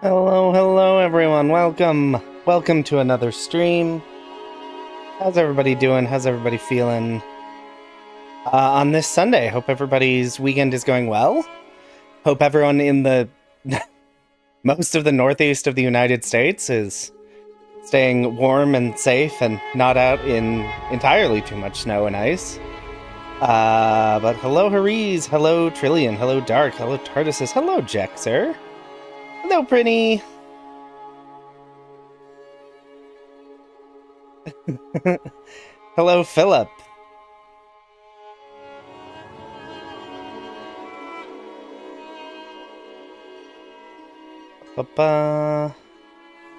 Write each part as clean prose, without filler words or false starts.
Hello everyone. Welcome to another stream. How's everybody doing? How's everybody feeling on this Sunday? Hope everybody's weekend is going well. Hope everyone in the most of the northeast of the United States is staying warm and safe and not out in entirely too much snow and ice. But hello Harees, hello Trillion, hello Dark, hello Tardisus, hello Jexer. Hello, Prinny. Hello, Philip.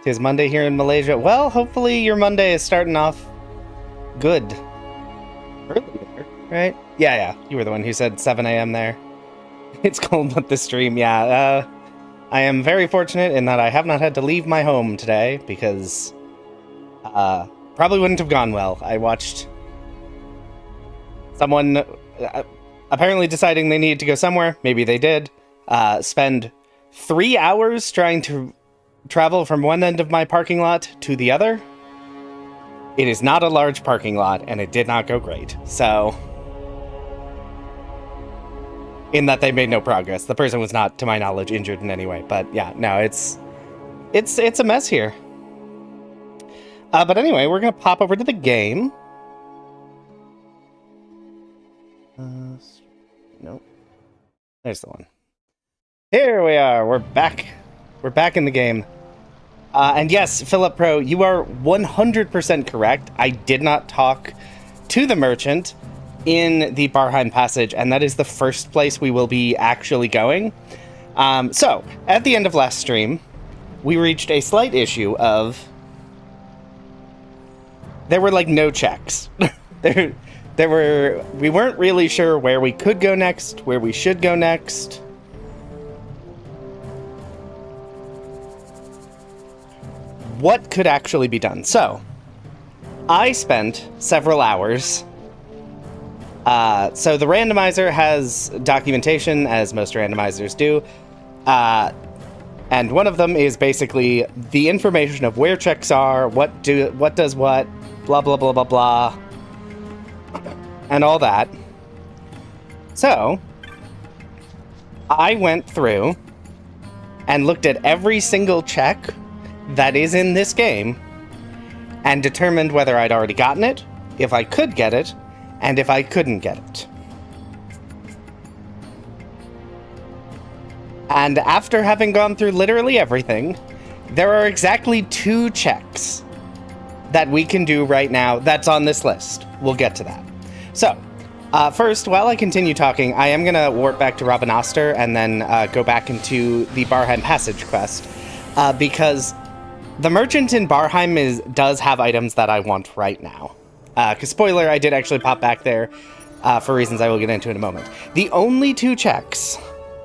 Tis Monday here in Malaysia. Well, hopefully your Monday is starting off good. Earlier, right? Yeah. You were the one who said 7 a.m. there. It's cold with the stream. Yeah, I am very fortunate in that I have not had to leave my home today because probably wouldn't have gone well. I watched someone apparently deciding they needed to go somewhere. Maybe they did. Spend 3 hours trying to travel from one end of my parking lot to the other. It is not a large parking lot, and it did not go great. So, in that they made no progress. The person was not, to my knowledge, injured in any way. But yeah, no, it's a mess here. But anyway, we're gonna pop over to the game. Nope. There's the one. Here we are. We're back. We're back in the game. And yes, Philip Pro, you are 100% correct. I did not talk to the merchant in the Barheim Passage, and that is the first place we will be actually going. So, at the end of last stream, we reached a slight issue of there were like no checks. we weren't really sure where we could go next, where we should go next. What could actually be done? So, I spent several hours. So the randomizer has documentation, as most randomizers do, and one of them is basically the information of where checks are, what does what, blah blah blah blah blah, and all that. So I went through and looked at every single check that is in this game and determined whether I'd already gotten it, if I could get it, and if I couldn't get it. And after having gone through literally everything, there are exactly 2 checks that we can do right now that's on this list. We'll get to that. So, first, while I continue talking, I am going to warp back to Robin Oster and then go back into the Barheim Passage quest, because the merchant in Barheim does have items that I want right now. Because spoiler, I did actually pop back there for reasons I will get into in a moment. The only 2 checks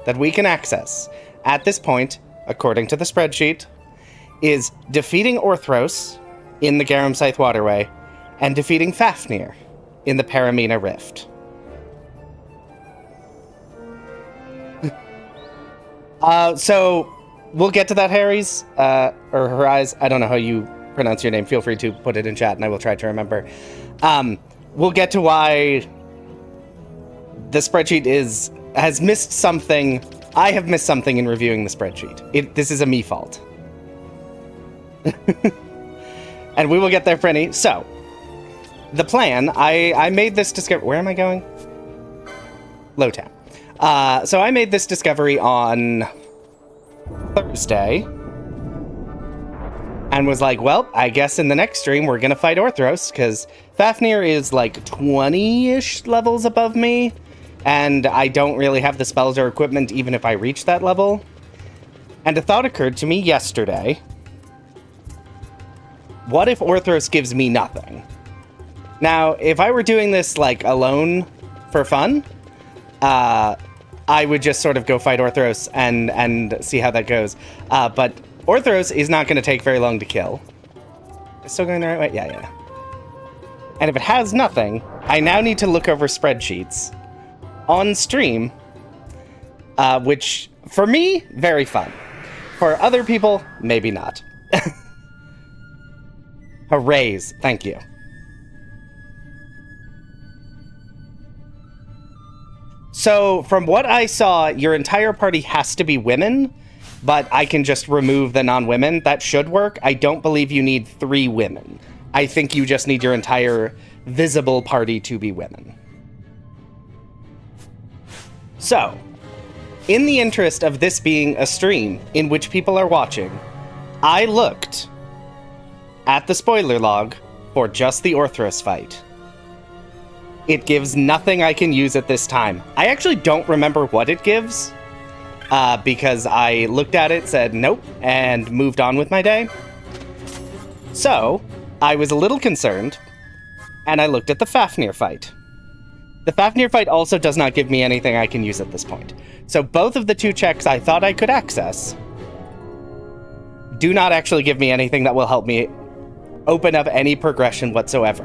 that we can access at this point, according to the spreadsheet, is defeating Orthros in the Garum Scythe Waterway and defeating Fafnir in the Paramina Rift. So we'll get to that, Harry's, or Harais. I don't know how you pronounce your name. Feel free to put it in chat and I will try to remember. We'll get to why the spreadsheet has missed something. I have missed something in reviewing the spreadsheet. This is a me fault. And we will get there, Frenny. So, the plan, I made this discovery. Where am I going? Lowtown. So I made this discovery on Thursday. And was like, well, I guess in the next stream we're gonna fight Orthros, because Fafnir is like 20-ish levels above me, and I don't really have the spells or equipment even if I reach that level. And a thought occurred to me yesterday. What if Orthros gives me nothing? Now, if I were doing this like alone for fun, I would just sort of go fight Orthros and see how that goes. But Orthros is not going to take very long to kill. Still going the right way? Yeah. And if it has nothing, I now need to look over spreadsheets on stream, which, for me, very fun. For other people, maybe not. Hoorays. Thank you. So, from what I saw, your entire party has to be women, but I can just remove the non-women. That should work. I don't believe you need 3 women. I think you just need your entire visible party to be women. So, in the interest of this being a stream in which people are watching, I looked at the spoiler log for just the Orthros fight. It gives nothing I can use at this time. I actually don't remember what it gives, because I looked at it, said nope, and moved on with my day. So, I was a little concerned, and I looked at the Fafnir fight. The Fafnir fight also does not give me anything I can use at this point. So both of the 2 checks I thought I could access do not actually give me anything that will help me open up any progression whatsoever.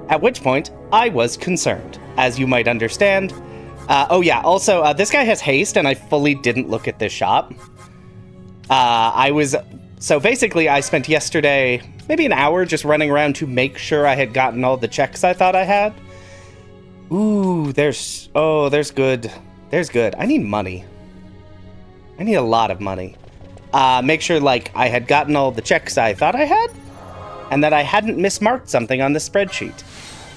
At which point, I was concerned, as you might understand. Oh yeah, also, this guy has haste, and I fully didn't look at this shop. So basically, I spent yesterday maybe an hour just running around to make sure I had gotten all the checks I thought I had. Ooh, there's good. There's good. I need money. I need a lot of money. Make sure, like, I had gotten all the checks I thought I had, and that I hadn't mismarked something on the spreadsheet.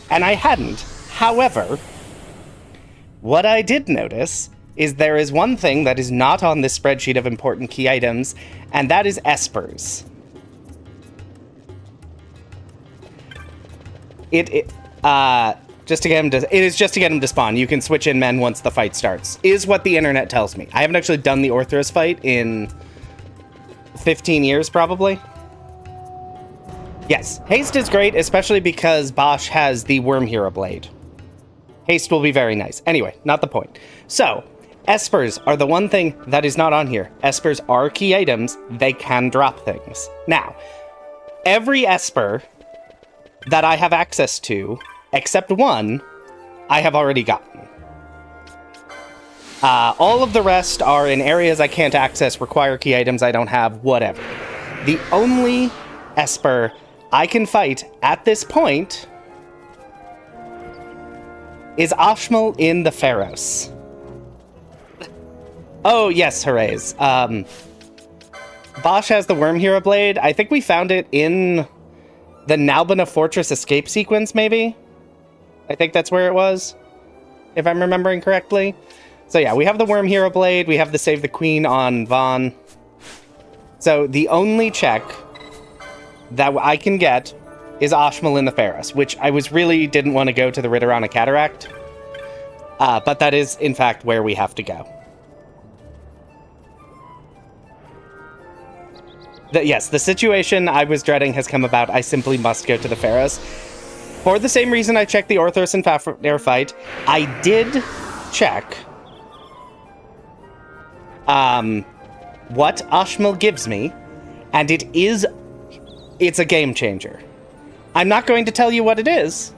And I hadn't. However, what I did notice is there is one thing that is not on this spreadsheet of important key items, and that is espers. It is just to get him to spawn. You can switch in men once the fight starts, is what the internet tells me. I haven't actually done the Orthros fight in 15 years, probably. Yes, haste is great, especially because Bosch has the Worm Hero Blade. Haste will be very nice. Anyway, not the point. So, espers are the one thing that is not on here. Espers are key items. They can drop things. Now, every esper that I have access to, except one, I have already gotten. All of the rest are in areas I can't access, require key items I don't have, whatever. The only esper I can fight at this point is Ashmal in the Pharaohs. Oh, yes, hoorays. Bosch has the Worm Hero Blade. I think we found it in the Nalbina Fortress escape sequence, maybe? I think that's where it was, if I'm remembering correctly. So yeah, we have the Worm Hero Blade, we have the Save the Queen on Vaughn. So the only check that I can get is Ashmal in the Pharaohs, which I didn't want to go to the Ritterana Cataract. But that is, in fact, where we have to go. Yes, the situation I was dreading has come about. I simply must go to the Pharaohs. For the same reason I checked the Orthros and Fafnir fight, I did check what Ashmal gives me, and it's a game changer. I'm not going to tell you what it is,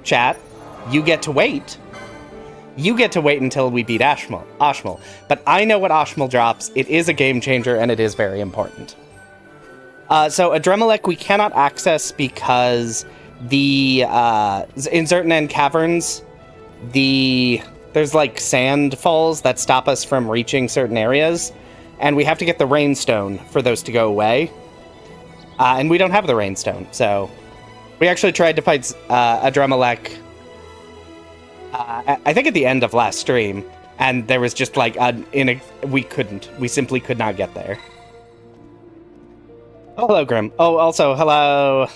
chat. You get to wait. You get to wait until we beat Ashmal. But I know what Ashmal drops. It is a game changer, and it is very important. So Adremalek we cannot access because in certain end caverns, there's like sand falls that stop us from reaching certain areas, and we have to get the Rainstone for those to go away. And we don't have the Rainstone, so we actually tried to fight Adremalek, I think at the end of last stream, and there was just like we simply could not get there. Oh, hello, Grim. Oh, also, hello.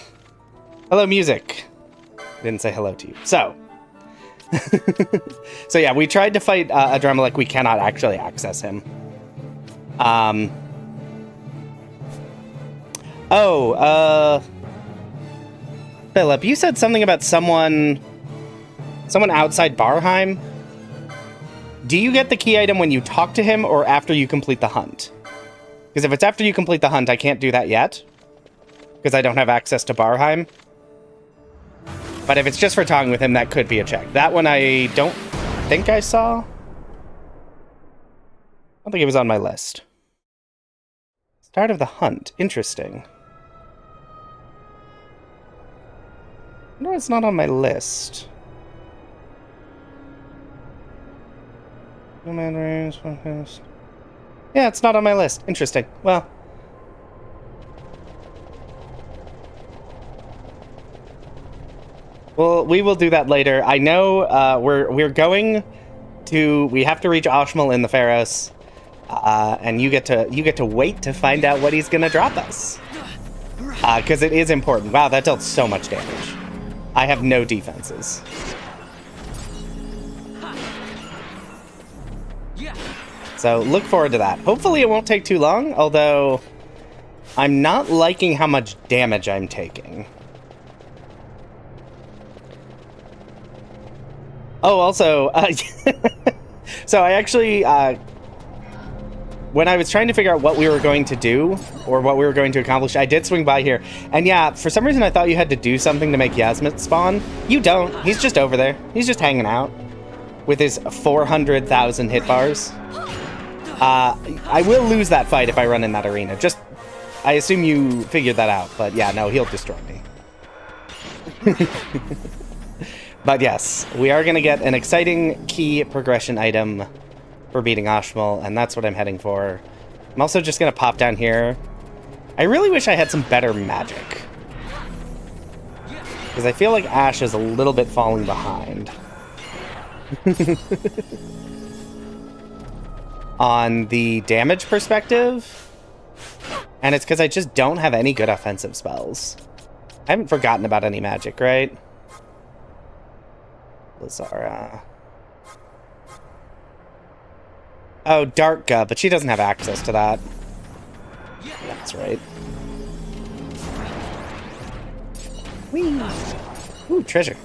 Hello, music. I didn't say hello to you. So. So yeah, we tried to fight Adremalek. We cannot actually access him. Philip, you said something about someone outside Barheim. Do you get the key item when you talk to him or after you complete the hunt? Because if it's after you complete the hunt, I can't do that yet. Because I don't have access to Barheim. But if it's just for talking with him, that could be a check. That one I don't think I saw. I don't think it was on my list. Start of the hunt. Interesting. No, it's not on my list. Yeah, it's not on my list. Interesting. Well. Well, we will do that later. I know we're going to. We have to reach Ashmal in the Pharaohs, and you get to wait to find out what he's gonna drop us, because it is important. Wow, that dealt so much damage. I have no defenses. So look forward to that. Hopefully it won't take too long, although I'm not liking how much damage I'm taking. Oh, also, so I actually, when I was trying to figure out what we were going to do, or what we were going to accomplish, I did swing by here. And yeah, for some reason I thought you had to do something to make Yasmith spawn. You don't. He's just over there. He's just hanging out with his 400,000 hit bars. I will lose that fight if I run in that arena. Just, I assume you figured that out, but yeah, no, he'll destroy me. But yes, we are going to get an exciting key progression item for beating Ashmal, and that's what I'm heading for. I'm also just going to pop down here. I really wish I had some better magic, because I feel like Ash is a little bit falling behind. On the damage perspective, and it's because I just don't have any good offensive spells. I haven't forgotten about any magic, right? Lazara. Oh, Darka, but she doesn't have access to that. That's right. Whee! Ooh, treasure.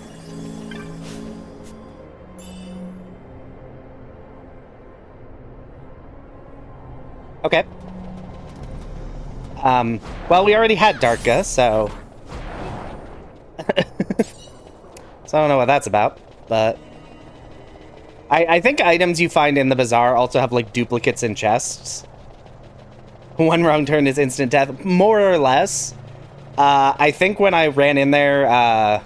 Okay. Well, we already had Darka, so... So I don't know what that's about, but... I think items you find in the bazaar also have, like, duplicates in chests. One wrong turn is instant death, more or less. I think when I ran in there,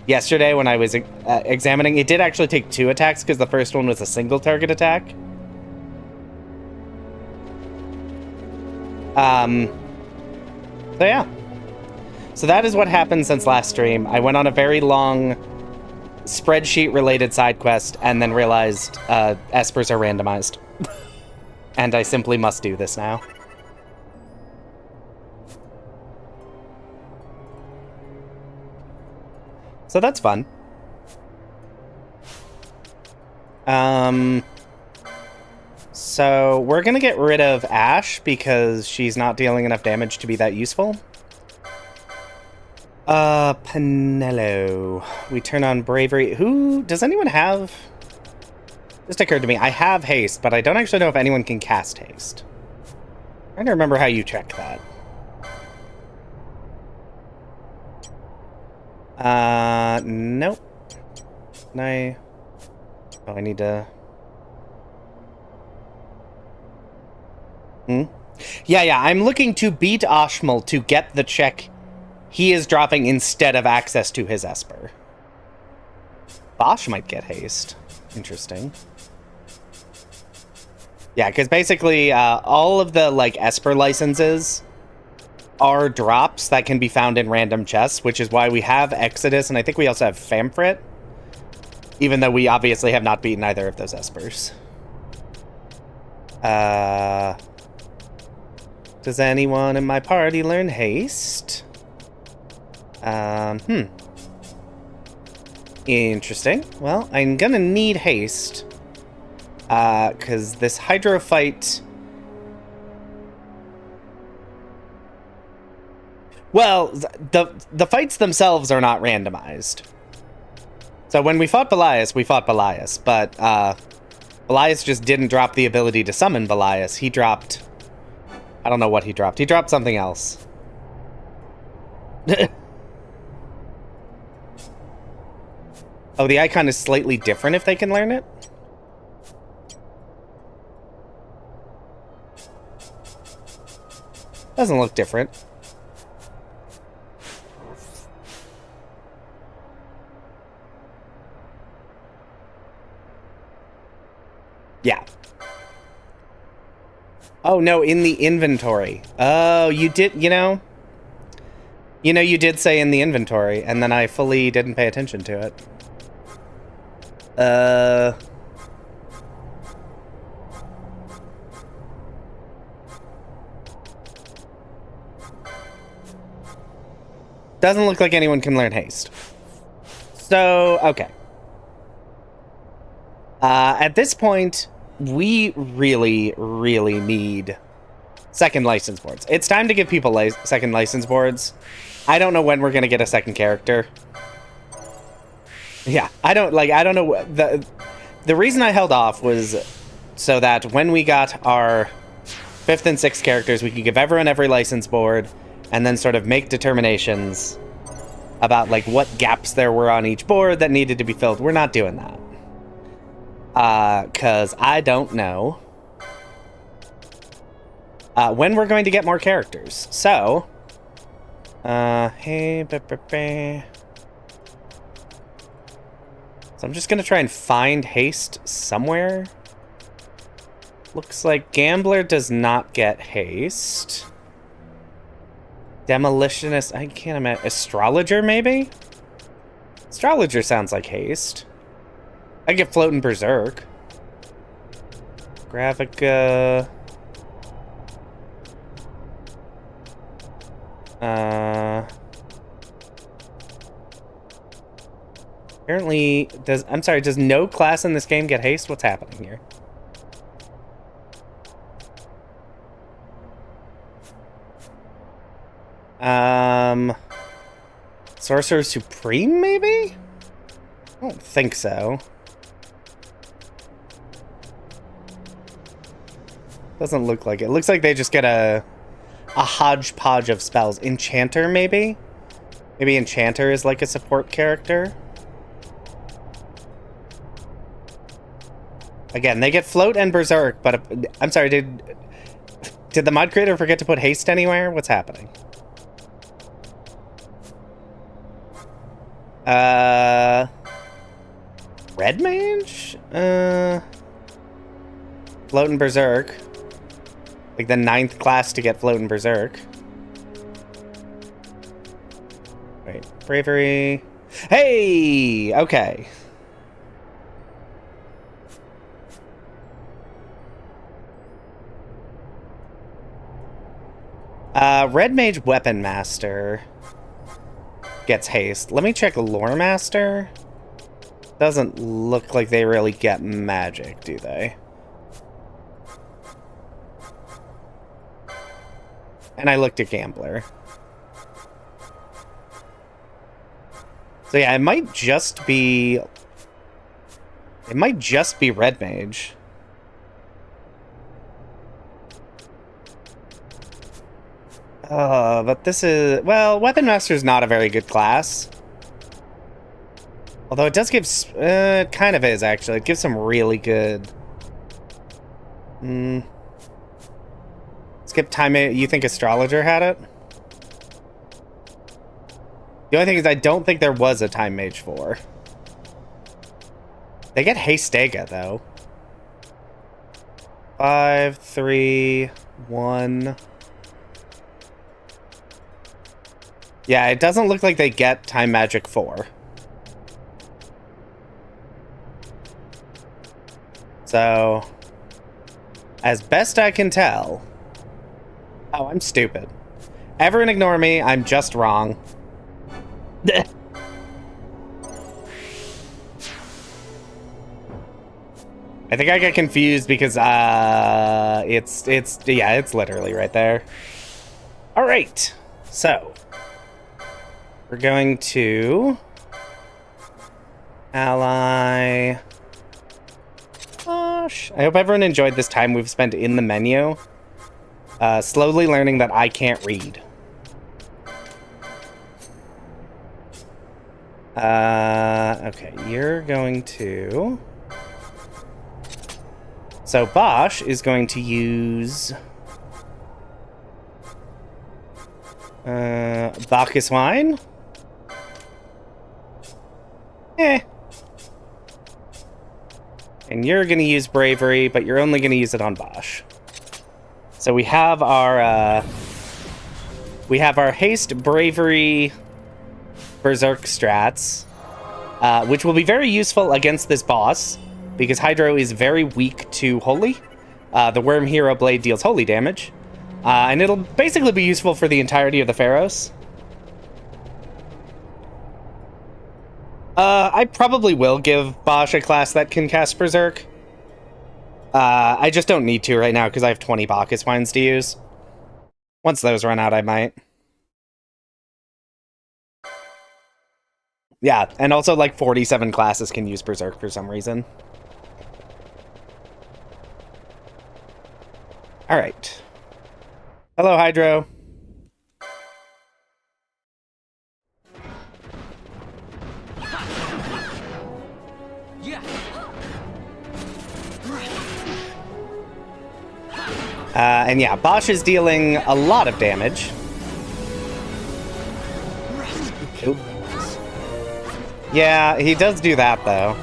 yesterday when I was examining, it did actually take 2 attacks, because the first one was a single target attack. So yeah. So that is what happened since last stream. I went on a very long spreadsheet-related side quest and then realized espers are randomized. And I simply must do this now. So that's fun. So we're gonna get rid of Ash because she's not dealing enough damage to be that useful. Penello. We turn on Bravery. Who, does anyone have? Just occurred to me, I have haste, but I don't actually know if anyone can cast haste. I'm trying to remember how you check that. Nope. Can I? Oh, I need to... Yeah, I'm looking to beat Ashmal to get the check he is dropping instead of access to his Esper. Bosch might get haste. Interesting. Yeah, because basically all of the, like, Esper licenses are drops that can be found in random chests, which is why we have Exodus, and I think we also have Famfrit, even though we obviously have not beaten either of those Espers. Does anyone in my party learn haste? Interesting. Well, I'm gonna need haste. Because this Hydro fight... Well, the fights themselves are not randomized. So when we fought Belias, but, Belias just didn't drop the ability to summon Belias. He dropped... I don't know what he dropped. He dropped something else. Oh, the icon is slightly different if they can learn it? Doesn't look different. Yeah. Oh, no, in the inventory. Oh, you did, you know, you did say in the inventory, and then I fully didn't pay attention to it. Doesn't look like anyone can learn haste. So, okay. At this point, we really, really need second license boards. It's time to give people second license boards. I don't know when we're gonna get a second character. Yeah, I don't know. The reason I held off was so that when we got our 5th and 6th characters, we could give everyone every license board and then sort of make determinations about like what gaps there were on each board that needed to be filled. We're not doing that. Cause I don't know when we're going to get more characters. So, hey, so I'm just gonna try and find haste somewhere. Looks like Gambler does not get haste. Demolitionist, I can't imagine. Astrologer, maybe? Astrologer sounds like haste. I get Floating Berserk. Gravica. Apparently, does no class in this game get haste? What's happening here? Sorcerer Supreme, maybe? I don't think so. Doesn't look like it. Looks like they just get a hodgepodge of spells. Enchanter, maybe? Maybe Enchanter is like a support character. Again, they get Float and Berserk, but I'm sorry, did the mod creator forget to put haste anywhere? What's happening? Red Mage? Float and Berserk. Like the 9th class to get Float and Berserk. Wait, Bravery. Hey! Okay. Red Mage Weapon Master gets haste. Let me check Lore Master. Doesn't look like they really get magic, do they? And I looked at Gambler. So yeah, it might just be Red Mage. But this is... Well, Weapon Master's not a very good class. Although it does give... it kind of is, actually. It gives some really good... Skip time... You think Astrologer had it? The only thing is I don't think there was a Time Mage 4. They get Hastega, though. 5, 3, 1... Yeah, it doesn't look like they get Time Magic 4. So, as best I can tell... Oh, I'm stupid. Everyone ignore me, I'm just wrong. I think I got confused because, it's literally right there. Alright, so... We're going to ally. Gosh. I hope everyone enjoyed this time we've spent in the menu. Slowly learning that I can't read. Okay, you're going to... So Bosch is going to use... Bacchus wine? Eh. And you're gonna use bravery, but you're only gonna use it on Bosch. So we have our haste, bravery, berserk strats, which will be very useful against this boss, because Hydro is very weak to holy. The Worm Hero Blade deals holy damage, and it'll basically be useful for the entirety of the Pharaohs. I probably will give Bosch a class that can cast Berserk. I just don't need to right now because I have 20 Bacchus Wines to use. Once those run out, I might. Yeah, and also like 47 classes can use Berserk for some reason. Alright. Hello, Hydro. And yeah, Bosch is dealing a lot of damage. Oop. Yeah, he does do that, though.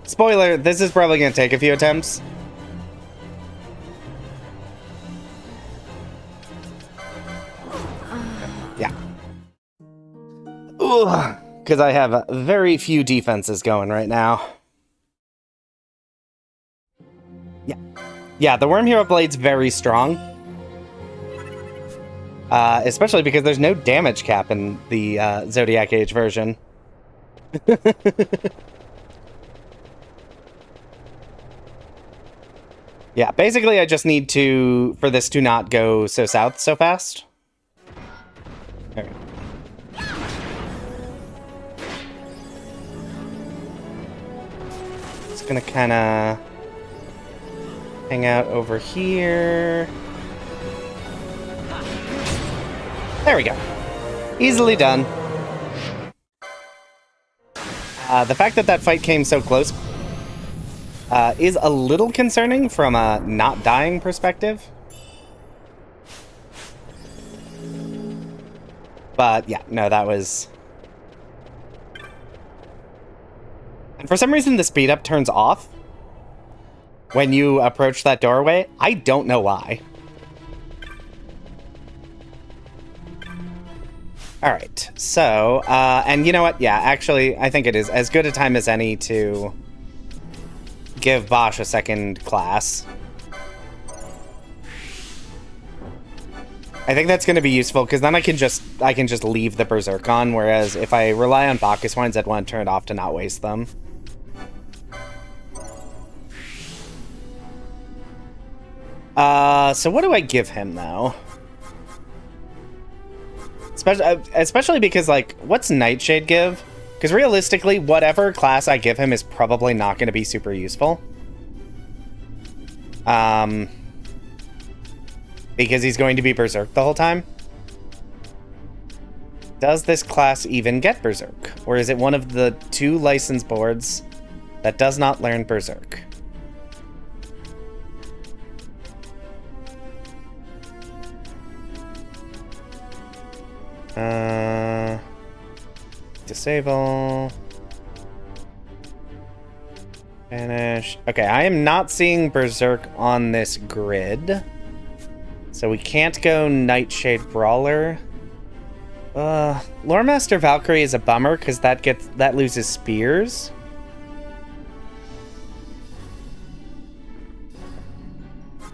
Spoiler, this is probably going to take a few attempts. Yeah. Ugh. Because I have very few defenses going right now. Yeah. Yeah, the Worm Hero Blade's very strong. Especially because there's no damage cap in the Zodiac Age version. Yeah, basically I just need for this to not go so south so fast. There we go. Gonna kind of hang out over here. There we go. Easily done. The fact that fight came so close is a little concerning from a not dying perspective. But yeah, no, that was... And for some reason, the speed up turns off when you approach that doorway. I don't know why. All right, so, and you know what? Yeah, actually, I think it is as good a time as any to give Bosch a second class. I think that's going to be useful because then I can just leave the Berserk on, whereas if I rely on Bacchus Wines, I'd want to turn it off to not waste them. So what do I give him, though? Especially because, like, what's Nightshade give? Because realistically, whatever class I give him is probably not going to be super useful. Because he's going to be Berserk the whole time. Does this class even get Berserk? Or is it one of the 2 license boards that does not learn Berserk? Disable. Finish. Okay, I am not seeing Berserk on this grid. So we can't go Nightshade Brawler. Loremaster Valkyrie is a bummer because that loses spears.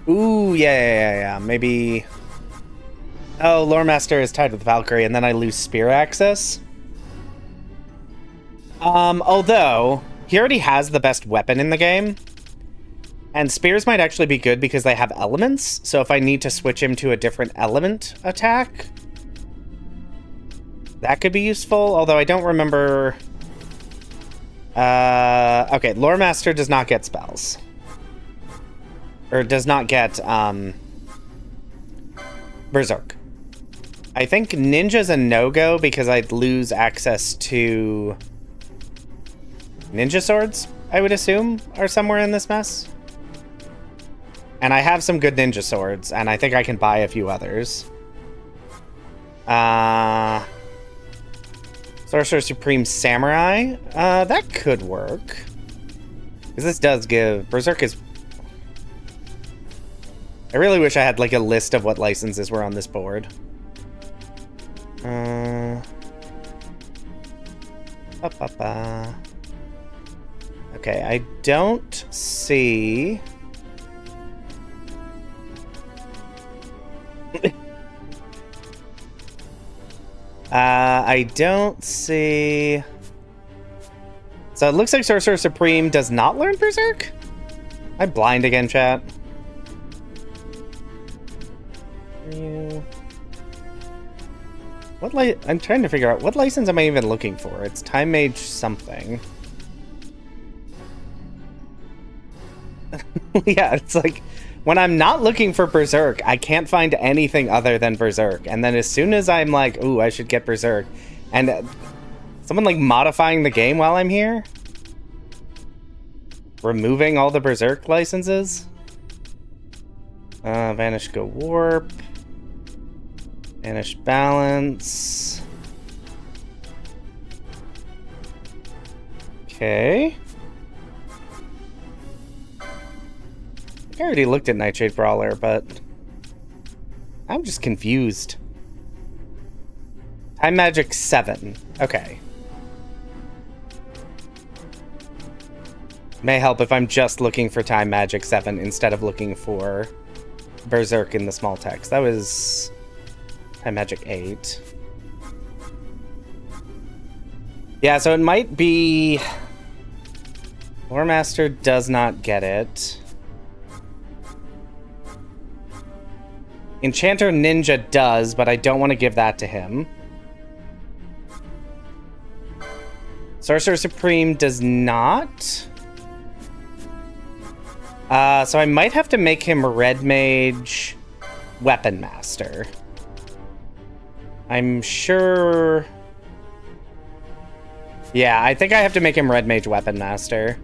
Ooh, yeah. Maybe. Oh, Loremaster is tied with Valkyrie, and then I lose spear access. Although he already has the best weapon in the game, and spears might actually be good because they have elements. So if I need to switch him to a different element attack, that could be useful. Although I don't remember. Okay, Loremaster does not get spells, or does not get Berserk. I think Ninja's a no-go because I'd lose access to Ninja Swords, I would assume, are somewhere in this mess. And I have some good ninja swords, and I think I can buy a few others. Sorcerer Supreme Samurai. That could work. Because this does give... Berserk is... I really wish I had, like, a list of what licenses were on this board. Okay, I don't see... I don't see... So it looks like Sorcerer Supreme does not learn Berserk? Am I blind again, chat? I'm trying to figure out what license am I even looking for? It's Time Mage something. Yeah, it's like when I'm not looking for Berserk, I can't find anything other than Berserk. And then as soon as I'm like, ooh, I should get Berserk, and someone like modifying the game while I'm here, removing all the Berserk licenses. Vanish Go Warp. Vanish Balance. Okay. I already looked at Nightshade Brawler, but I'm just confused. Time Magic 7. Okay. May help if I'm just looking for Time Magic 7 instead of looking for Berserk in the small text. That was Time Magic 8. Yeah, so it might be... Lore Master does not get it. Enchanter Ninja does, but I don't want to give that to him. Sorcerer Supreme does not. So I might have to make him Red Mage Weapon Master. I'm sure... Yeah, I think I have to make him Red Mage Weapon Master.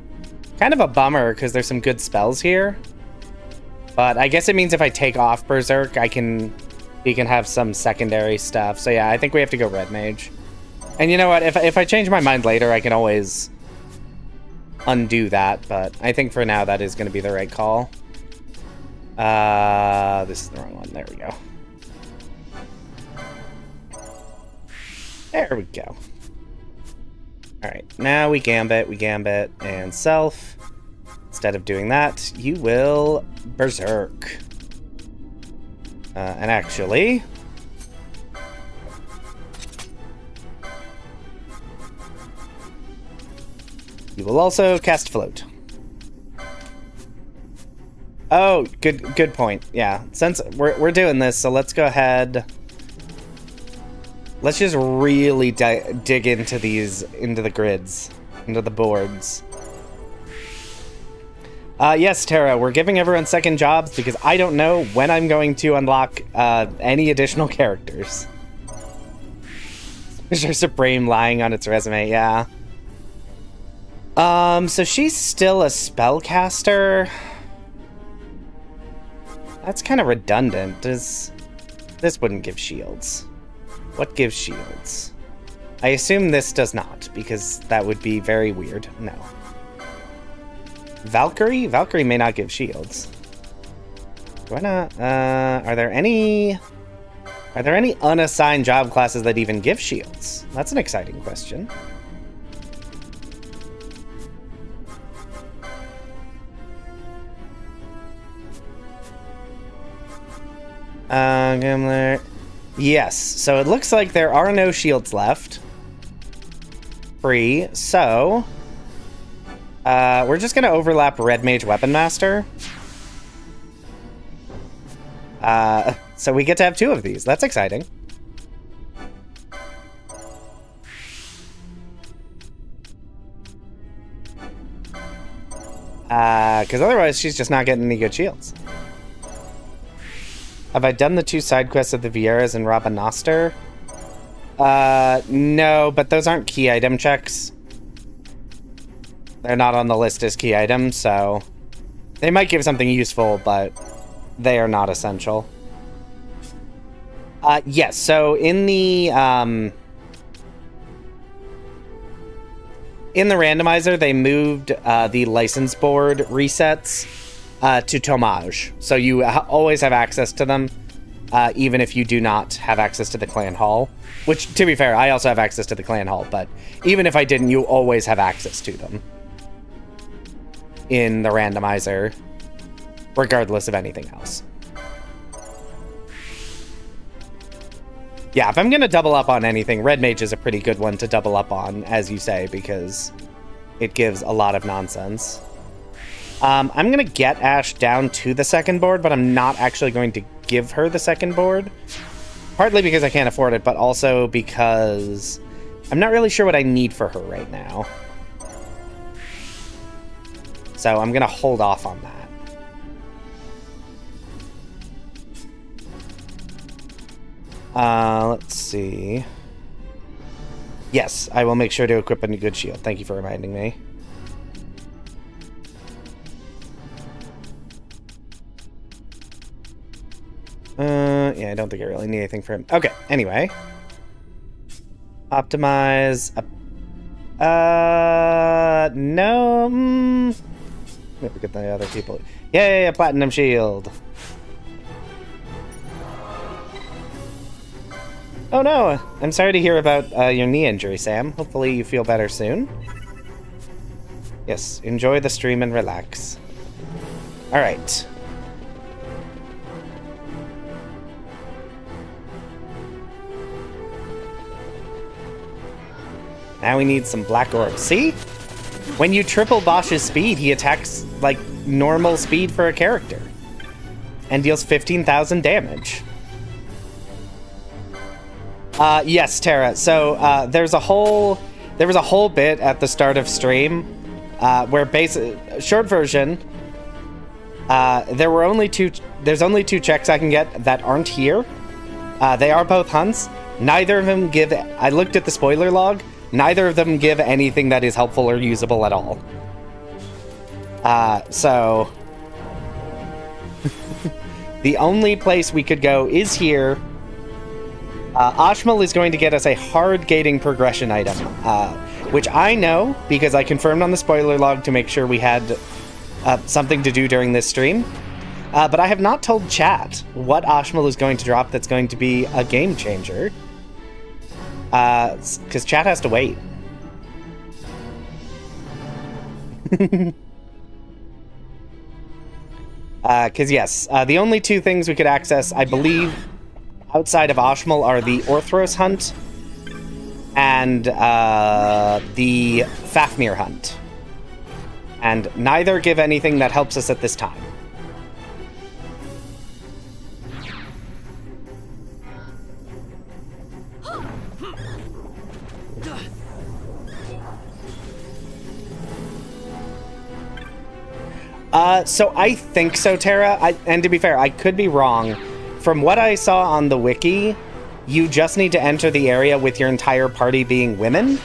Kind of a bummer, because there's some good spells here. But I guess it means if I take off Berserk, he can have some secondary stuff. So yeah, I think we have to go Red Mage. And you know what? If I change my mind later, I can always undo that. But I think for now, that is going to be the right call. This is the wrong one. There we go. There we go. All right, now we gambit, and self. Instead of doing that, you will Berserk. And actually... you will also cast Float. Oh, good point. Yeah, since we're doing this, so let's go ahead... Let's just really dig into the grids, into the boards. Yes, Tara, we're giving everyone second jobs because I don't know when I'm going to unlock any additional characters. Mr. Supreme lying on its resume, yeah. So she's still a spellcaster. That's kind of redundant. This wouldn't give shields. What gives shields? I assume this does not, because that would be very weird. No. Valkyrie? Valkyrie may not give shields. Why not? Are there any unassigned job classes that even give shields? That's an exciting question. Gimler. Yes, so it looks like there are no shields left. Free, so... we're just gonna overlap Red Mage Weapon Master. So we get to have two of these. That's exciting. Because otherwise she's just not getting any good shields. Have I done the 2 side quests of the Vieras and Rabanastor? No, but those aren't key item checks. They're not on the list as key items, so they might give something useful, but they are not essential. Yes, so in the randomizer, they moved the license board resets to Tomage. So you always have access to them, even if you do not have access to the clan hall. Which, to be fair, I also have access to the clan hall, but even if I didn't, you always have access to them in the randomizer, regardless of anything else. Yeah, if I'm going to double up on anything, Red Mage is a pretty good one to double up on, as you say, because it gives a lot of nonsense. I'm going to get Ash down to the second board, but I'm not actually going to give her the second board. Partly because I can't afford it, but also because I'm not really sure what I need for her right now. So I'm going to hold off on that. Let's see. Yes, I will make sure to equip a good shield. Thank you for reminding me. Yeah, I don't think I really need anything for him. Okay, anyway. Optimize. No. Maybe get the other people. Yay, a platinum shield. Oh no, I'm sorry to hear about your knee injury, Sam. Hopefully you feel better soon. Yes, enjoy the stream and relax. Alright. Now we need some black orbs. See? When you triple Bosch's speed, he attacks like normal speed for a character. And deals 15,000 damage. Yes, Tara. So there was a whole bit at the start of stream where short version. There's only two checks I can get that aren't here. They are both hunts. Neither of them give. I looked at the spoiler log. Neither of them give anything that is helpful or usable at all. So the only place we could go is here. Ashmal is going to get us a hard gating progression item, which I know because I confirmed on the spoiler log to make sure we had something to do during this stream. But I have not told chat what Ashmal is going to drop that's going to be a game changer. Because chat has to wait. Because yes, the only two things we could access, I believe, outside of Ashmal are the Orthros hunt and the Fafnir hunt. And neither give anything that helps us at this time. So I think so, Tara. And to be fair, I could be wrong. From what I saw on the wiki, you just need to enter the area with your entire party being women.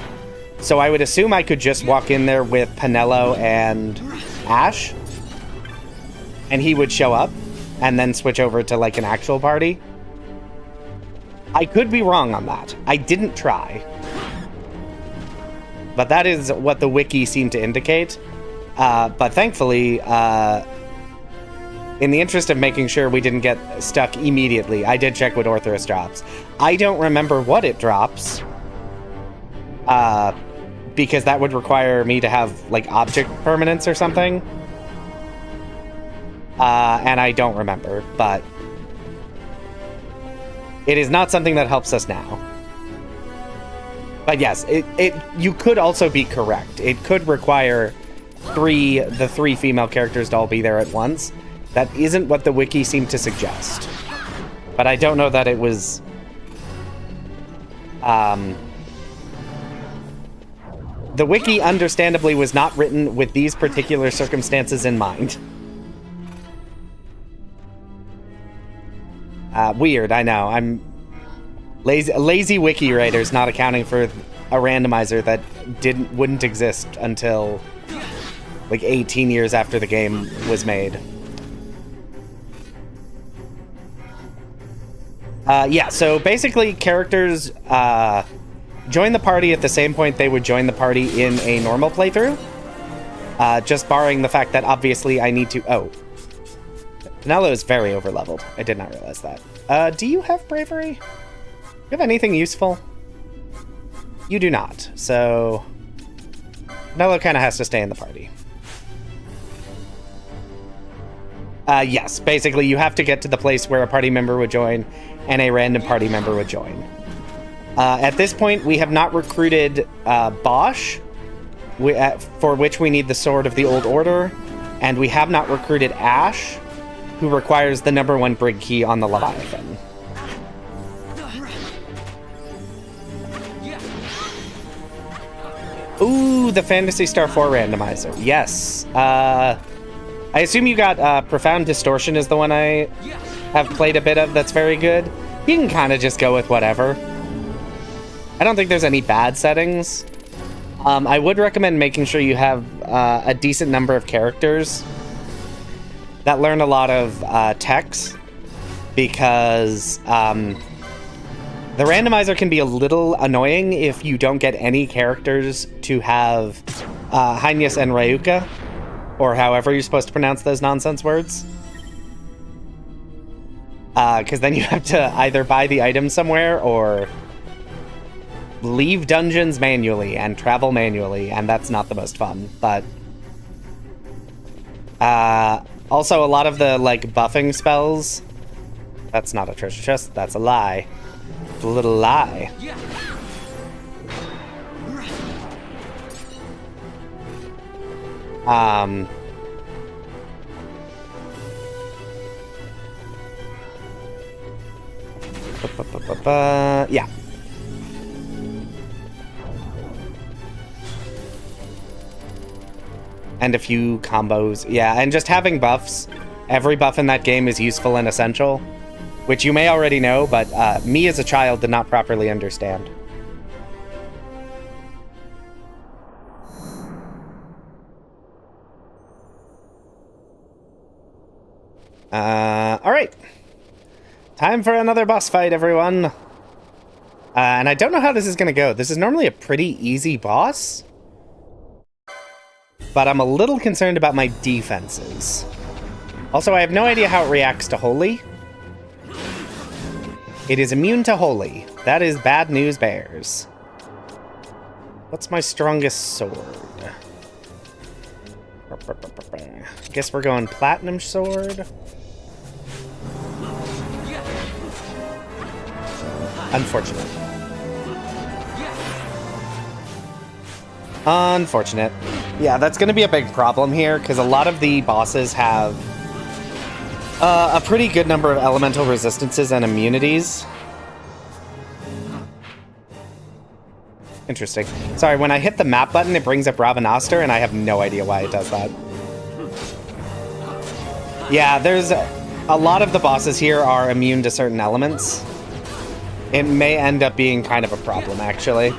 So I would assume I could just walk in there with Penelo and Ash, and he would show up, and then switch over to like an actual party. I could be wrong on that. I didn't try. But that is what the wiki seemed to indicate. But thankfully, in the interest of making sure we didn't get stuck immediately, I did check what Orthros drops. I don't remember what it drops, because that would require me to have, like, object permanence or something. And I don't remember, but it is not something that helps us now. But yes, you could also be correct. It could require the three female characters to all be there at once. That isn't what the wiki seemed to suggest. But I don't know that it was... The wiki, understandably, was not written with these particular circumstances in mind. Weird, I know. I'm... Lazy wiki writers not accounting for a randomizer that wouldn't exist until like 18 years after the game was made. Yeah, so basically characters join the party at the same point they would join the party in a normal playthrough. Just barring the fact that obviously I need to... Oh. Vanello is very overleveled. I did not realize that. Do you have bravery? Do you have anything useful? You do not, so... Vanello kind of has to stay in the party. Yes, basically you have to get to the place where a party member would join and a random party member would join. At this point, we have not recruited Bosch, for which we need the Sword of the Old Order, and we have not recruited Ash, who requires the #1 brig key on the Leviathan. Ooh, the Phantasy Star 4 randomizer. Yes. I assume you got Profound Distortion is the one I have played a bit of that's very good. You can kind of just go with whatever. I don't think there's any bad settings. I would recommend making sure you have a decent number of characters that learn a lot of techs, because the randomizer can be a little annoying if you don't get any characters to have Heinous and Ryuka, or however you're supposed to pronounce those nonsense words. Because then you have to either buy the item somewhere or leave dungeons manually and travel manually, and that's not the most fun. But also a lot of the like buffing spells. That's not a treasure chest. That's a lie. It's a little lie. Yeah. And a few combos. Yeah, and just having buffs. Every buff in that game is useful and essential, which you may already know, but me as a child did not properly understand. All right. Time for another boss fight, everyone. And I don't know how this is going to go. This is normally a pretty easy boss, but I'm a little concerned about my defenses. Also, I have no idea how it reacts to Holy. It is immune to Holy. That is bad news bears. What's my strongest sword? Guess we're going Platinum Sword. Unfortunate. Unfortunate. Yeah, that's going to be a big problem here, because a lot of the bosses have a pretty good number of elemental resistances and immunities. Interesting. Sorry, when I hit the map button, it brings up Ravenaster, and I have no idea why it does that. Yeah, there's a lot of the bosses here are immune to certain elements. It may end up being kind of a problem, actually.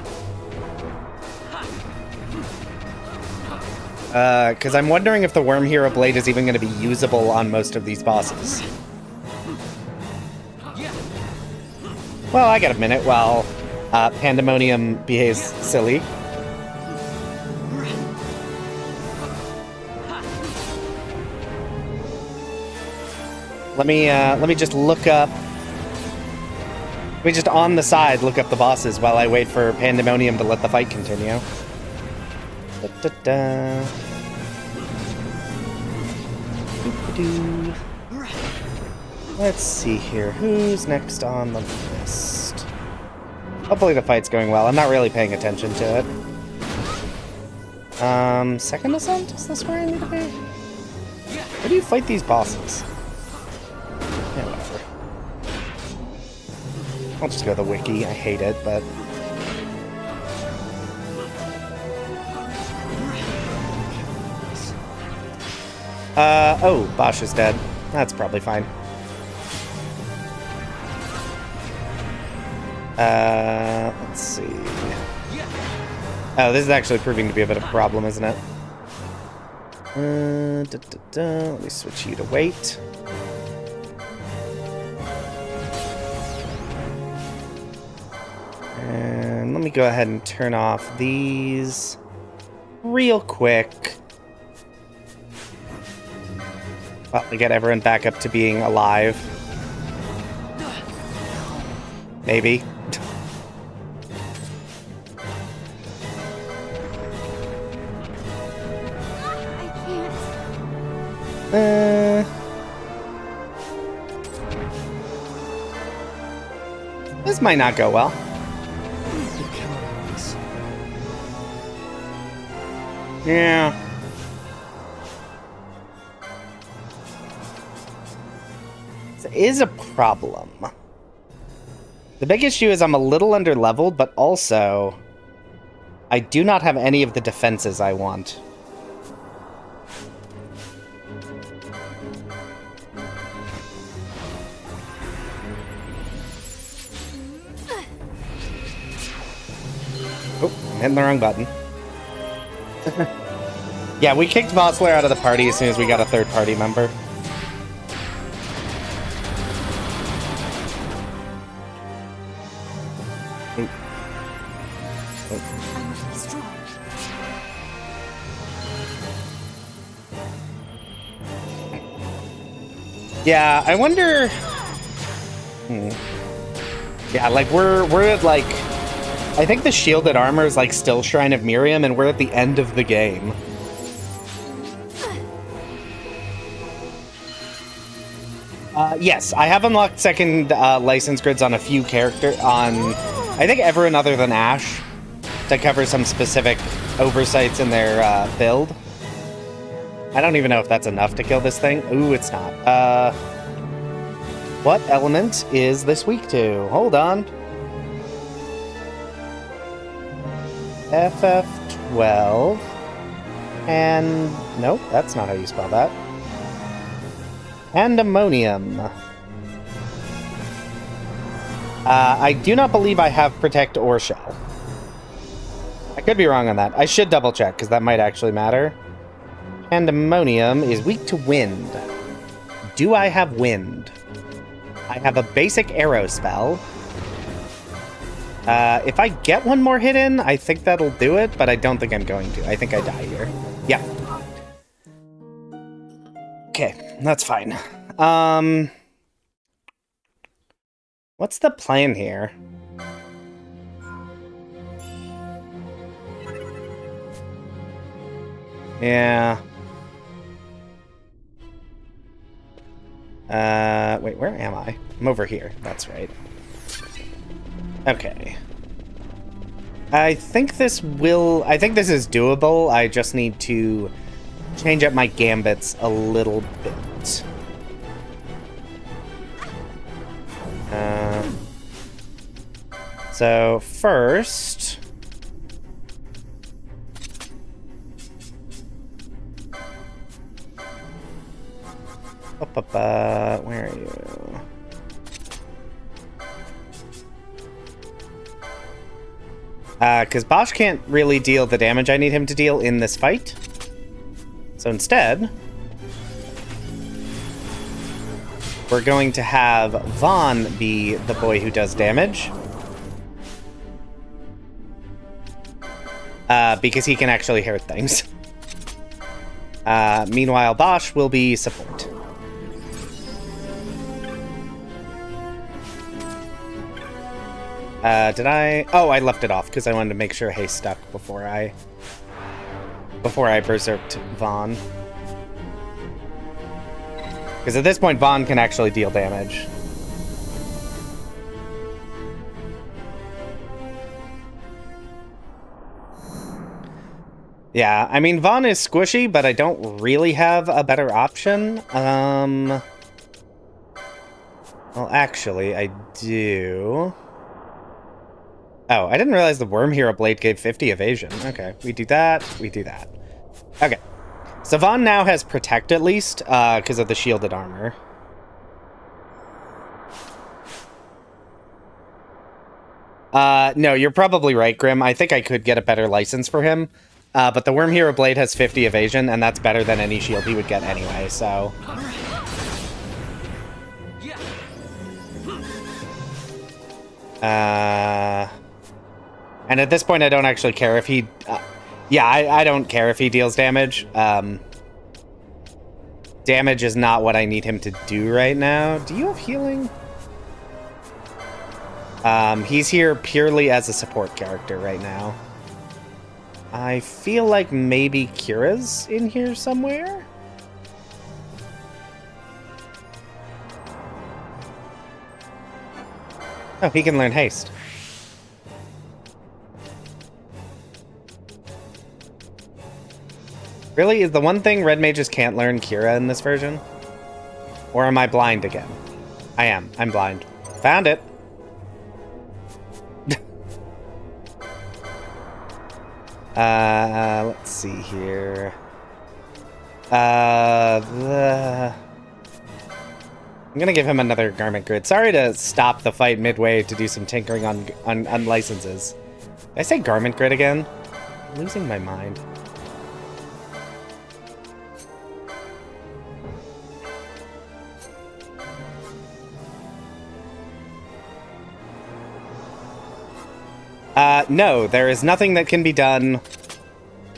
Because I'm wondering if the Worm Hero Blade is even going to be usable on most of these bosses. Well, I got a minute while Pandemonium behaves silly. Let me just look up. Let me just on the side look up the bosses while I wait for Pandemonium to let the fight continue. Da-da-da. Doo-doo. Let's see here. Who's next on the list? Hopefully the fight's going well. I'm not really paying attention to it. Second Ascent? Is this where I need to be? How do you fight these bosses? Yeah, whatever. I'll just go to the wiki. I hate it, but... oh, Bosch is dead. That's probably fine. Let's see. Oh, this is actually proving to be a bit of a problem, isn't it? Let me switch you to wait. And let me go ahead and turn off these real quick. Well, we get everyone back up to being alive. Maybe. This might not go well. Yeah. This is a problem. The big issue is I'm a little underleveled, but also I do not have any of the defenses I want. Oh, I'm hitting the wrong button. Yeah, we kicked Vossler out of the party as soon as we got a third party member. Yeah, I wonder. Yeah, like we're at like, I think the shielded armor is like still Shrine of Miriam, and we're at the end of the game. Yes, I have unlocked second license grids on a few characters, I think everyone other than Ash, to cover some specific oversights in their build. I don't even know if that's enough to kill this thing. Ooh, it's not. What element is this weak to? Hold on. FF12. And... nope, that's not how you spell that. Pandemonium. I do not believe I have Protect or Shell. I could be wrong on that. I should double check, because that might actually matter. Pandemonium is weak to wind. Do I have wind? I have a basic arrow spell. If I get one more hit in, I think that'll do it, but I don't think I'm going to. I think I die here. Yeah. Okay, that's fine. What's the plan here? Yeah. Wait, where am I? I'm over here. That's right. Okay. I think this is doable. I just need to change up my gambits a little bit. So first... where are you? Because Bosch can't really deal the damage I need him to deal in this fight. So instead, we're going to have Vaughn be the boy who does damage. Because he can actually hurt things. Meanwhile, Bosch will be support. Did I? Oh, I left it off because I wanted to make sure Hay stuck before I berserked Vaughn. Because at this point, Vaughn can actually deal damage. Yeah, I mean, Vaughn is squishy, but I don't really have a better option. Well, actually, I do. Oh, I didn't realize the Worm Hero Blade gave 50 evasion. Okay, we do that, we do that. Okay, so Vaughn now has Protect at least, because of the shielded armor. No, you're probably right, Grim. I think I could get a better license for him. But the Worm Hero Blade has 50 evasion, and that's better than any shield he would get anyway, so... And at this point, I don't actually care if he... yeah, I don't care if he deals damage. Damage is not what I need him to do right now. Do you have healing? He's here purely as a support character right now. I feel like maybe Kira's in here somewhere? Oh, he can learn haste. Really? Is the one thing red mages can't learn Kira in this version? Or am I blind again? I am. I'm blind. Found it. Let's see here. I'm gonna give him another garment grid. Sorry to stop the fight midway to do some tinkering on licenses. Did I say garment grid again? I'm losing my mind. No, there is nothing that can be done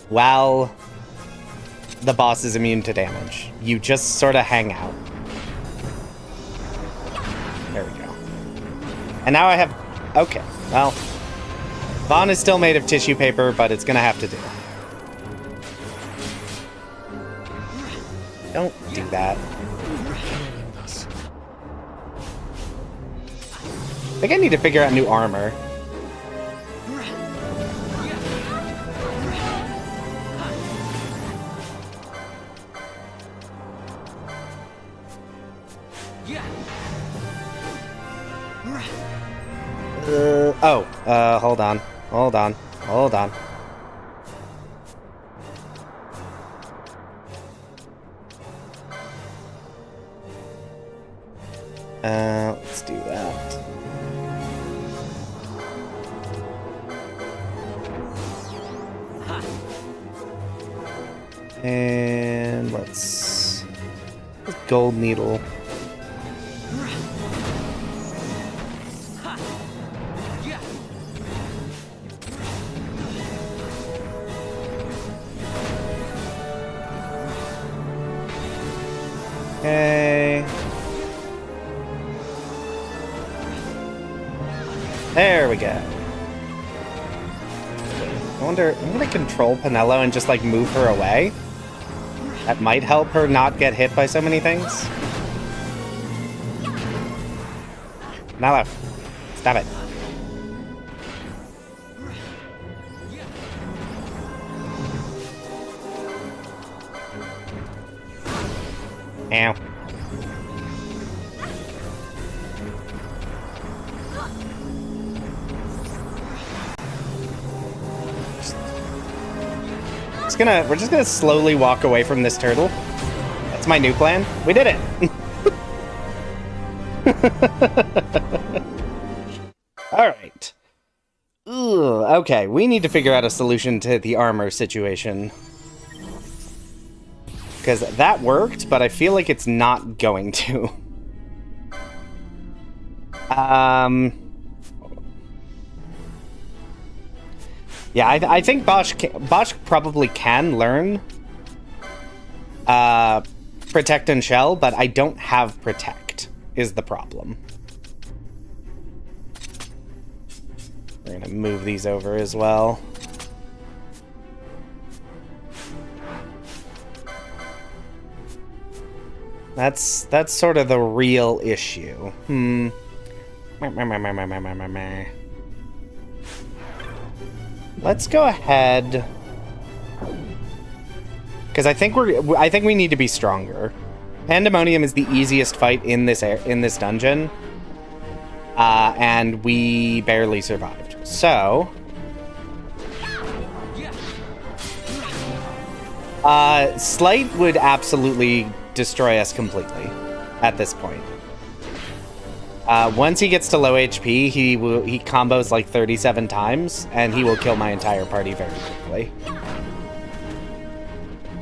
while the boss is immune to damage. You just sort of hang out. There we go. And now I have... Okay, well... Vaughn is still made of tissue paper, but it's gonna have to do. Don't do that. I think I need to figure out new armor. Hold on. Let's do that. And let's gold needle. Okay. There we go. I wonder, I'm gonna control Penelo and just like move her away. That might help her not get hit by so many things. Penelo, stop it. Ow. We're just gonna slowly walk away from this turtle. That's my new plan. We did it. All right. Ugh, okay, we need to figure out a solution to the armor situation. Because that worked, but I feel like it's not going to. Yeah, I think Bosch probably can learn Protect and Shell, but I don't have Protect, is the problem. We're gonna move these over as well. That's sort of the real issue. Let's go ahead, because I think we need to be stronger. Pandemonium is the easiest fight in this dungeon, and we barely survived. So, Slight would absolutely destroy us completely at this point. Once he gets to low HP, he combos like 37 times, and he will kill my entire party very quickly.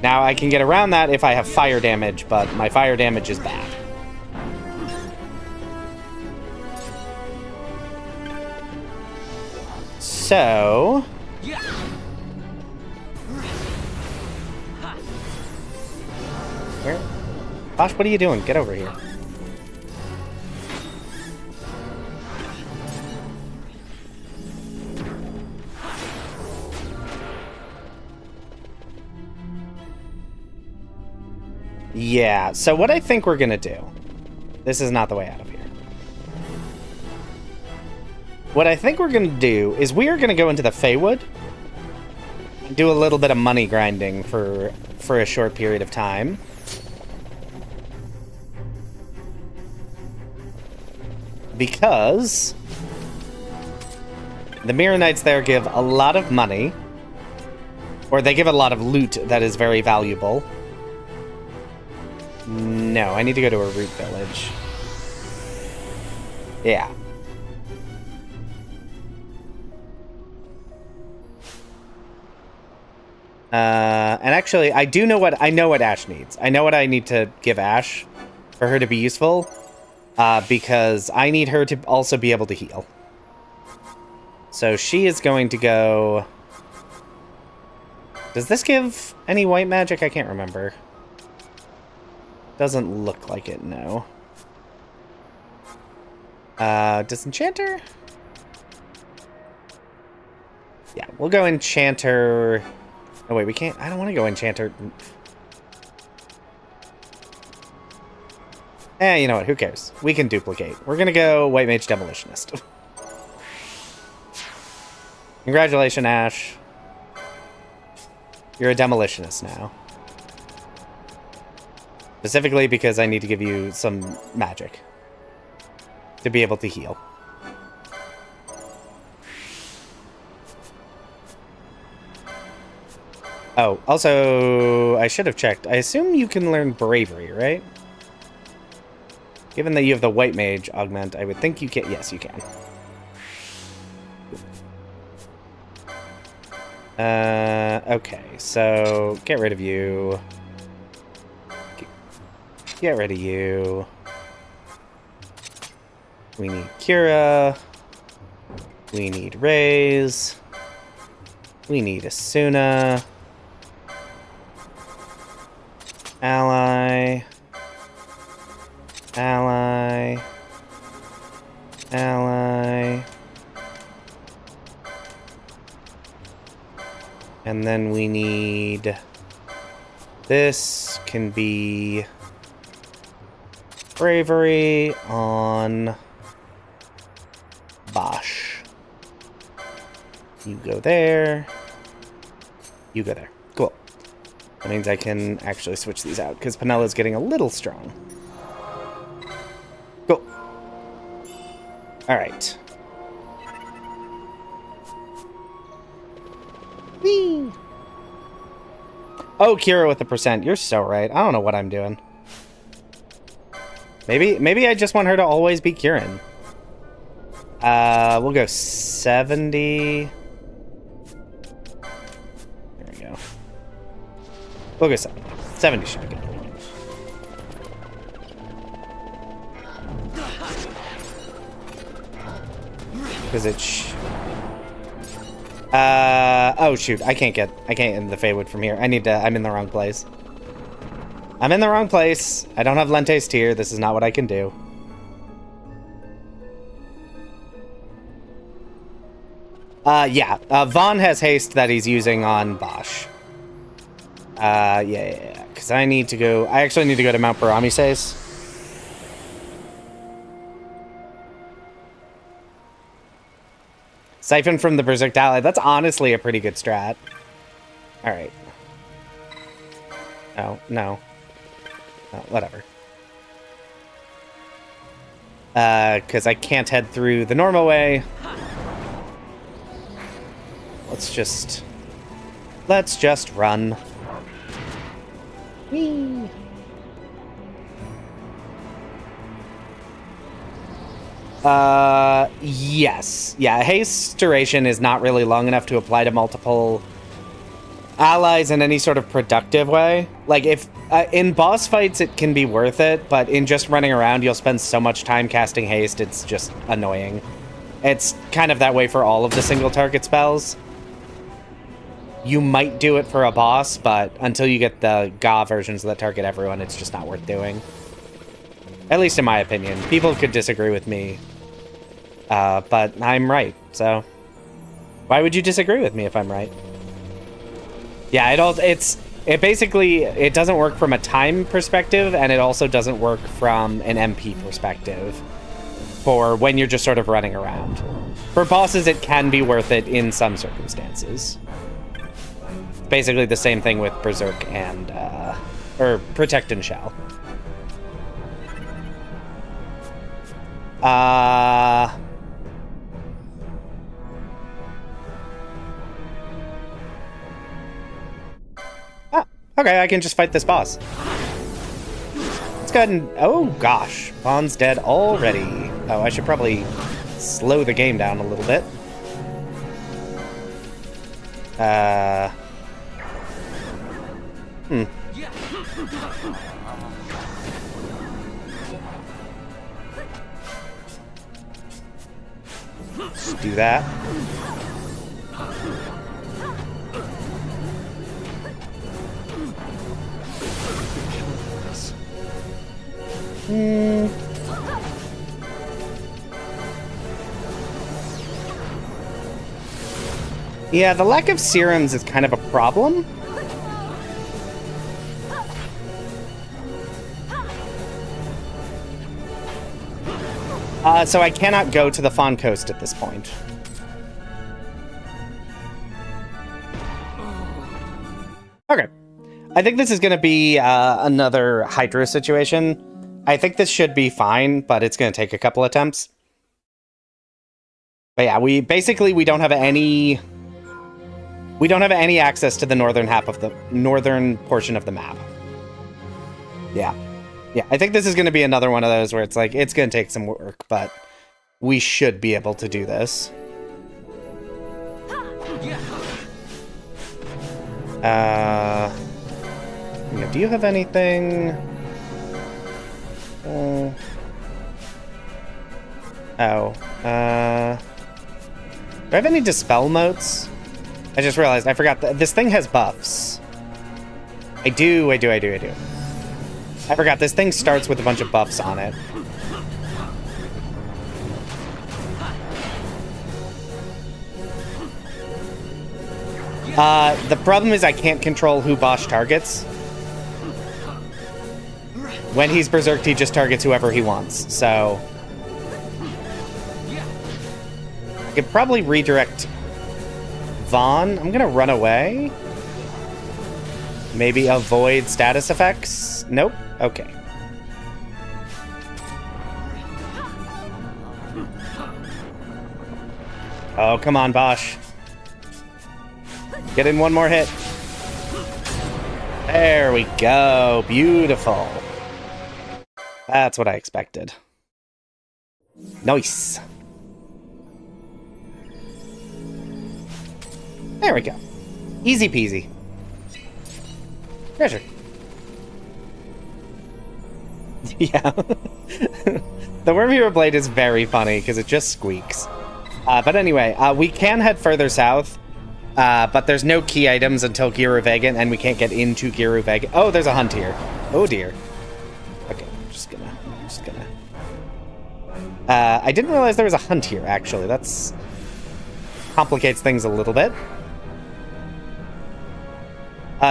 Now, I can get around that if I have fire damage, but my fire damage is bad. So... Where? Bosh, what are you doing? Get over here. Yeah, so what I think we're gonna do... This is not the way out of here. What I think we're gonna do is we are gonna go into the Feywood and do a little bit of money grinding for a short period of time. Because the Mirror Knights there give a lot of money. Or they give a lot of loot that is very valuable. No, I need to go to a root village. Yeah. And actually, I know what Ash needs. I know what I need to give Ash for her to be useful. Because I need her to also be able to heal. So she is going to go... Does this give any white magic? I can't remember. Doesn't look like it, no. Disenchanter? Yeah, we'll go Enchanter... Oh, wait, we can't... I don't want to go Enchanter... You know what? Who cares? We can duplicate. We're gonna go White Mage Demolitionist. Congratulations, Ash. You're a Demolitionist now. Specifically because I need to give you some magic to be able to heal. Oh, also, I should have checked. I assume you can learn Bravery, right? Given that you have the White Mage augment, I would think you can. Yes, you can. Okay, so get rid of you. Get rid of you. We need Kira. We need Raze. We need Asuna. Ally. Ally. Ally. And then we need... This can be... Bravery on... Bosh. You go there. You go there. Cool. That means I can actually switch these out, because Penella's getting a little strong. Cool. Alright. Whee! Oh, Kira with the percent. You're so right. I don't know what I'm doing. Maybe I just want her to always be Kieran. We'll go 70. There we go. We'll go 70. 70 should be good. Because it's... oh shoot, I can't in the Feywood from here. I'm in the wrong place. I'm in the wrong place. I don't have Lente's Tear. This is not what I can do. Yeah. Vaughn has haste that he's using on Bosh. Yeah. Because I actually need to go to Mount Baramises. Siphon from the Berserk Ally. That's honestly a pretty good strat. Alright. Oh, no. Oh, whatever. Because I can't head through the normal way. Let's just run. Whee! Yes. Yeah, haste duration is not really long enough to apply to multiple allies in any sort of productive way. Like, if in boss fights it can be worth it, but in just running around you'll spend so much time casting haste, it's just annoying. It's kind of that way for all of the single target spells. You might do it for a boss, but until you get the GA versions that target everyone, it's just not worth doing. At least in my opinion. People could disagree with me, but I'm right, so... Why would you disagree with me if I'm right? Yeah, it basically, it doesn't work from a time perspective, and it also doesn't work from an MP perspective for when you're just sort of running around. For bosses, it can be worth it in some circumstances. Basically the same thing with Berserk and, or Protect and Shell. Okay, I can just fight this boss. Let's go ahead and... Oh, gosh. Vaughn's dead already. Oh, I should probably slow the game down a little bit. Just do that. Yeah, the lack of serums is kind of a problem. So I cannot go to the Fawn Coast at this point. Okay. I think this is going to be another Hydra situation. I think this should be fine, but it's going to take a couple attempts. But yeah, we don't have any access to the northern half of the northern portion of the map. Yeah. Yeah, I think this is going to be another one of those where it's like, it's going to take some work, but we should be able to do this. Do you have anything? Do I have any Dispel motes? I just realized I forgot that this thing has buffs. I do. I forgot this thing starts with a bunch of buffs on it. The problem is I can't control who Bosch targets. When he's berserked, he just targets whoever he wants, so... I could probably redirect Vaughn. I'm gonna run away. Maybe avoid status effects? Nope. Okay. Oh, come on, Bosch. Get in one more hit. There we go. Beautiful. That's what I expected. Nice. There we go. Easy peasy. Treasure. Yeah. The Worm Hero Blade is very funny because it just squeaks. But anyway, we can head further south, but there's no key items until Giru Vegan, and we can't get into Giru Vegan. Oh, there's a hunt here. Oh dear. Okay, I'm just gonna. I didn't realize there was a hunt here, actually. That's complicates things a little bit.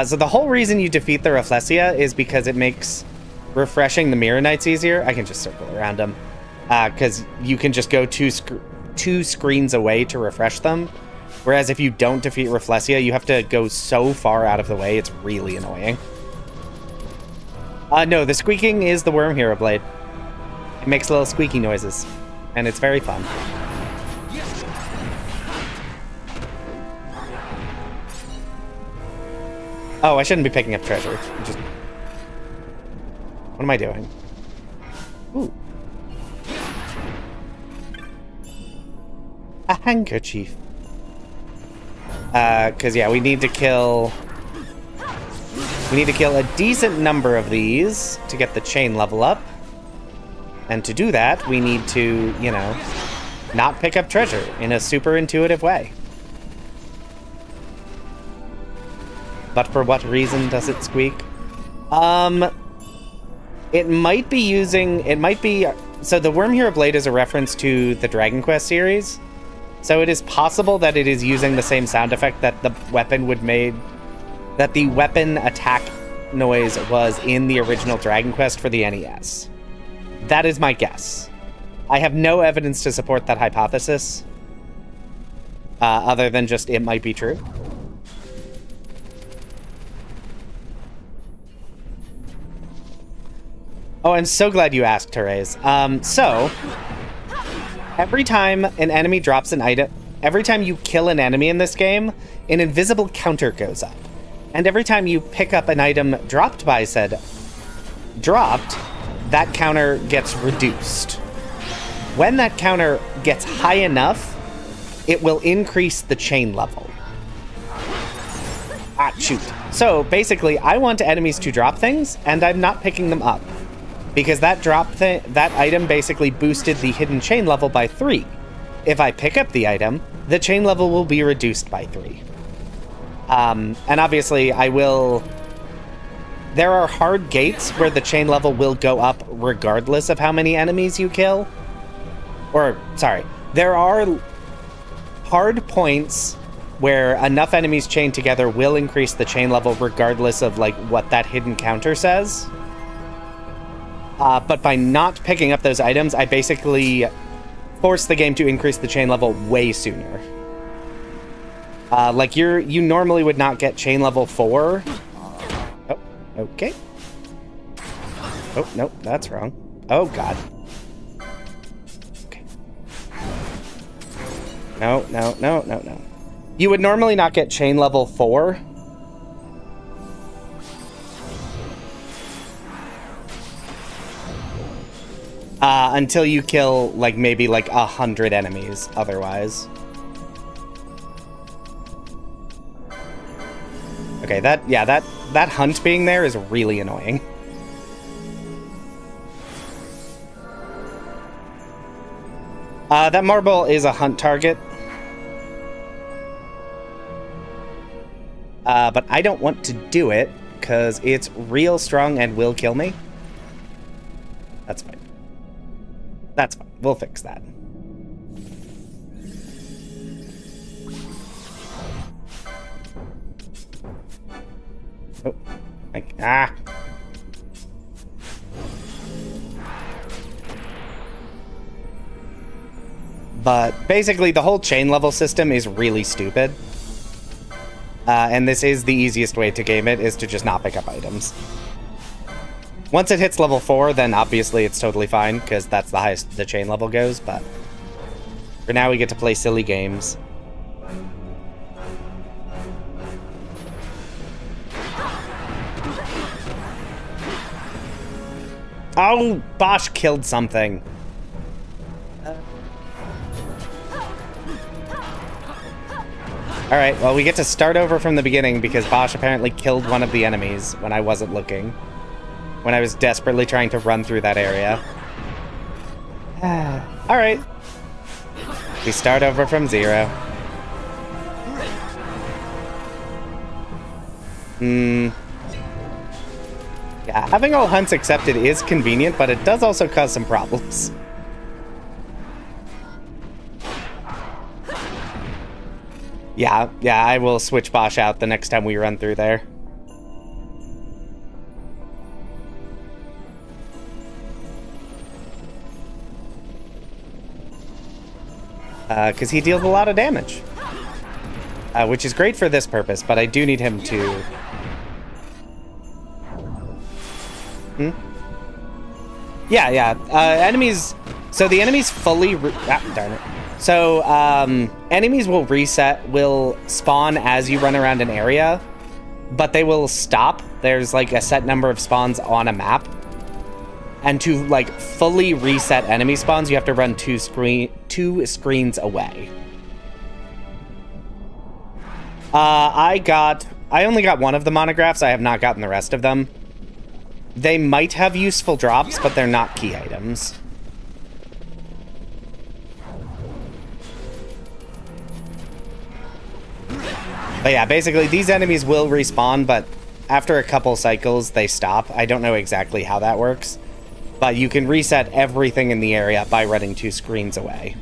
So the whole reason you defeat the Rafflesia is because it makes refreshing the Mirror Knights easier. I can just circle around them, because you can just go two screens away to refresh them. Whereas if you don't defeat Rafflesia, you have to go so far out of the way, it's really annoying. No, the squeaking is the Worm Hero Blade. It makes little squeaky noises, and it's very fun. Oh, I shouldn't be picking up treasure. What am I doing? Ooh. A handkerchief. Because, yeah, we need to kill We need to kill a decent number of these to get the chain level up. And to do that, we need to, you know, not pick up treasure in a super intuitive way. But for what reason does it squeak? It might be so the Worm Hero Blade is a reference to the Dragon Quest series. So it is possible that it is using the same sound effect that the weapon attack noise was in the original Dragon Quest for the NES. That is my guess. I have no evidence to support that hypothesis, other than just it might be true. Oh, I'm so glad you asked, Therese. So, every time an enemy drops an item, every time you kill an enemy in this game, an invisible counter goes up. And every time you pick up an item dropped by said dropped, that counter gets reduced. When that counter gets high enough, it will increase the chain level. Ah, shoot. So, basically, I want enemies to drop things, and I'm not picking them up. Because that that item basically boosted the hidden chain level by 3. If I pick up the item, the chain level will be reduced by 3. And obviously, there are hard gates where the chain level will go up regardless of how many enemies you kill. Or, sorry, there are hard points where enough enemies chained together will increase the chain level regardless of, like, what that hidden counter says. But by not picking up those items, I basically force the game to increase the chain level way sooner. Like, you normally would not get chain level 4. Oh, okay. Oh, nope, that's wrong. Oh, God. Okay. No. You would normally not get chain level 4. Until you kill, like, maybe, like, 100 enemies otherwise. Okay, that hunt being there is really annoying. That marble is a hunt target. But I don't want to do it, because it's real strong and will kill me. That's fine. That's fine. We'll fix that. Oh. But basically, the whole chain level system is really stupid. And this is the easiest way to game it, is to just not pick up items. Once it hits level 4, then obviously it's totally fine, because that's the highest the chain level goes, but for now we get to play silly games. Oh, Bosch killed something. Alright, well, we get to start over from the beginning because Bosch apparently killed one of the enemies when I wasn't looking. When I was desperately trying to run through that area. Alright. We start over from 0. Yeah, having all hunts accepted is convenient, but it does also cause some problems. Yeah, I will switch Bosch out the next time we run through there. Because he deals a lot of damage. Which is great for this purpose, but I do need him to... Yeah. Enemies... So the enemies fully... darn it. So, enemies will spawn as you run around an area, but they will stop. There's, like, a set number of spawns on a map. And to, like, fully reset enemy spawns, you have to run two screens away. I got I only got one of the monographs. I have not gotten the rest of them. They might have useful drops, but they're not key items. But yeah, basically, these enemies will respawn, but after a couple cycles, they stop. I don't know exactly how that works, but you can reset everything in the area by running 2 screens away.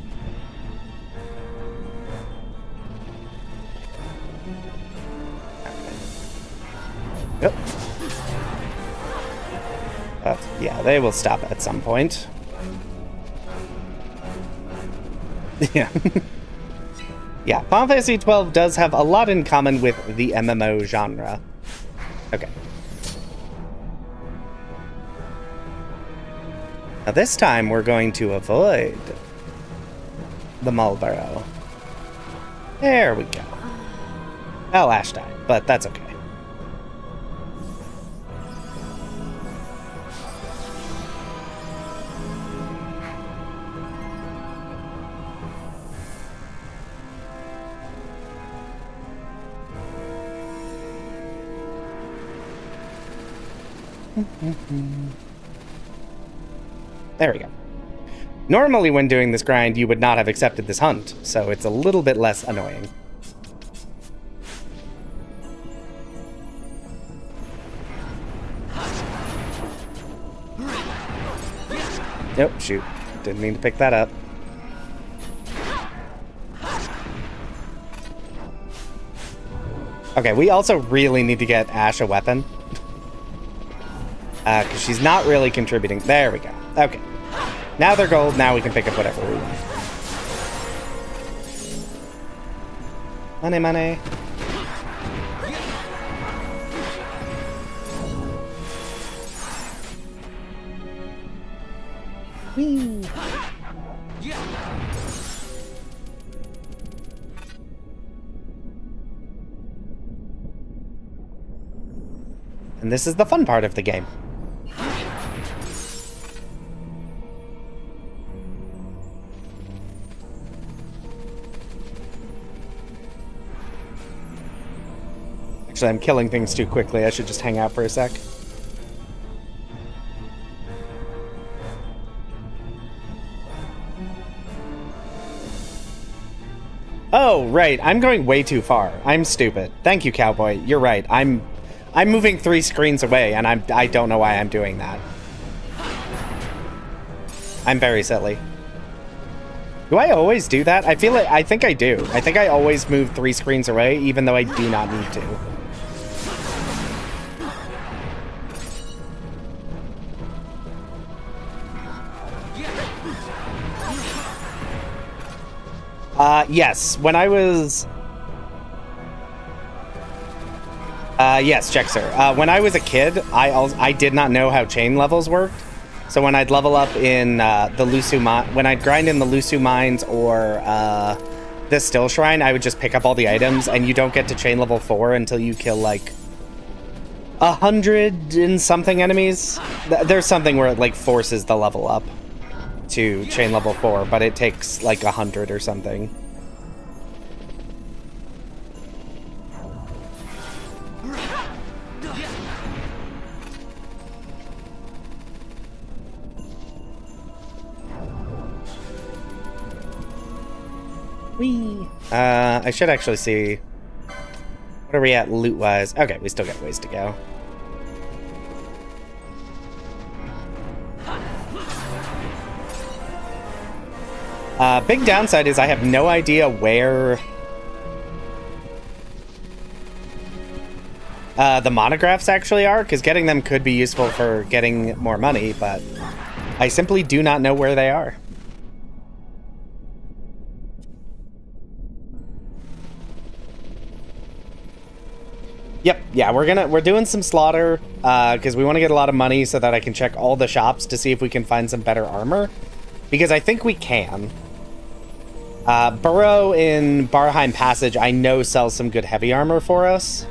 Yep. Yeah, they will stop at some point. Yeah. Yeah, Final Fantasy XII does have a lot in common with the MMO genre. Okay. Now this time we're going to avoid the Marlborough. There we go. Oh, Ash died, but that's okay. There we go. Normally when doing this grind, you would not have accepted this hunt, so it's a little bit less annoying. Nope, shoot. Didn't mean to pick that up. Okay, we also really need to get Ash a weapon. Because she's not really contributing. There we go. Okay. Now they're gold. Now we can pick up whatever we want. Money, money. Whee. And this is the fun part of the game. Actually, I'm killing things too quickly. I should just hang out for a sec. Oh, right. I'm going way too far. I'm stupid. Thank you, Cowboy. You're right. I'm moving 3 screens away, and I don't know why I'm doing that. I'm very silly. Do I always do that? I think I do. I think I always move 3 screens away, even though I do not need to. Yes. When I was... yes, check, sir. When I was a kid, I did not know how chain levels worked. So when I'd level up in the Lusu mine, when I'd grind in the Lusu mines or the Still Shrine, I would just pick up all the items, and you don't get to chain level 4 until you kill like 100 and something enemies. There's something where it like forces the level up to chain level 4, but it takes like 100 or something. Whee! I should actually see... What are we at loot-wise? Okay, we still got ways to go. Big downside is I have no idea where... the monographs actually are, because getting them could be useful for getting more money, but I simply do not know where they are. Yep, yeah, we're doing some slaughter, because we want to get a lot of money so that I can check all the shops to see if we can find some better armor, because I think we can. Burrow in Barheim Passage, I know sells some good heavy armor for us.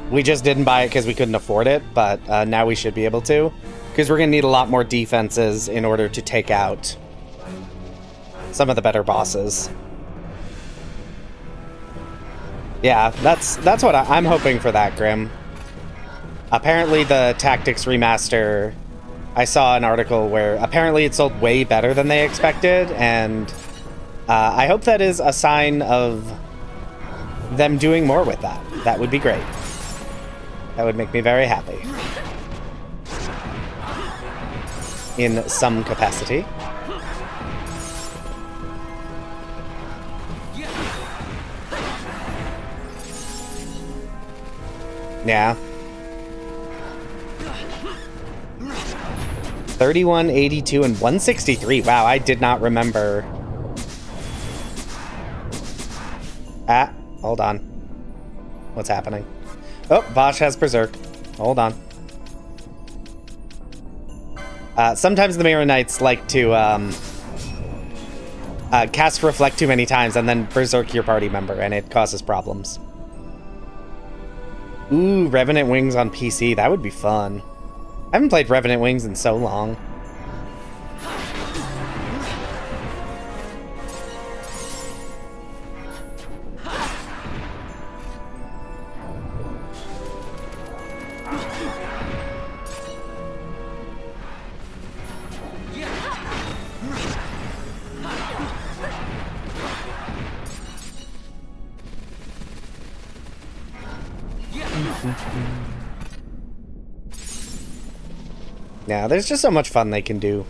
We just didn't buy it because we couldn't afford it, but now we should be able to, because we're going to need a lot more defenses in order to take out some of the better bosses. Yeah, that's what I'm hoping for that, Grim. Apparently the Tactics remaster, I saw an article where apparently it sold way better than they expected, and I hope that is a sign of them doing more with that. That would be great. That would make me very happy. In some capacity. Yeah. 31, 82, and 163. Wow, I did not remember. Ah, hold on. What's happening? Oh, Bosch has Berserk. Hold on. Sometimes the Mirror Knights like to cast Reflect too many times and then Berserk your party member, and it causes problems. Ooh, Revenant Wings on PC. That would be fun. I haven't played Revenant Wings in so long. Yeah, there's just so much fun they can do.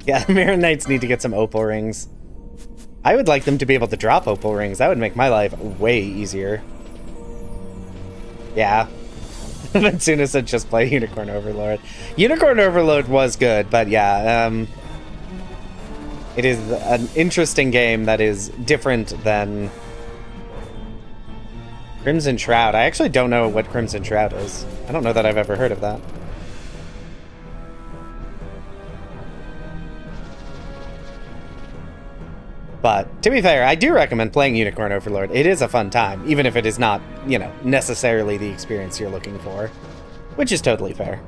Yeah, Mirror Knights need to get some opal rings. I would like them to be able to drop opal rings. That would make my life way easier. Yeah. Matsuna said just play Unicorn Overlord. Unicorn Overlord was good, but yeah, it is an interesting game that is different than Crimson Shroud. I actually don't know what Crimson Shroud is. I don't know that I've ever heard of that. But, to be fair, I do recommend playing Unicorn Overlord. It is a fun time, even if it is not, you know, necessarily the experience you're looking for. Which is totally fair.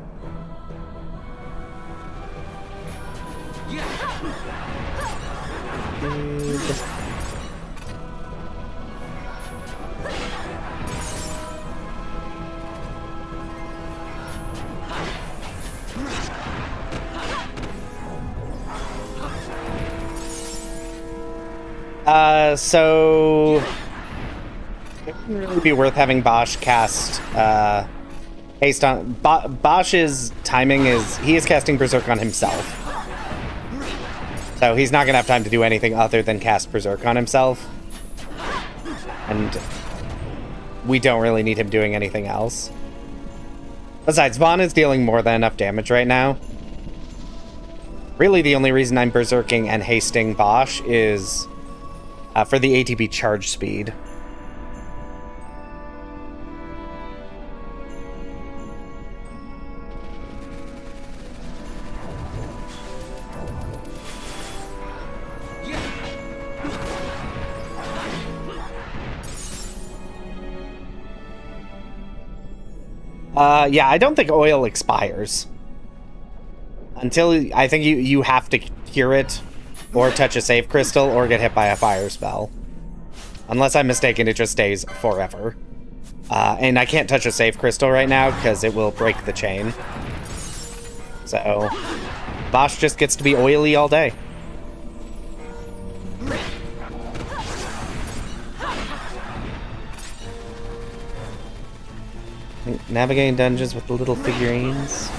So it wouldn't really be worth having Bosch cast haste on. Bosch's timing is he is casting Berserk on himself, so he's not gonna have time to do anything other than cast Berserk on himself, and we don't really need him doing anything else. Besides, Vaughn is dealing more than enough damage right now. Really, the only reason I'm berserking and hasting Bosch is for the ATB charge speed. Yeah, I don't think oil expires. Until, I think you have to cure it, or touch a save crystal, or get hit by a fire spell. Unless I'm mistaken, it just stays forever. And I can't touch a save crystal right now, because it will break the chain. So, Bosch just gets to be oily all day. Navigating dungeons with the little figurines.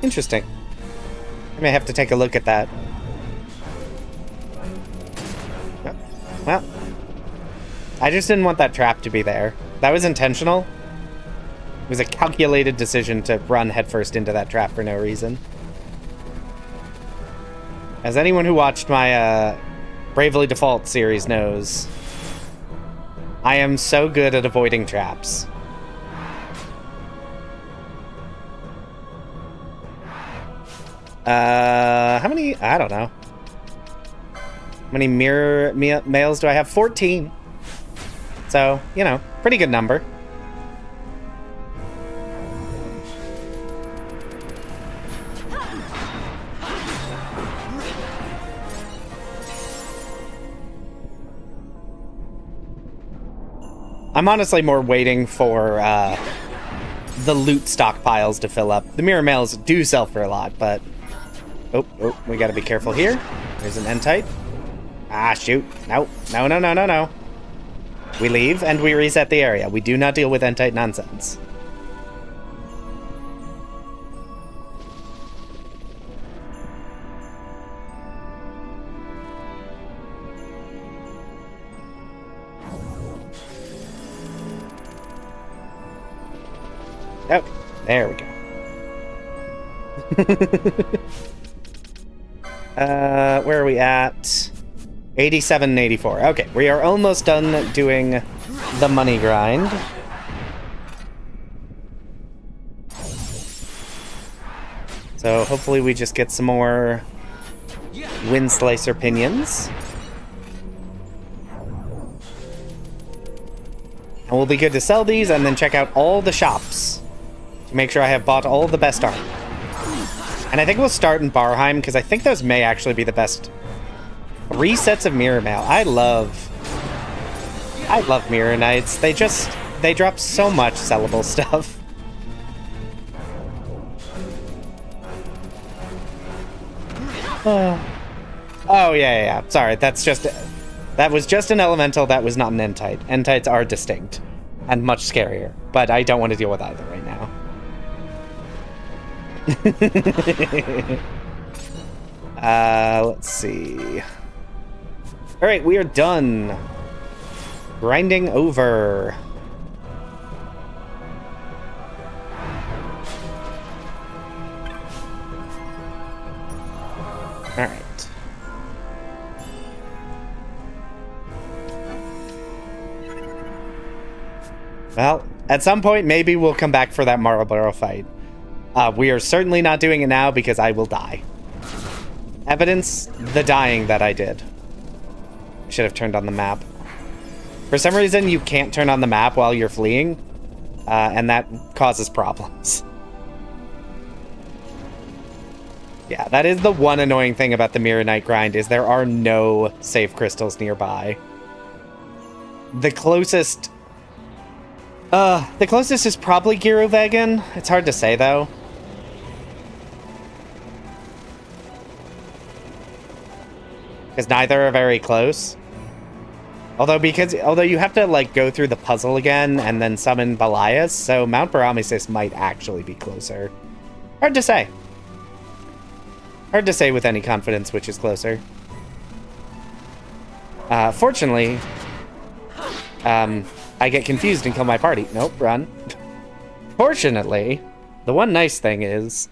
Interesting. I may have to take a look at that. Well, I just didn't want that trap to be there. That was intentional. It was a calculated decision to run headfirst into that trap for no reason. As anyone who watched my Bravely Default series knows, I am so good at avoiding traps. How many? I don't know. How many mirror males do I have? 14. So, you know, pretty good number. I'm honestly more waiting for the loot stockpiles to fill up. The mirror mails do sell for a lot, but... Oh, we gotta be careful here. There's an N-type. Ah, shoot. No. No. We leave, and we reset the area. We do not deal with N-type nonsense. Oh, there we go. Where are we at? 87 and 84. Okay, we are almost done doing the money grind. So hopefully we just get some more wind slicer pinions. And we'll be good to sell these and then check out all the shops to make sure I have bought all the best armor. And I think we'll start in Barheim, because I think those may actually be the best. 3 sets of Mirror Mail. I love Mirror Knights. They drop so much sellable stuff. Oh, yeah. Sorry, that was just an elemental. That was not an N-type. N-types are distinct and much scarier, but I don't want to deal with either right now. Let's see. All right, we are done. Grinding over. All right. Well, at some point, maybe we'll come back for that Marlborough fight. We are certainly not doing it now because I will die. Evidence the dying that I did. Should have turned on the map. For some reason, you can't turn on the map while you're fleeing, and that causes problems. Yeah, that is the one annoying thing about the Mirror Knight grind, is there are no save crystals nearby. The closest is probably Girovegan. It's hard to say, though. Because neither are very close. Although you have to, like, go through the puzzle again and then summon Belias, so Mount Paramesis might actually be closer. Hard to say. Hard to say with any confidence which is closer. Fortunately, I get confused and kill my party. Nope, run. Fortunately, the one nice thing is,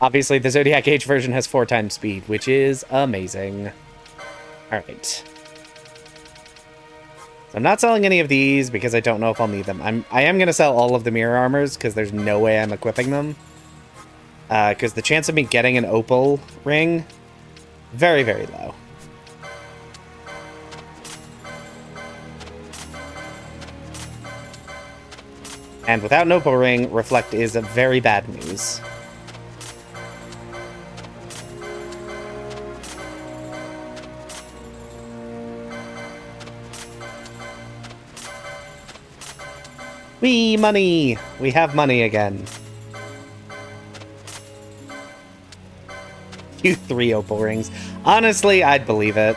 obviously the Zodiac Age version has 4 times speed, which is amazing. Alright. So I'm not selling any of these because I don't know if I'll need them. I am going to sell all of the mirror armors because there's no way I'm equipping them. Because the chance of me getting an opal ring, very, very low. And without an opal ring, Reflect is a very bad news. Whee! Money! We have money again. You 3 opal rings. Honestly, I'd believe it.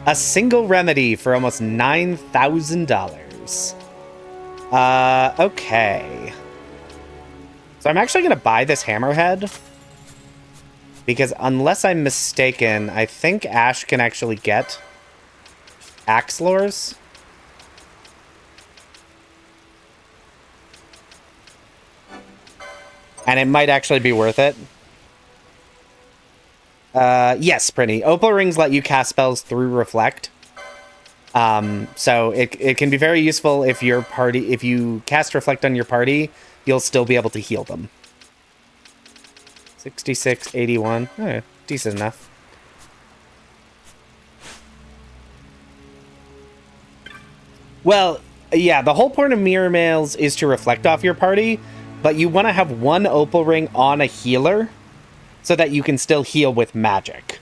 A single remedy for almost $9,000. Okay. So I'm actually going to buy this hammerhead. Because unless I'm mistaken, I think Ash can actually get axe lores. And it might actually be worth it. Yes, Prinny. Opal rings let you cast spells through Reflect. So it can be very useful if if you cast Reflect on your party, you'll still be able to heal them. 66, 81. Oh, decent enough. Well, yeah, the whole point of mirror mails is to reflect off your party, but you want to have 1 opal ring on a healer so that you can still heal with magic.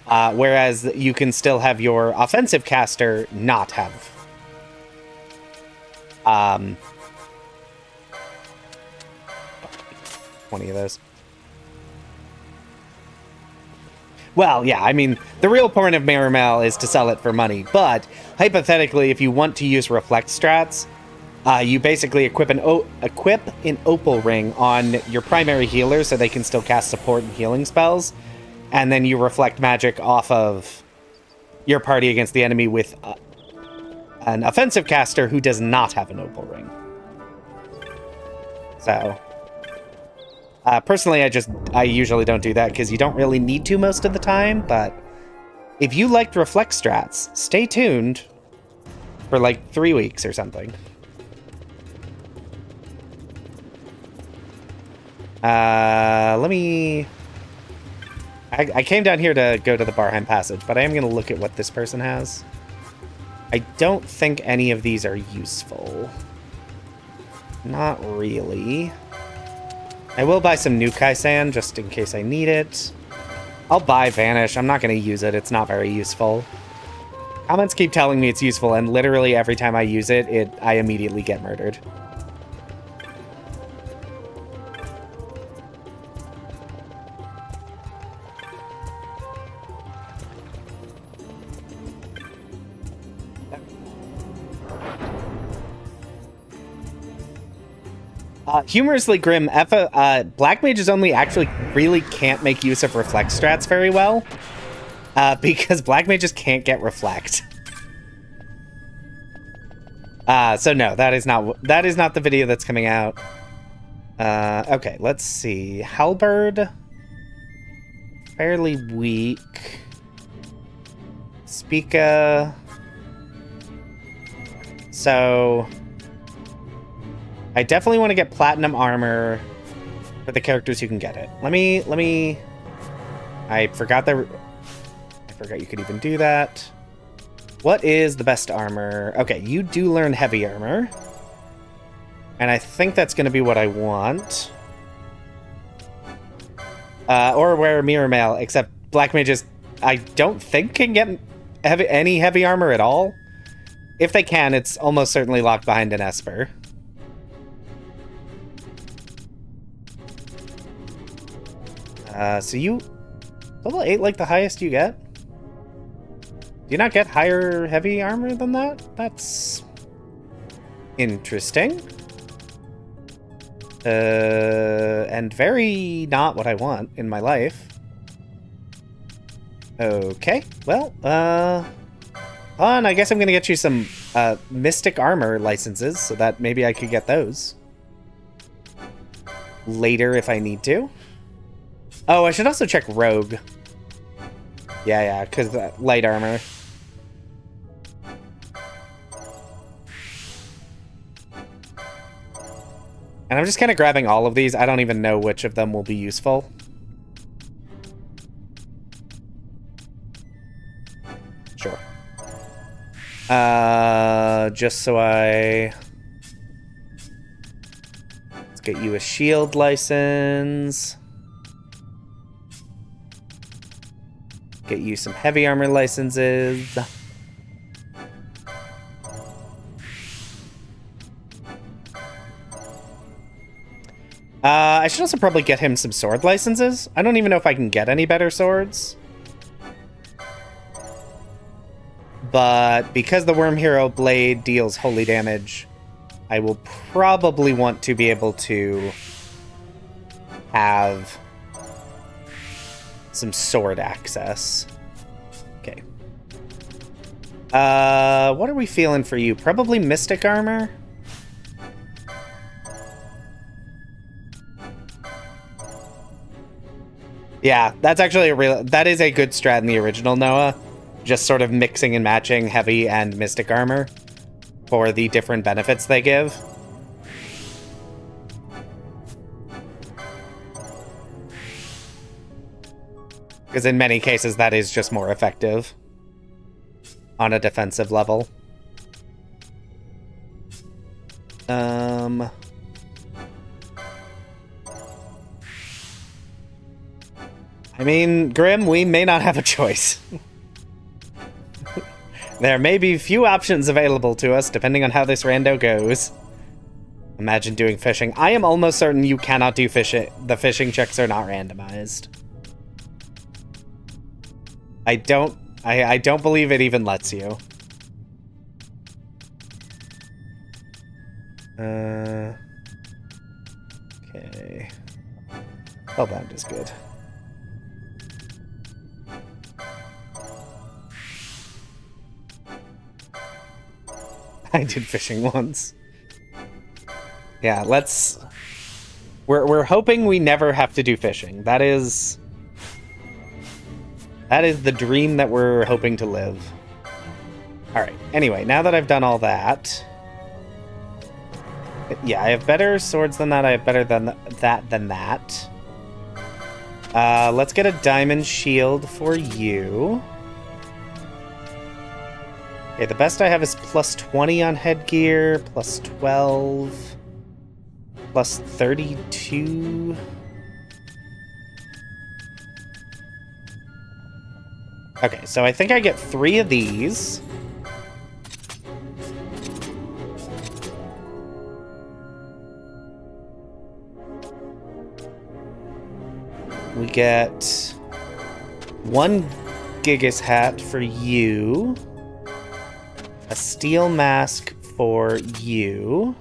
Whereas you can still have your offensive caster not have 20 of those. Well, yeah, I mean, the real point of Mirror Mail is to sell it for money, but hypothetically, if you want to use reflect strats, you basically equip an Opal Ring on your primary healer so they can still cast support and healing spells, and then you reflect magic off of your party against the enemy with an offensive caster who does not have an Opal Ring. So, personally, I usually don't do that because you don't really need to most of the time, but if you liked reflect strats, stay tuned for like 3 weeks or something. Let me... I came down here to go to the Barheim Passage, but I am going to look at what this person has. I don't think any of these are useful. Not really. I will buy some Nukai Sand just in case I need it. I'll buy Vanish. I'm not going to use it. It's not very useful. Comments keep telling me it's useful, and literally every time I use it, I immediately get murdered. Humorously grim, Black Mages only actually really can't make use of reflect strats very well, because Black Mages can't get reflect. So no, that is not the video that's coming out. Okay, let's see. Halberd, fairly weak. Spica. So I definitely want to get platinum armor for the characters who can get it. Let me... I forgot you could even do that. What is the best armor? Okay, you do learn heavy armor. And I think that's going to be what I want. Or wear Mirror Mail, except Black Mages, I don't think can get any heavy armor at all. If they can, it's almost certainly locked behind an Esper. So you... Level 8, like, the highest you get? Do you not get higher heavy armor than that? That's... interesting. And very not what I want in my life. Okay, well, and I guess I'm gonna get you some, Mystic Armor licenses, so that maybe I could get those later if I need to. Oh, I should also check Rogue. Yeah, because light armor. And I'm just kind of grabbing all of these. I don't even know which of them will be useful. Sure. Just so let's get you a shield license. Get you some heavy armor licenses. I should also probably get him some sword licenses. I don't even know if I can get any better swords. But because the Worm Hero Blade deals holy damage, I will probably want to be able to have some sword access. Okay. What are we feeling for you? Probably Mystic Armor? Yeah, that's actually that is a good strat in the original Noah. Just sort of mixing and matching heavy and Mystic Armor for the different benefits they give. Because in many cases, that is just more effective on a defensive level. I mean, Grim, we may not have a choice. There may be few options available to us depending on how this rando goes. Imagine doing fishing. I am almost certain you cannot do fishing. The fishing checks are not randomized. I don't believe it even lets you. Okay. Spellbound is good. I did fishing once. Yeah, let's... We're hoping we never have to do fishing. That is the dream that we're hoping to live. Alright, anyway, now that I've done all that... Yeah, I have better swords than that. I have better than that. Let's get a diamond shield for you. Okay, the best I have is plus 20 on headgear, plus 12, plus 32. Okay, so I think I get 3 of these. We get 1 Gigas hat for you. A steel mask for you.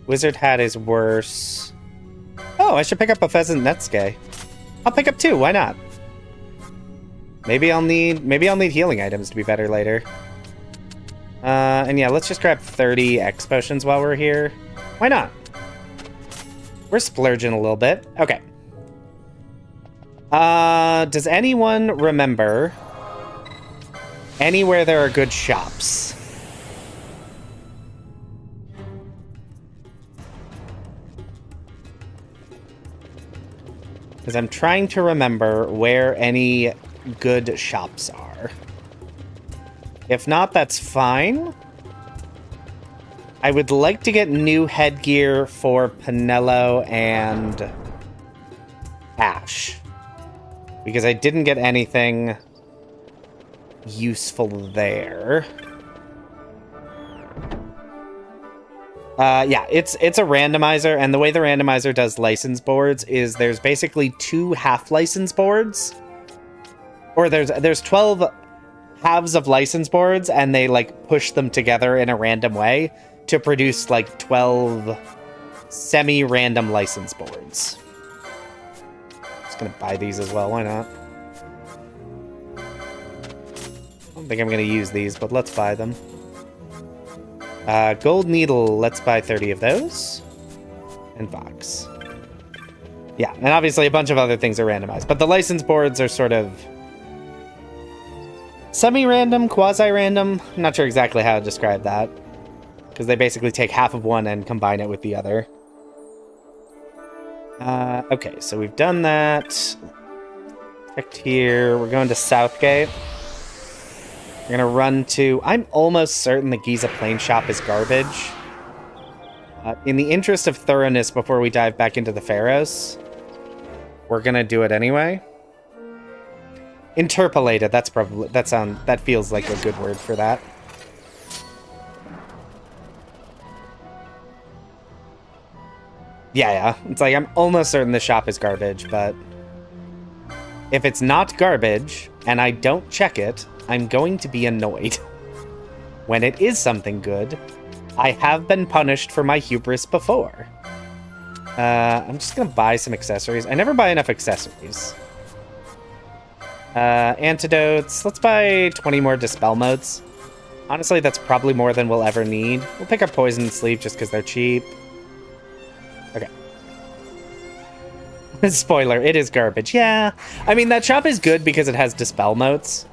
Wizard hat is worse. Oh, I should pick up a pheasant Netsuke. I'll pick up 2, why not? Maybe I'll need healing items to be better later. And yeah, let's just grab 30 X potions while we're here. Why not? We're splurging a little bit. Okay. Does anyone remember anywhere there are good shops? Because I'm trying to remember where any good shops are. If not, that's fine. I would like to get new headgear for Pinello and Ash. Because I didn't get anything useful there. Yeah, it's a randomizer, and the way the randomizer does license boards is there's basically 2 half license boards. Or there's 12 halves of license boards, and they like push them together in a random way to produce like 12 semi-random license boards. Just gonna buy these as well, why not? I don't think I'm gonna use these, but let's buy them. Gold needle, let's buy 30 of those. And Vox. Yeah, and obviously a bunch of other things are randomized, but the license boards are sort of semi-random, quasi-random. I'm not sure exactly how to describe that, because they basically take half of one and combine it with the other. Okay, so we've done that. Checked here. We're going to Southgate. We're gonna run to... I'm almost certain the Giza Plain Shop is garbage. In the interest of thoroughness before we dive back into the Pharaohs, we're gonna do it anyway. Interpolated, that's probably... that feels like a good word for that. Yeah. It's like, I'm almost certain the shop is garbage, but... if it's not garbage, and I don't check it, I'm going to be annoyed. When it is something good, I have been punished for my hubris before. I'm just gonna buy some accessories. I never buy enough accessories. Antidotes. Let's buy 20 more Dispel modes. Honestly, that's probably more than we'll ever need. We'll pick up Poison and Sleep just because they're cheap. Okay. Spoiler, it is garbage. Yeah. I mean, that shop is good because it has Dispel modes.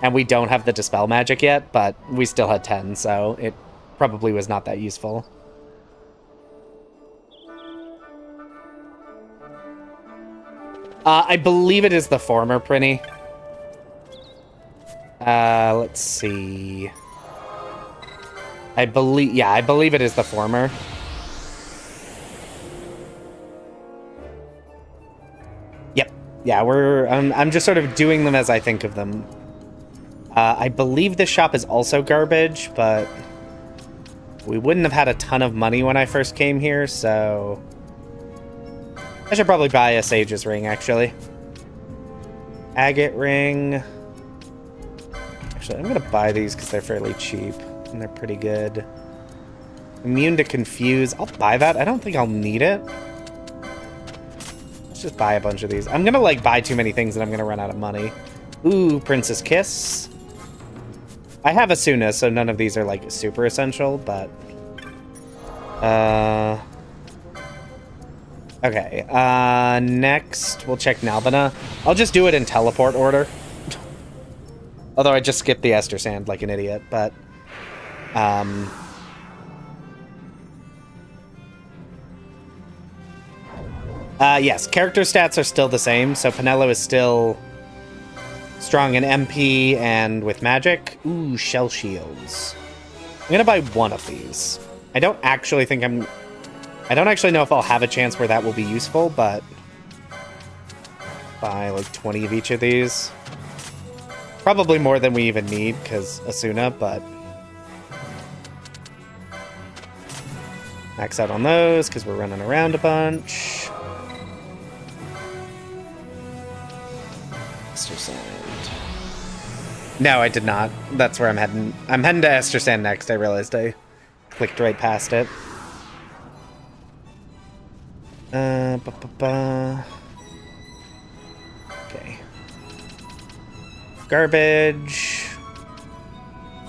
And we don't have the Dispel magic yet, but we still had 10, so it probably was not that useful. I believe it is the former, Prinny. Let's see. I believe it is the former. Yep. Yeah, I'm just sort of doing them as I think of them. I believe this shop is also garbage, but we wouldn't have had a ton of money when I first came here, so I should probably buy a Sage's ring, actually. Agate ring. Actually, I'm going to buy these because they're fairly cheap, and they're pretty good. Immune to confuse. I'll buy that. I don't think I'll need it. Let's just buy a bunch of these. I'm going to, like, buy too many things and I'm going to run out of money. Ooh, Princess Kiss. I have Asuna, so none of these are, like, super essential, but... Okay, next, we'll check Nalbina. I'll just do it in teleport order. Although I just skipped the Esther Sand like an idiot, but... yes, character stats are still the same, so Penelo is still strong in MP and with magic. Ooh, shell shields. I'm gonna buy one of these. I don't actually know if I'll have a chance where that will be useful, but buy like 20 of each of these. Probably more than we even need, because Asuna, but max out on those, because we're running around a bunch. Esther Sand. No, I did not. That's where I'm heading. I'm heading to Esther Sand next. I realized I clicked right past it. Okay. Garbage.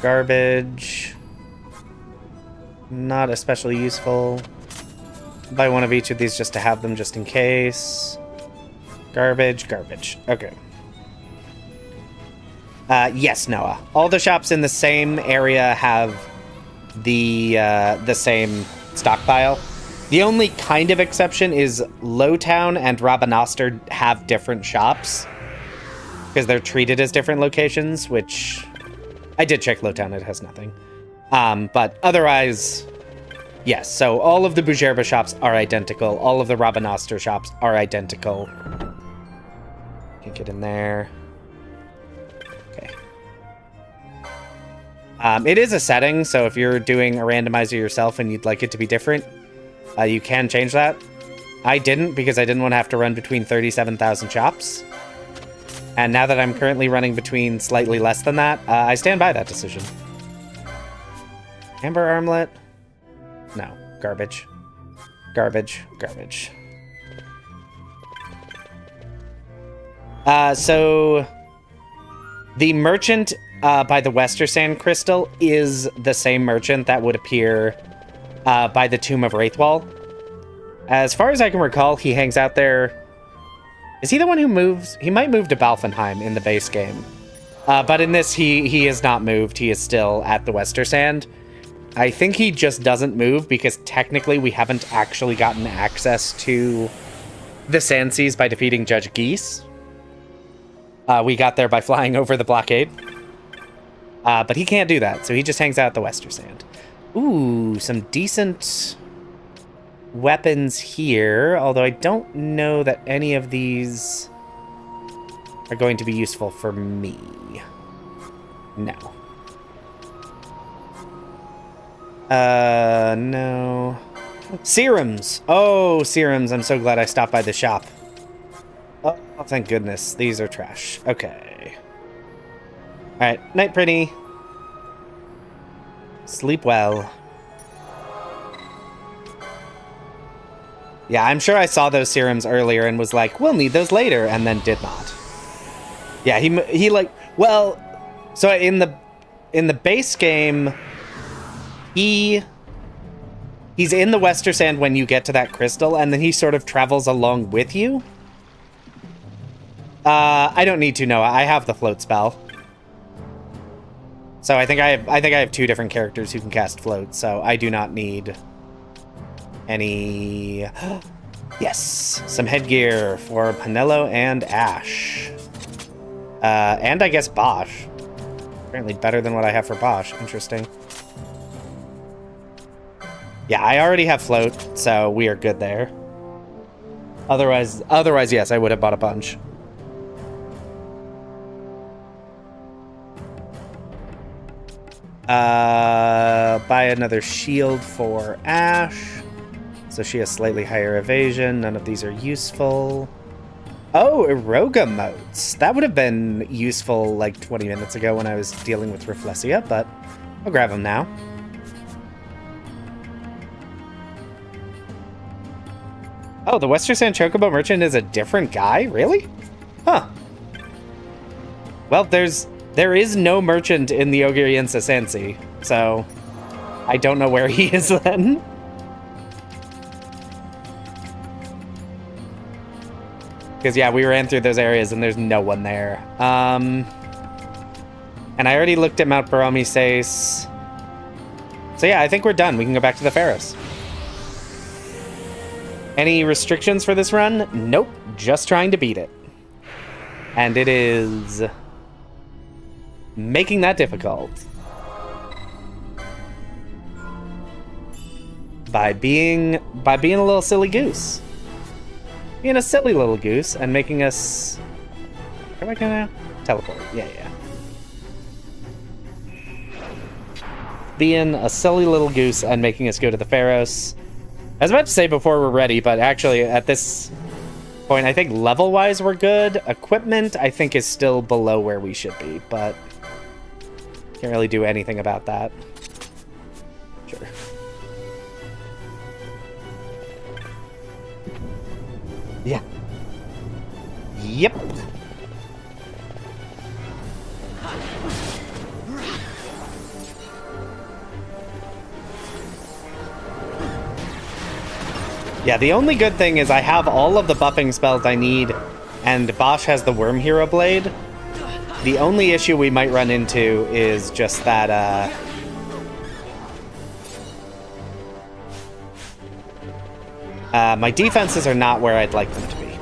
Garbage. Not especially useful. Buy one of each of these just to have them just in case. Garbage, garbage. Okay. Yes, Noah. All the shops in the same area have the same stockpile. The only kind of exception is Lowtown and Rabanastre have different shops because they're treated as different locations, which I did check Lowtown. It has nothing. But otherwise, yes. So all of the Bujerba shops are identical. All of the Rabanastre shops are identical. Can't get in there. Okay. It is a setting, so if you're doing a randomizer yourself and you'd like it to be different, you can change that. I didn't because I didn't want to have to run between 37,000 shops. And now that I'm currently running between slightly less than that, I stand by that decision. Amber Armlet? No. Garbage. Garbage. Garbage. So the merchant by the Wester Sand Crystal is the same merchant that would appear by the Tomb of Wraithwall. As far as I can recall, he hangs out there. Is he the one who moves? He might move to Balfenheim in the base game. But in this, he is not moved. He is still at the Wester Sand. I think he just doesn't move because technically we haven't actually gotten access to the Sandseas by defeating Judge Geese. We got there by flying over the blockade. But he can't do that, so he just hangs out at the Wester Sand. Ooh, some decent weapons here, although I don't know that any of these are going to be useful for me. No. No. Serums! Oh, serums. I'm so glad I stopped by the shop. Oh, thank goodness. These are trash. Okay. Alright, night, pretty. Sleep well. Yeah, I'm sure I saw those serums earlier and was like, we'll need those later, and then did not. Yeah, he like, well, so in the base game, he's in the Wester Sand when you get to that crystal, and then he sort of travels along with you. I don't need to know. I have the float spell. So I think I have two different characters who can cast float, so I do not need any... Yes, some headgear for Penelo and Ash. And I guess Bosch. Apparently better than what I have for Bosch. Interesting. Yeah, I already have float, so we are good there. Otherwise, yes, I would have bought a bunch. Buy another shield for Ash. So she has slightly higher evasion. None of these are useful. Oh, Eroga motes. That would have been useful like 20 minutes ago when I was dealing with Rafflesia, but I'll grab them now. Oh, the Western Sand Chocobo Merchant is a different guy? Really? Huh. Well, there is no merchant in the Ogiriense Sensi, so I don't know where he is then. Because, yeah, we ran through those areas and there's no one there. And I already looked at Mount Baromises. So, yeah, I think we're done. We can go back to the Pharaohs. Any restrictions for this run? Nope. Just trying to beat it. And it is making that difficult. By being a little silly goose. Being a silly little goose and making us... Where am I gonna teleport? Yeah. Being a silly little goose and making us go to the Pharaohs. I was about to say before we're ready, but actually at this point, I think level-wise we're good. Equipment, I think, is still below where we should be, but can't really do anything about that. Sure. Yeah. Yep. Yeah, the only good thing is I have all of the buffing spells I need, and Bosch has the Worm Hero Blade. The only issue we might run into is just that, my defenses are not where I'd like them to be.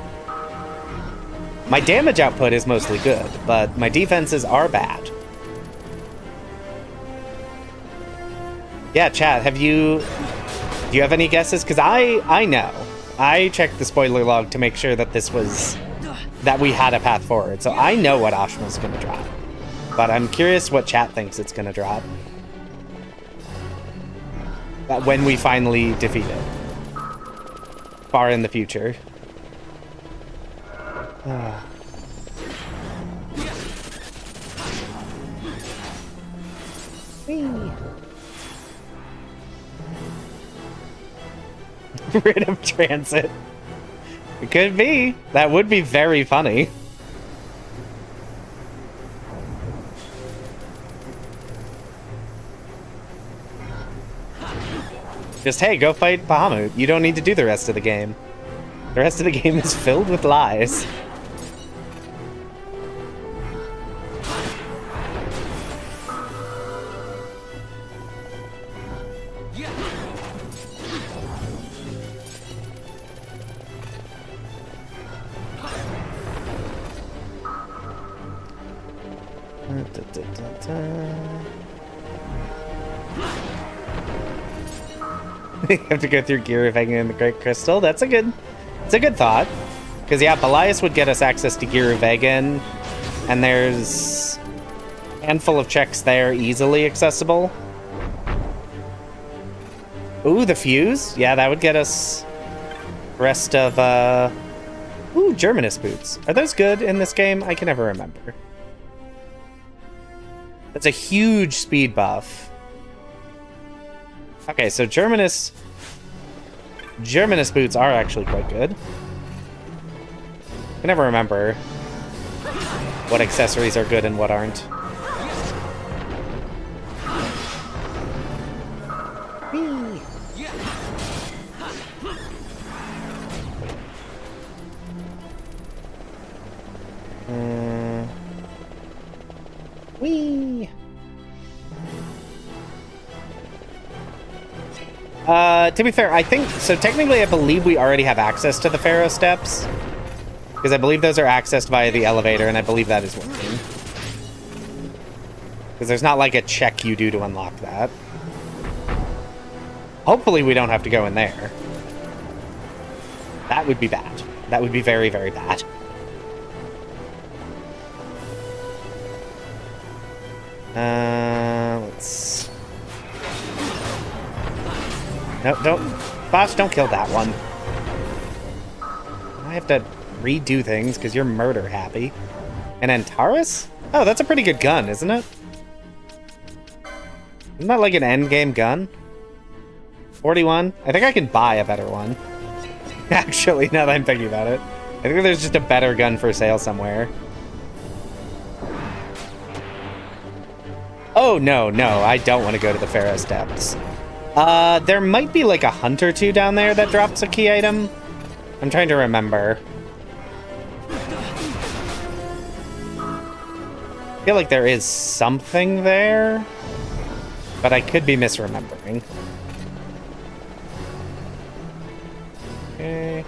My damage output is mostly good, but my defenses are bad. Yeah, chat, do you have any guesses? Because I know. I checked the spoiler log to make sure that that we had a path forward. So I know what Ashma's going to drop. But I'm curious what chat thinks it's going to drop. When we finally defeat it. Far in the future. Rhythm transit. It could be. That would be very funny. Just, hey, go fight Bahamut. You don't need to do the rest of the game. The rest of the game is filled with lies. You have to go through Giruvegan and the Great Crystal. It's a good thought. Because, yeah, Belias would get us access to Giruvegan, and there's a handful of checks there easily accessible. Ooh, the Fuse? Yeah, that would get us rest of, Ooh, Germanus boots. Are those good in this game? I can never remember. That's a huge speed buff. Okay, so Germanus boots are actually quite good. I can never remember what accessories are good and what aren't. Whee! To be fair, I think... So technically, I believe we already have access to the Pharaoh steps. Because I believe those are accessed via the elevator, and I believe that is working. Because there's not like a check you do to unlock that. Hopefully we don't have to go in there. That would be bad. That would be very, very bad. Let's No, don't. Bosh, don't kill that one. I have to redo things because you're murder happy. And Antares? Oh, that's a pretty good gun, isn't it? Isn't that like an endgame gun? 41? I think I can buy a better one. Actually, now that I'm thinking about it. I think there's just a better gun for sale somewhere. Oh, no, I don't want to go to the Pharaohs depths. There might be like a hunt or two down there that drops a key item. I'm trying to remember. I feel like there is something there, but I could be misremembering. Okay.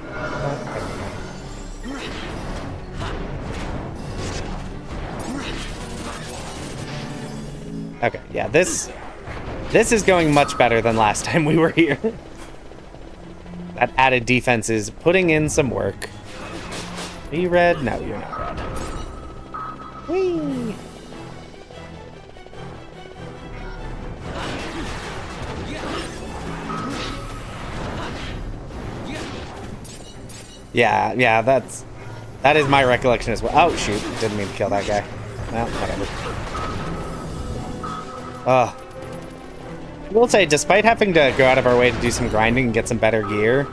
Okay, yeah, this is going much better than last time we were here. That added defense is putting in some work. Are you red? No, you're not red. Whee! Yeah, that is my recollection as well. Oh, shoot. Didn't mean to kill that guy. Well, whatever. I will say, despite having to go out of our way to do some grinding and get some better gear,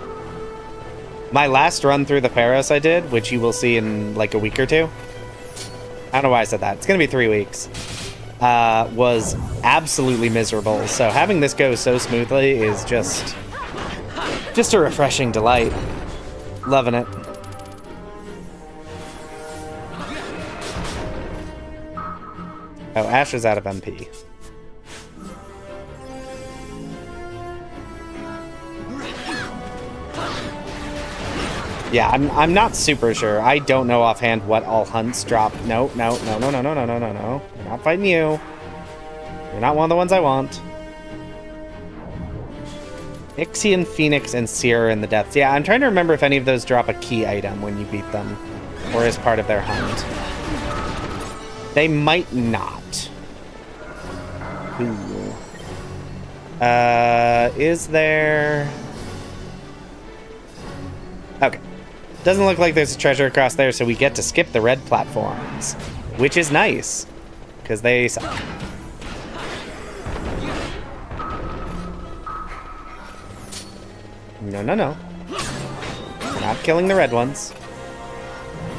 my last run through the Pharaohs I did, which you will see in like a week or two, I don't know why I said that, it's gonna be 3 weeks, was absolutely miserable. So having this go so smoothly is just a refreshing delight. Loving it. Oh, Ash is out of MP. Yeah, I'm not super sure. I don't know offhand what all hunts drop. No. We're not fighting you. You're not one of the ones I want. Ixion, Phoenix, and Seer in the depths. Yeah, I'm trying to remember if any of those drop a key item when you beat them, or as part of their hunt. They might not. Ooh. Is there... Okay. Doesn't look like there's a treasure across there, so we get to skip the red platforms, which is nice, because they suck. No. We're not killing the red ones.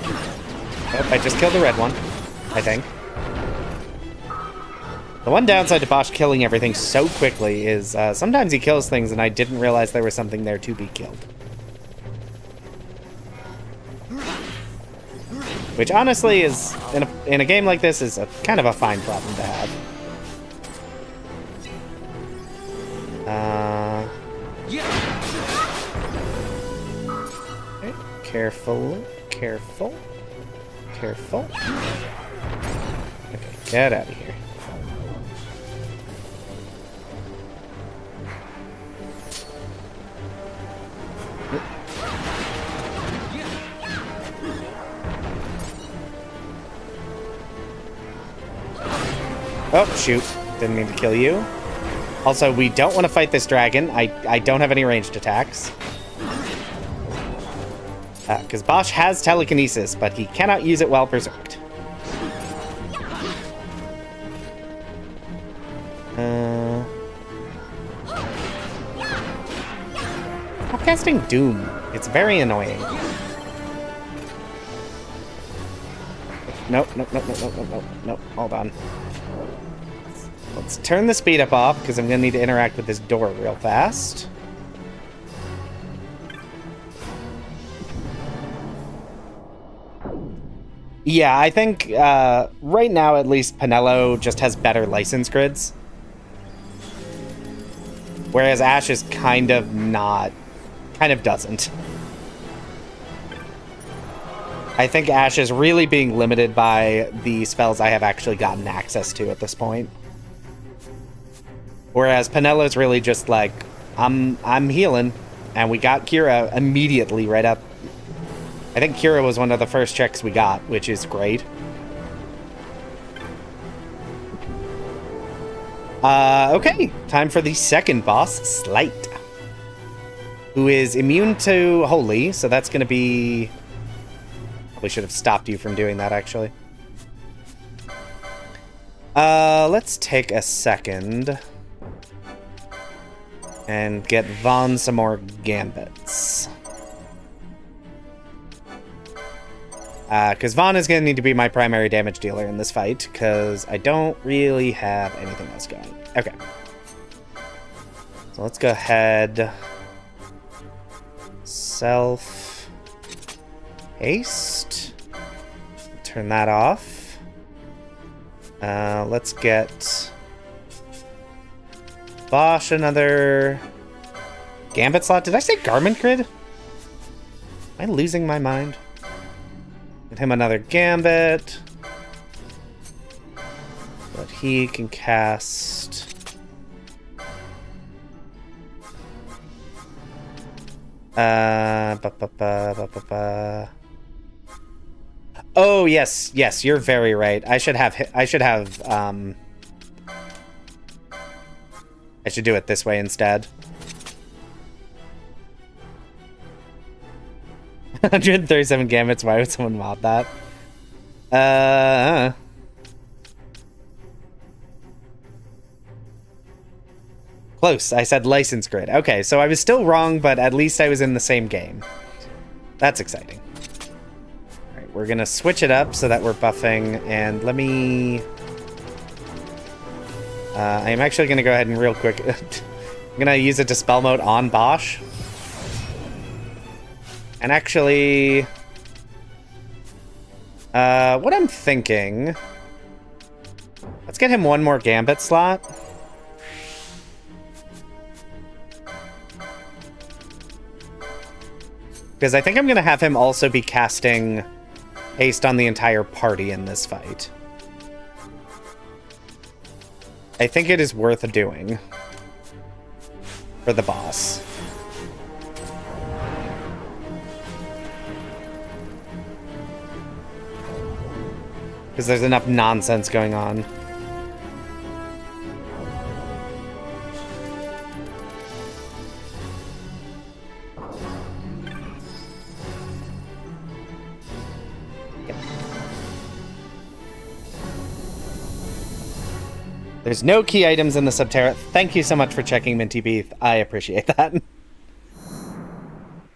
Oh, I just killed the red one, I think. The one downside to Bosch killing everything so quickly is sometimes he kills things and I didn't realize there was something there to be killed. Which honestly is, in a game like this, is kind of a fine problem to have. Okay, careful. Okay, get out of here. Oh, shoot. Didn't mean to kill you. Also, we don't want to fight this dragon. I don't have any ranged attacks. Because Bosch has telekinesis, but he cannot use it while berserked. Stop casting Doom. It's very annoying. Nope. Hold on. Let's turn the speed up off, because I'm going to need to interact with this door real fast. Yeah, I think right now, at least, Penelo just has better license grids. Whereas Ash is kind of doesn't. I think Ash is really being limited by the spells I have actually gotten access to at this point. Whereas Penelo's really just like, I'm healing, and we got Kira immediately right up. I think Kira was one of the first checks we got, which is great. Okay, time for the second boss, Slight. who is immune to Holy, so that's going to be... Probably should have stopped you from doing that, actually. Let's take a second and get Vaughn some more gambits. Because Vaughn is going to need to be my primary damage dealer in this fight, because I don't really have anything else going. Okay. So let's go ahead. Self. Haste. Turn that off. Let's get Bosch another Gambit slot. Did I say Garment Grid? Am I losing my mind? Get him another Gambit. But he can cast... Oh, yes, yes, you're very right. I should do it this way instead. 137 gambits, why would someone mod that? Close, I said license grid. Okay, so I was still wrong, but at least I was in the same game. That's exciting. Alright, we're gonna switch it up so that we're buffing, and let me... I'm actually gonna go ahead and real quick... I'm gonna use a Dispel mode on Bosch. And actually... what I'm thinking... Let's get him one more Gambit slot. Because I think I'm going to have him also be casting haste on the entire party in this fight. I think it is worth doing for the boss. Because there's enough nonsense going on. There's no key items in the Subterra. Thank you so much for checking, Minty Beef. I appreciate that.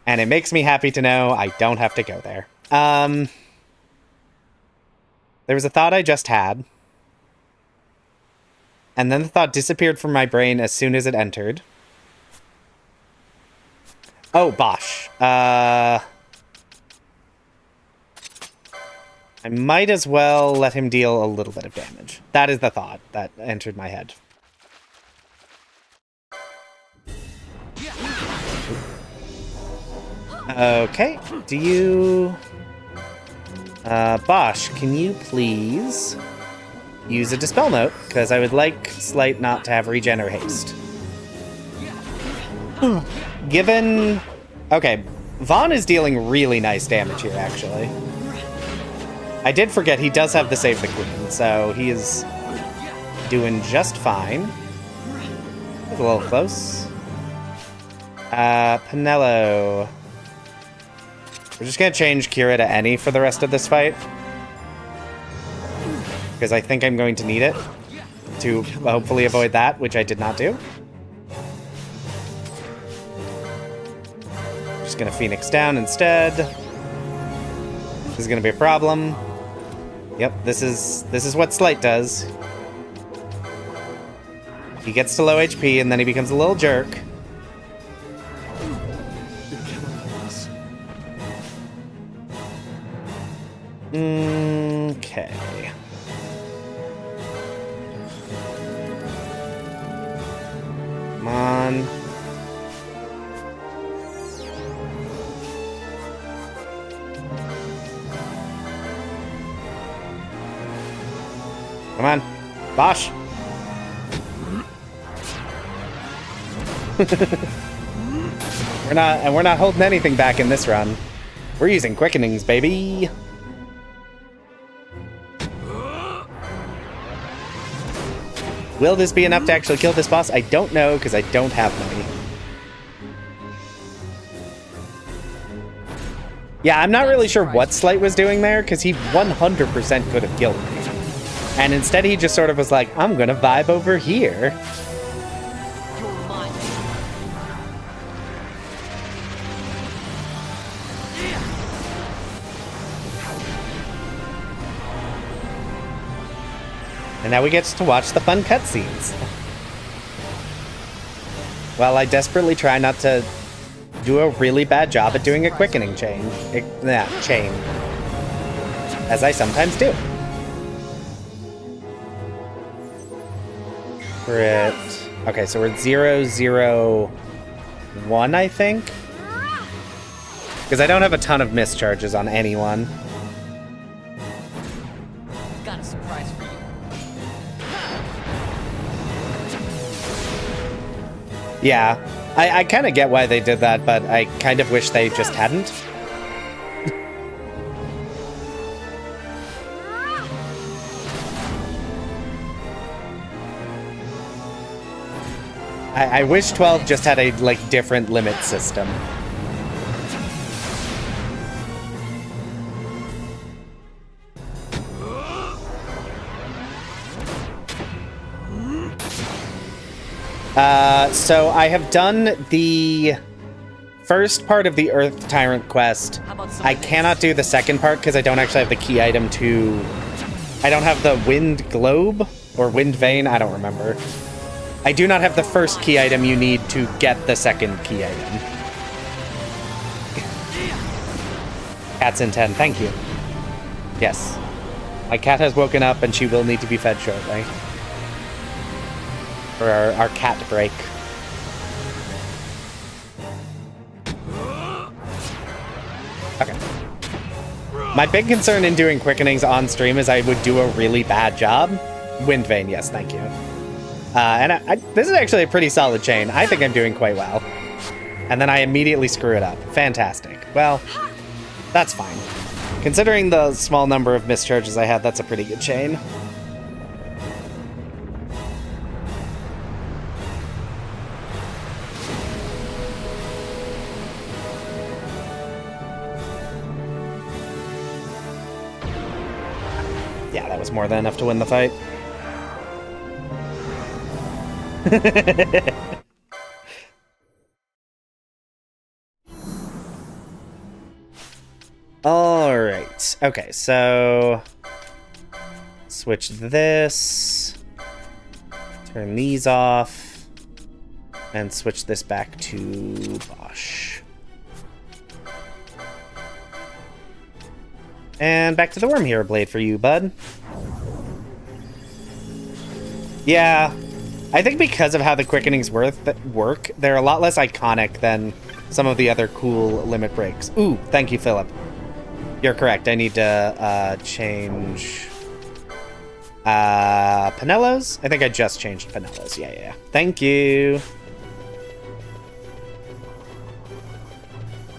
And it makes me happy to know I don't have to go there. There was a thought I just had. And then the thought disappeared from my brain as soon as it entered. Oh, Bosch. I might as well let him deal a little bit of damage. That is the thought that entered my head. Okay, do you... Bosch, can you please use a Dispel Note? Because I would like Slight not to have regen or haste. Given... Okay, Vaughn is dealing really nice damage here, actually. I did forget he does have the Save the Queen, so he is doing just fine. A little close. Pinello. We're just gonna change Kira to any for the rest of this fight. Because I think I'm going to need it to hopefully avoid that, which I did not do. Just gonna Phoenix down instead. This is gonna be a problem. Yep, this is what Slight does. He gets to low HP and then he becomes a little jerk. Okay. Come on. Come on, Bosch. We're not holding anything back in this run. We're using quickenings, baby. Will this be enough to actually kill this boss? I don't know, because I don't have money. Yeah, I'm not really sure what Slight was doing there, because he 100% could have killed me. And instead he just sort of was like, I'm gonna vibe over here. And now we get to watch the fun cutscenes. Well, I desperately try not to do a really bad job at doing a quickening chain. Chain. As I sometimes do. We're at... Okay, so we're at 0, 0, 1, I think? Because I don't have a ton of mischarges on anyone. Got a surprise for you. Yeah, I kind of get why they did that, but I kind of wish they just hadn't. I wish 12 just had a, like, different limit system. So I have done the first part of the Earth Tyrant quest. I cannot do the second part because I don't actually have the key item to... I don't have the Wind Globe or Wind Vein, I don't remember. I do not have the first key item you need to get the second key item. Cat's in 10, thank you. Yes. My cat has woken up and she will need to be fed shortly. For our cat break. Okay. My big concern in doing quickenings on stream is I would do a really bad job. Wind Vein, yes, thank you. And this is actually a pretty solid chain. I think I'm doing quite well. And then I immediately screw it up. Fantastic. Well, that's fine. Considering the small number of mischarges I had, that's a pretty good chain. Yeah, that was more than enough to win the fight. All right. Okay, so switch this. Turn these off. And switch this back to Bosch. And back to the Worm Hero Blade for you, bud. Yeah, I think because of how the quickenings work, they're a lot less iconic than some of the other cool limit breaks. Ooh, thank you, Philip. You're correct. I need to change Pinello's. I think I just changed Pinello's. Yeah. Thank you.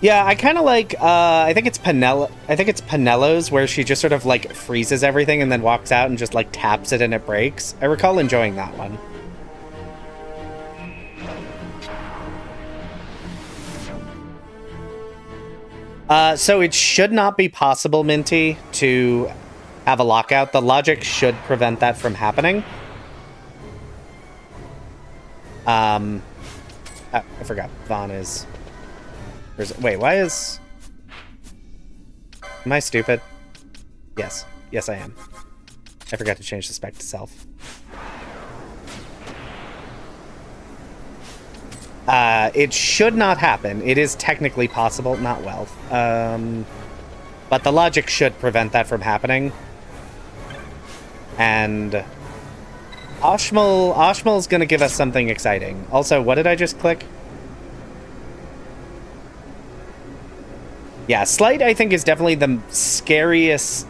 Yeah, I kind of like, I think it's Pinello's where she just sort of, like, freezes everything and then walks out and just, like, taps it and it breaks. I recall enjoying that one. So it should not be possible, Minty, to have a lockout. The logic should prevent that from happening. I forgot. Vaughn is... Wait, why is... Am I stupid? Yes. Yes, I am. I forgot to change the spec to self. It should not happen. It is technically possible, not wealth. But the logic should prevent that from happening. And Ashmal's gonna give us something exciting. Also, what did I just click? Yeah, Slight, I think, is definitely the scariest.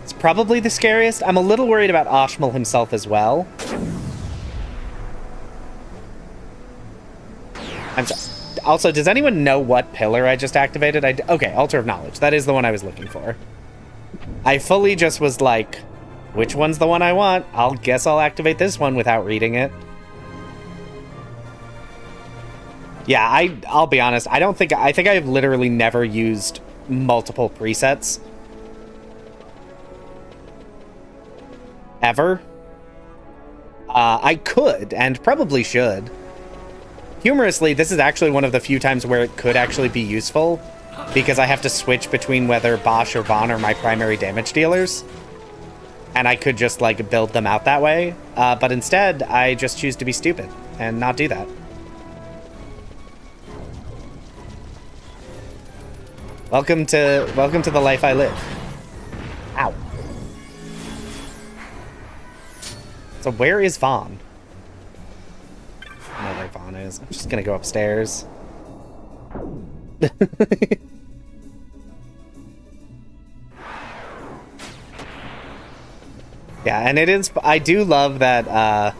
It's probably the scariest. I'm a little worried about Ashmal himself as well. I'm sorry. Also, does anyone know what pillar I just activated? Okay, Altar of Knowledge. That is the one I was looking for. I fully just was like, which one's the one I want? Guess I'll activate this one without reading it. Yeah, I'll be honest. I think I've literally never used multiple presets. Ever. I could, and probably should. Humorously, this is actually one of the few times where it could actually be useful, because I have to switch between whether Bosch or Vaughn are my primary damage dealers. And I could just, like, build them out that way. But instead, I just choose to be stupid and not do that. Welcome to the life I live. Ow. So where is Vaughn? I don't know where Vaughn is. I'm just gonna go upstairs. Yeah, and it is. I do love that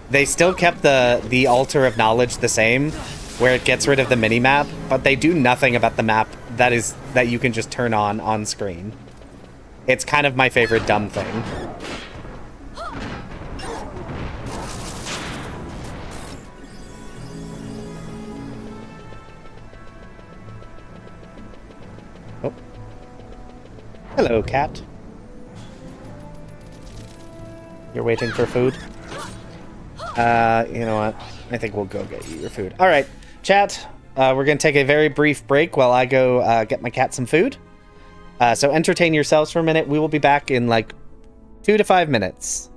they still kept the altar of knowledge the same, where it gets rid of the mini map, but they do nothing about the map that you can just turn on screen. It's kind of my favorite dumb thing. Oh. Hello, cat. You're waiting for food? You know what? I think we'll go get you your food. All right, chat. We're going to take a very brief break while I go get my cat some food. So entertain yourselves for a minute. We will be back in like 2 to 5 minutes.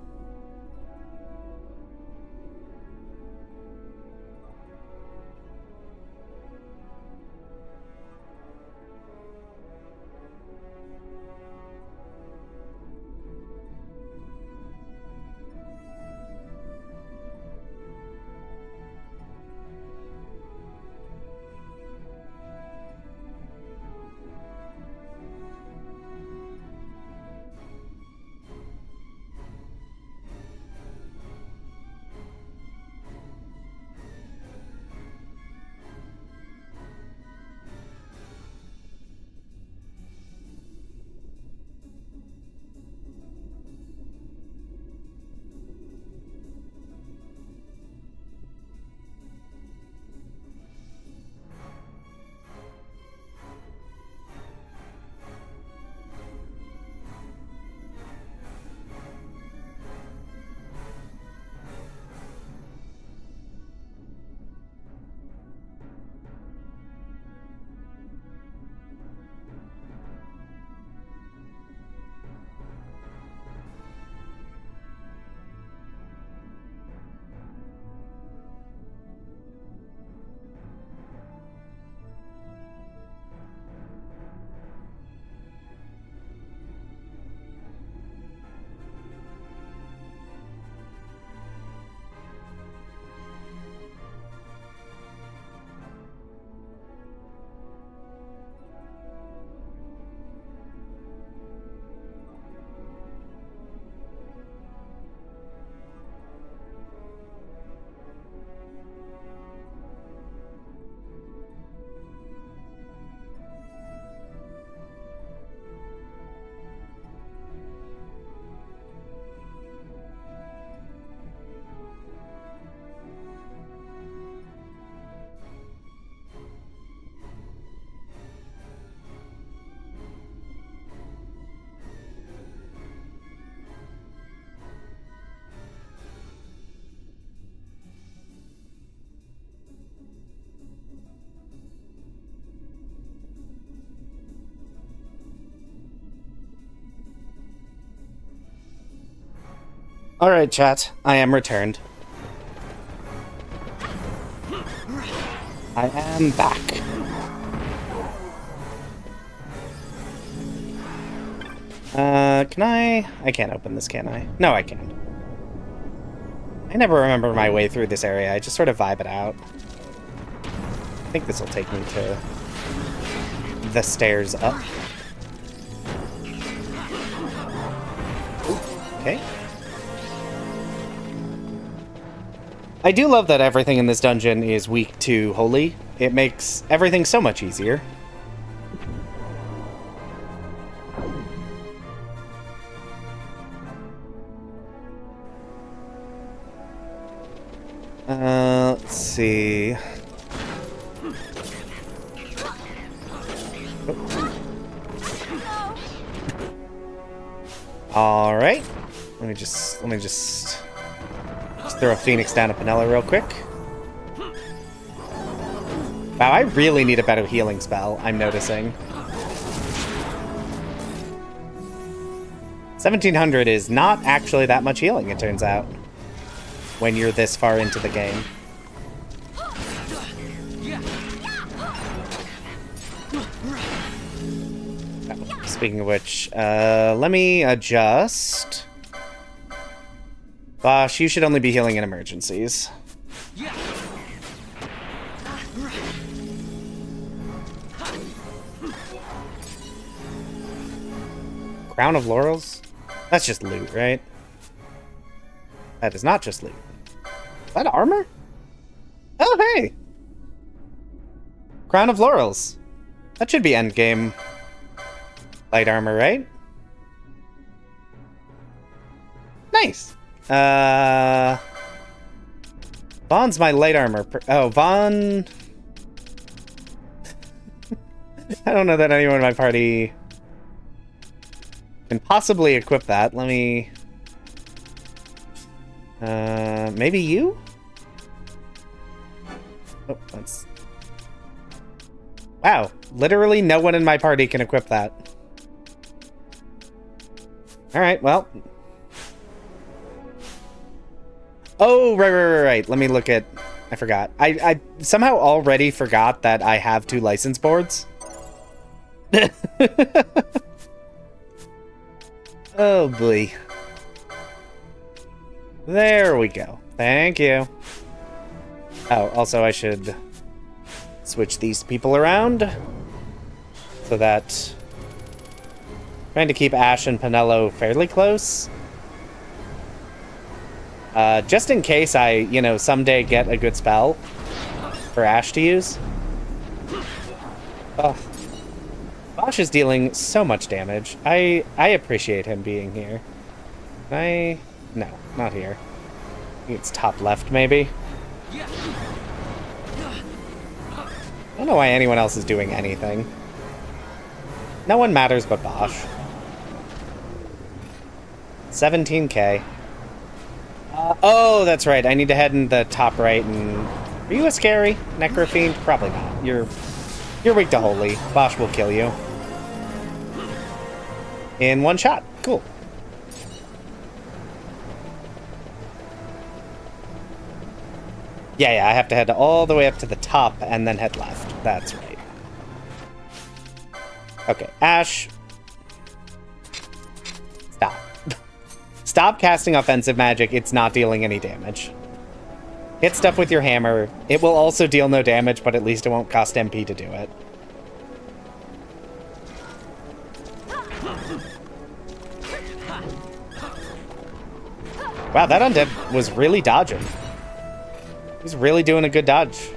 All right, chat. I am returned. I am back. Can I? I can't open this, can I? No, I can. I never remember my way through this area. I just sort of vibe it out. I think this will take me to the stairs up. Ooh, okay. I do love that everything in this dungeon is weak to holy. It makes everything so much easier. Let's see. All right. Let me just throw a Phoenix down to Penella real quick. Wow, I really need a better healing spell, I'm noticing. 1700 is not actually that much healing, it turns out, when you're this far into the game. Speaking of which, let me adjust. Bosh, you should only be healing in emergencies. Crown of Laurels? That's just loot, right? That is not just loot. Is that armor? Oh, hey! Crown of Laurels. That should be endgame light armor, right? Nice! Vaughn's my light armor. Oh, Vaughn... I don't know that anyone in my party can possibly equip that. Let me... maybe you? Oh, that's... Wow, literally no one in my party can equip that. Alright, well... Oh, right. Let me look at... I forgot. I somehow already forgot that I have 2 license boards. Oh, boy. There we go. Thank you. Oh, also I should switch these people around so that... Trying to keep Ash and Penello fairly close. Just in case I, you know, someday get a good spell for Ash to use. Oh. Bosh is dealing so much damage. I appreciate him being here. No, not here. I think it's top left, maybe. I don't know why anyone else is doing anything. No one matters but Bosh. 17k. Oh, that's right. I need to head in the top right and... Are you a scary Necrofiend? Probably not. You're weak to Holy. Bosh will kill you. In one shot. Cool. Yeah, I have to head all the way up to the top and then head left. That's right. Okay, Ash. Stop. Stop casting offensive magic. It's not dealing any damage. Hit stuff with your hammer. It will also deal no damage, but at least it won't cost MP to do it. Wow, that undead was really dodging. He's really doing a good dodge.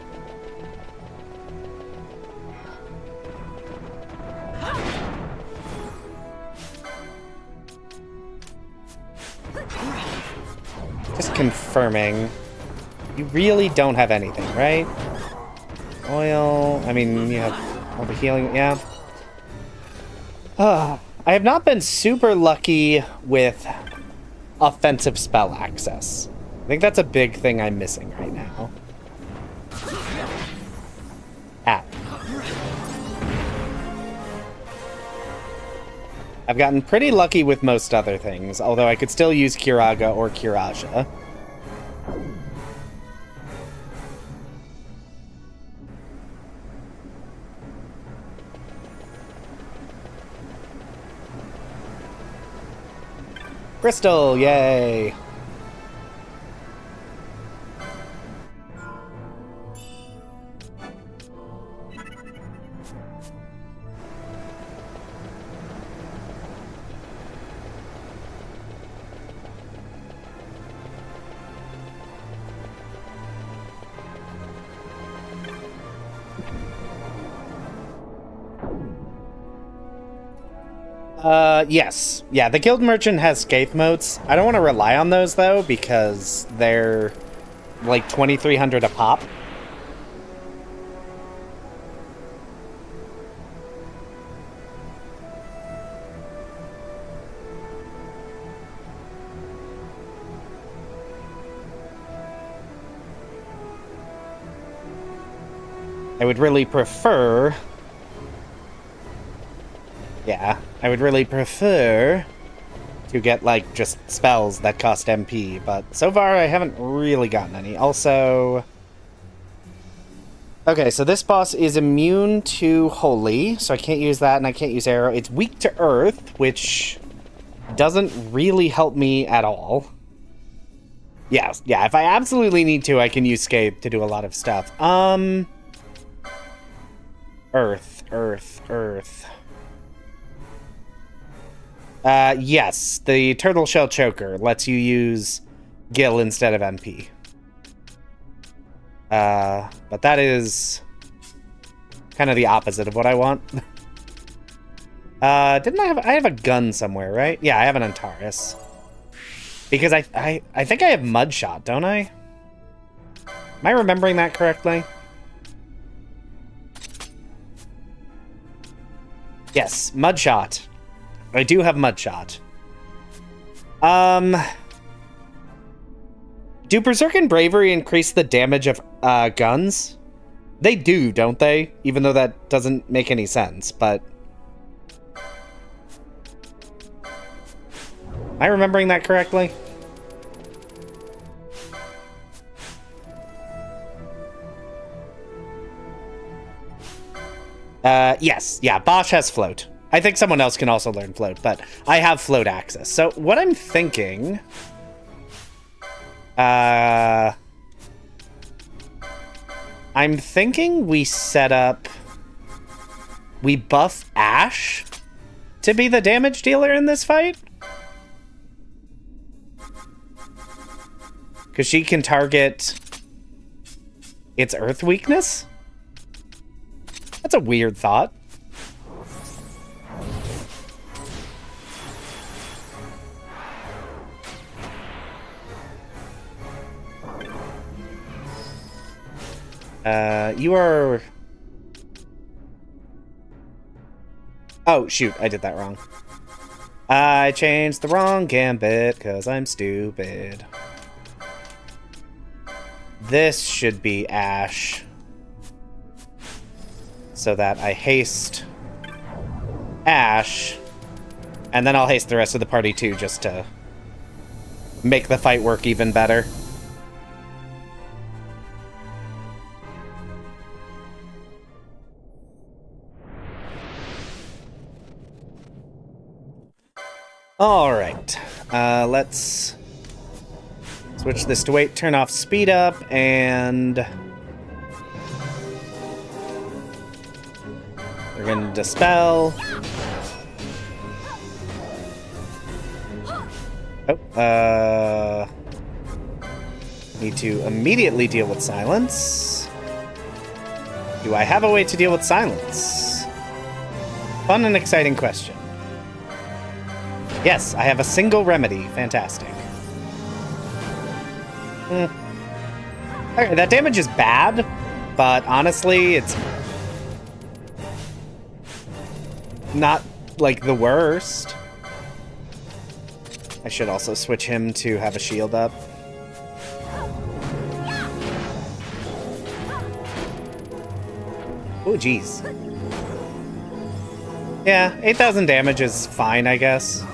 Just confirming. You really don't have anything, right? Oil. I mean, you have all the healing. Yeah. I have not been super lucky with offensive spell access. I think that's a big thing I'm missing right now. I've gotten pretty lucky with most other things, although I could still use Kiraga or Kiraja. Crystal, yay! Yes. Yeah, the Guild Merchant has Scathe motes. I don't want to rely on those, though, because they're like 2,300 a pop. I would really prefer... Yeah, I would really prefer to get, like, just spells that cost MP, but so far I haven't really gotten any. Also... Okay, so this boss is immune to Holy, so I can't use that, and I can't use Arrow. It's weak to Earth, which doesn't really help me at all. Yeah, if I absolutely need to, I can use Scape to do a lot of stuff. Earth. Yes, the Turtle Shell Choker lets you use Gil instead of MP. But that is kind of the opposite of what I want. Didn't I have a gun somewhere, right? Yeah, I have an Antares. Because I think I have Mudshot, don't I? Am I remembering that correctly? Yes, Mudshot. I do have Mudshot. Do Berserk and Bravery increase the damage of guns? They do, don't they? Even though that doesn't make any sense, but... Am I remembering that correctly? Yes. Yeah, Bosch has float. I think someone else can also learn float, but I have float access. So what I'm thinking... I'm thinking we set up... We buff Ash to be the damage dealer in this fight? Because she can target its Earth weakness? That's a weird thought. You are... Oh, shoot, I did that wrong. I changed the wrong gambit because I'm stupid. This should be Ash. So that I haste Ash, and then I'll haste the rest of the party too, just to make the fight work even better. All right, let's switch this to wait, turn off speed up, and we're gonna dispel. Oh, need to immediately deal with silence. Do I have a way to deal with silence? Fun and exciting question. Yes, I have a single remedy. Fantastic. Okay, that damage is bad, but honestly, it's not, like, the worst. I should also switch him to have a shield up. Oh, jeez. Yeah, 8,000 damage is fine, I guess.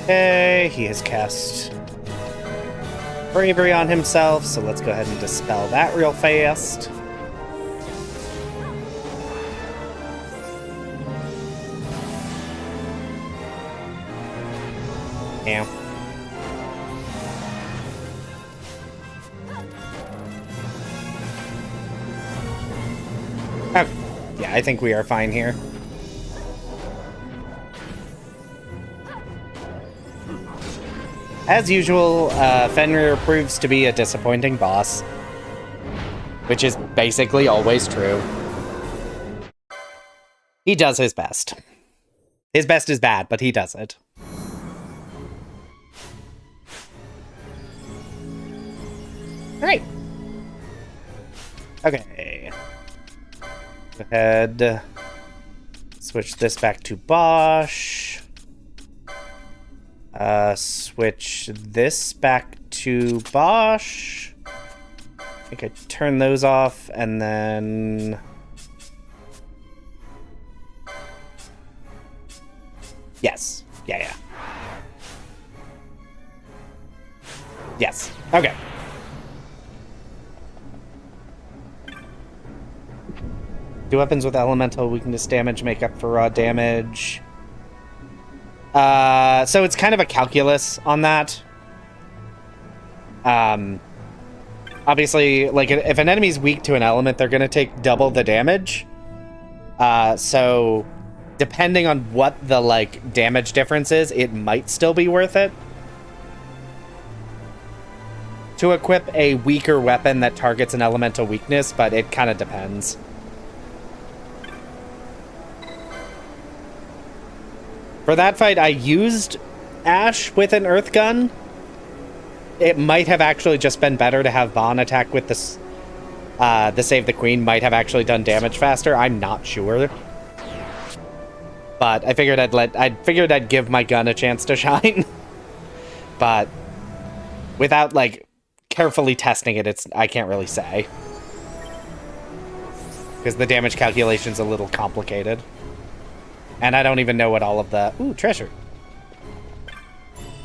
Okay, he has cast Bravery on himself, so let's go ahead and dispel that real fast. Yeah. Okay. Yeah, I think we are fine here. As usual, Fenrir proves to be a disappointing boss, which is basically always true. He does his best. His best is bad, but he does it. Alright. Okay. Go ahead. Switch this back to Bosch. Switch this back to Bosch. I think I turn those off and then... Yes. Yeah. Yes. Okay. Do weapons with elemental weakness damage make up for raw damage? So it's kind of a calculus on that. Obviously, like, if an enemy's weak to an element, they're going to take double the damage. So depending on what the, like, damage difference is, it might still be worth it to equip a weaker weapon that targets an elemental weakness, but it kind of depends. For that fight, I used Ash with an Earth Gun. It might have actually just been better to have Bon attack with this. The Save the Queen might have actually done damage faster. I'm not sure. But I figured I'd give my gun a chance to shine. But without, like, carefully testing it, I can't really say. Because the damage calculation's a little complicated. And I don't even know what all of the... Ooh, treasure.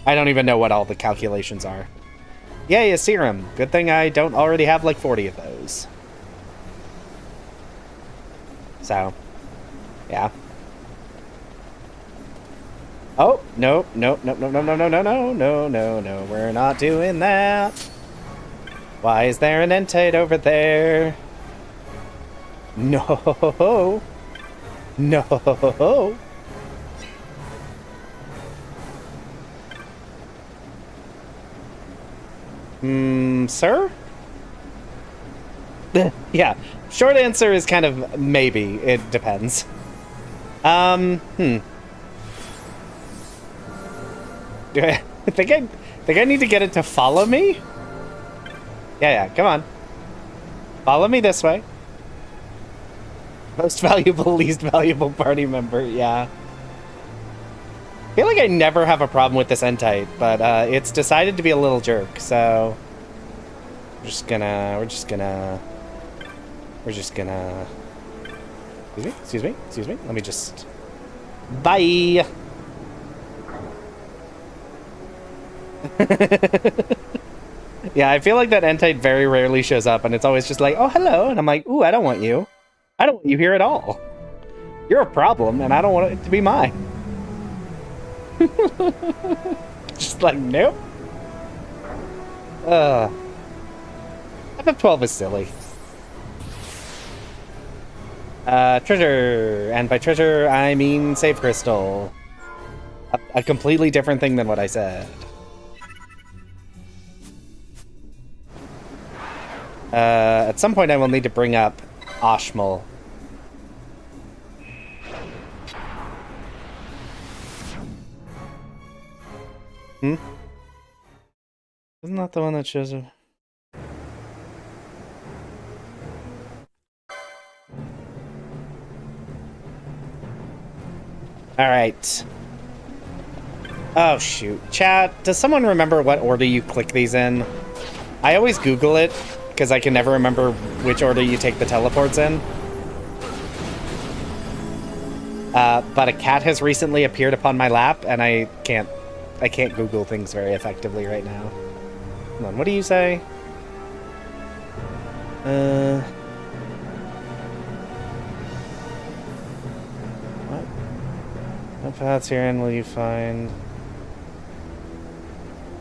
I don't even know what all the calculations are. Yay, a serum. Good thing I don't already have like 40 of those. So, yeah. Oh, no. We're not doing that. Why is there an entite over there? No. No. Sir? Yeah. Short answer is kind of maybe. It depends. Do I think I need to get it to follow me? Yeah, come on. Follow me this way. Most valuable, least valuable party member, yeah. I feel like I never have a problem with this entite, but it's decided to be a little jerk, so we're just gonna excuse me, let me just, bye. Yeah, I feel like that entite very rarely shows up, and it's always just like, oh, hello, and I'm like, ooh, I don't want you. I don't want you here at all. You're a problem, and I don't want it to be mine. Just like, nope. FF12 is silly. Treasure. And by treasure, I mean save crystal. A completely different thing than what I said. At some point, I will need to bring up Ashmal. Isn't that the one that shows up? Alright. Oh, shoot. Chat, does someone remember what order you click these in? I always Google it, because I can never remember which order you take the teleports in. But a cat has recently appeared upon my lap, and I can't Google things very effectively right now. Hold on, what do you say? What? What paths herein will you find?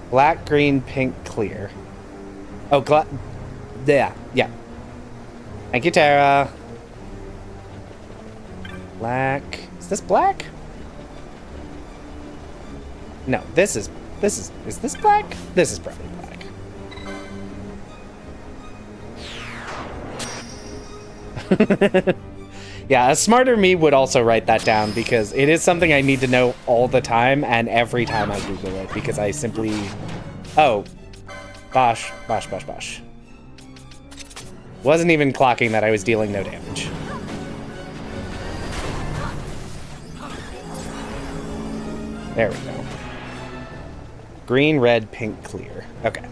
Black, green, pink, clear. Oh, yeah. Thank you, Tara. Black. Is this black? No, is this black? This is probably black. Yeah, a smarter me would also write that down because it is something I need to know all the time and every time I Google it because I simply... Oh. Bosh. Wasn't even clocking that I was dealing no damage. There we go. Green, red, pink, clear. Okay.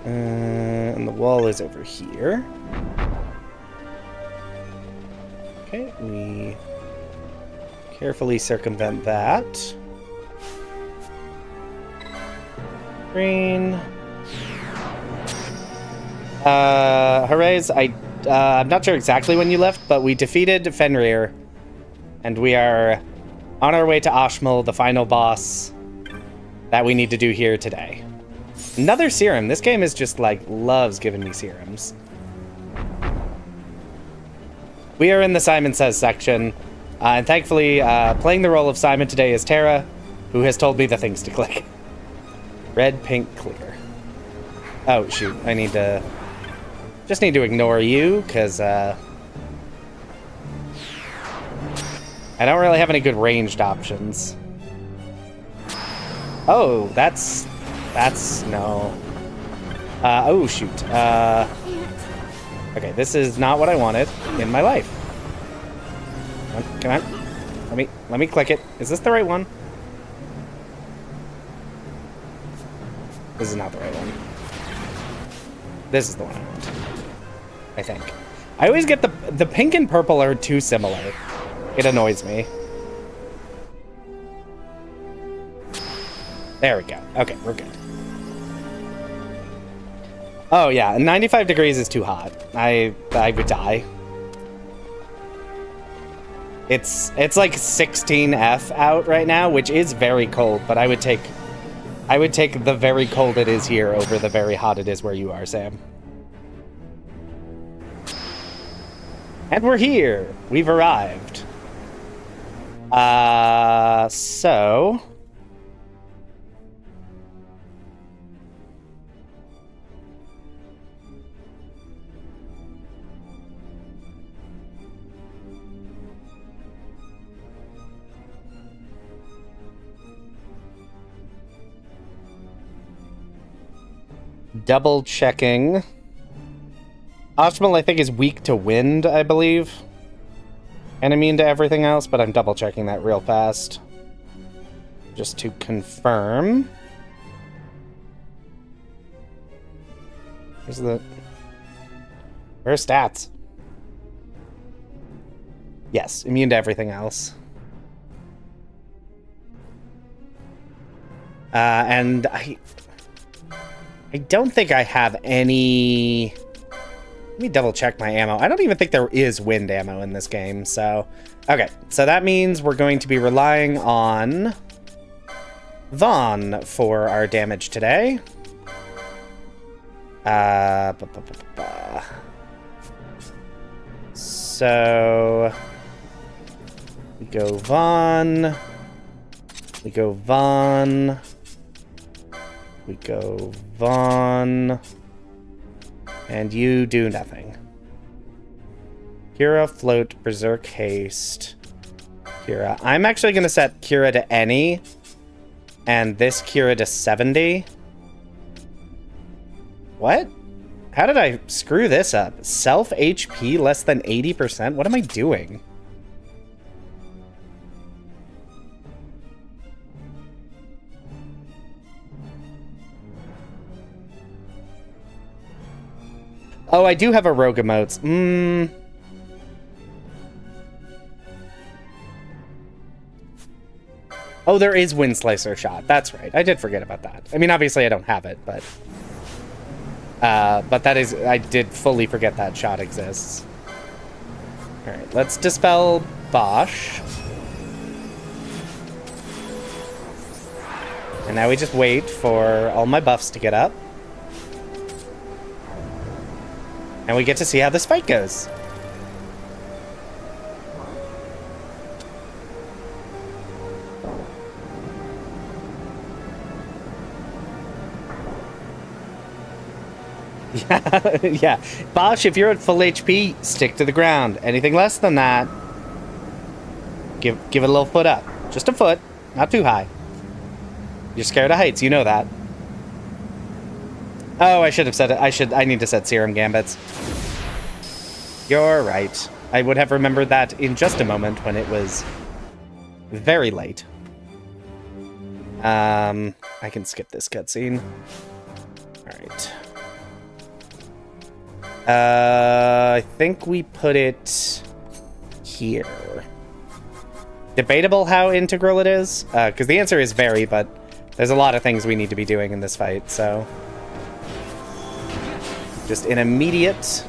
And the wall is over here. Okay, we carefully circumvent that. Green. Hoorays, I'm not sure exactly when you left, but we defeated Fenrir. And we are on our way to Ashmal, the final boss that we need to do here today. Another serum. This game is just like loves giving me serums. We are in the Simon Says section, and thankfully, playing the role of Simon today is Tara, who has told me the things to click. Red, pink, clear. Oh, shoot. I need to... Just need to ignore you, because, I don't really have any good ranged options. Oh, that's... no. Oh, shoot. Okay, this is not what I wanted in my life. Come on. Let me click it. Is this the right one? This is not the right one. This is the one I want. I think. I always get the pink and purple are too similar. It annoys me. There we go. Okay, we're good. Oh yeah, 95 degrees is too hot. I would die. It's like 16F out right now, which is very cold, but I would take the very cold it is here over the very hot it is where you are, Sam. And we're here. We've arrived. So... double checking. Ashmal, I think, is weak to wind, I believe. And immune to everything else, but I'm double checking that real fast. Just to confirm. Where's stats? Yes, immune to everything else. And I don't think I have any... Let me double check my ammo. I don't even think there is wind ammo in this game, so... Okay, so that means we're going to be relying on Vaughn for our damage today. So... we go Vaughn. We go Vaughn. We go Vaughn. And you do nothing. Kira, float, berserk, haste. Kira. I'm actually going to set Kira to any. And this Kira to 70. What? How did I screw this up? Self HP less than 80%? What am I doing? Oh, I do have a rogue emotes. Oh, there is Wind Slicer shot. That's right. I did forget about that. I mean, obviously I don't have it, but that is... I did fully forget that shot exists. Alright, let's dispel Bosch. And now we just wait for all my buffs to get up. And we get to see how this fight goes. Yeah. Bosch, if you're at full HP, stick to the ground. Anything less than that, give it a little foot up. Just a foot, not too high. You're scared of heights, you know that. Oh, I should have said it. I need to set Serum Gambits. You're right. I would have remembered that in just a moment when it was very late. I can skip this cutscene. Alright. I think we put it here. Debatable how integral it is, because the answer is very, but there's a lot of things we need to be doing in this fight, so... Just an immediate...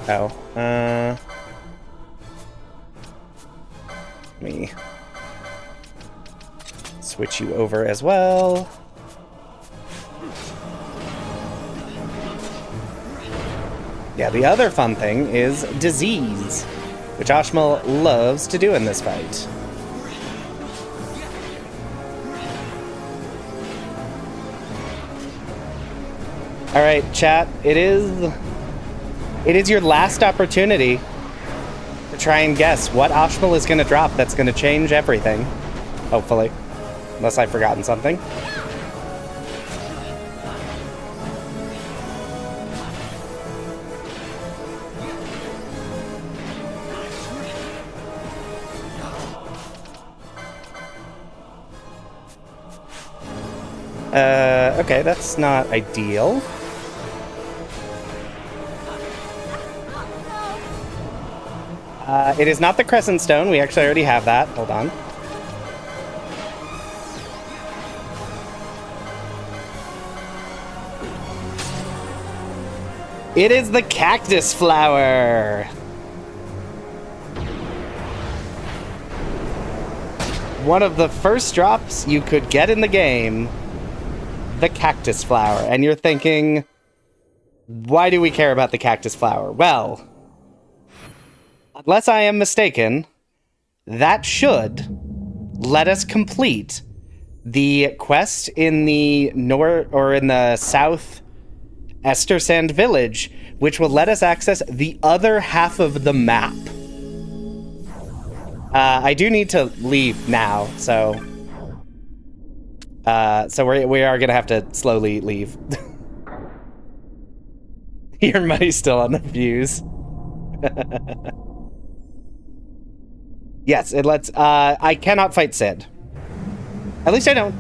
Oh, let me switch you over as well. Yeah, the other fun thing is disease, which Ashmal loves to do in this fight. All right, chat, it is your last opportunity to try and guess what Ashmal is going to drop that's going to change everything, hopefully, unless I've forgotten something. Okay, that's not ideal. It is not the Crescent Stone. We actually already have that. Hold on. It is the Cactus Flower. One of the first drops you could get in the game. The Cactus Flower. And you're thinking, why do we care about the Cactus Flower? Well, unless I am mistaken, that should let us complete the quest in the north or in the south Estersand village, which will let us access the other half of the map. I do need to leave now, so we are gonna have to slowly leave. Your money's still on the fuse. Yes, it lets... I cannot fight Sid. At least I don't...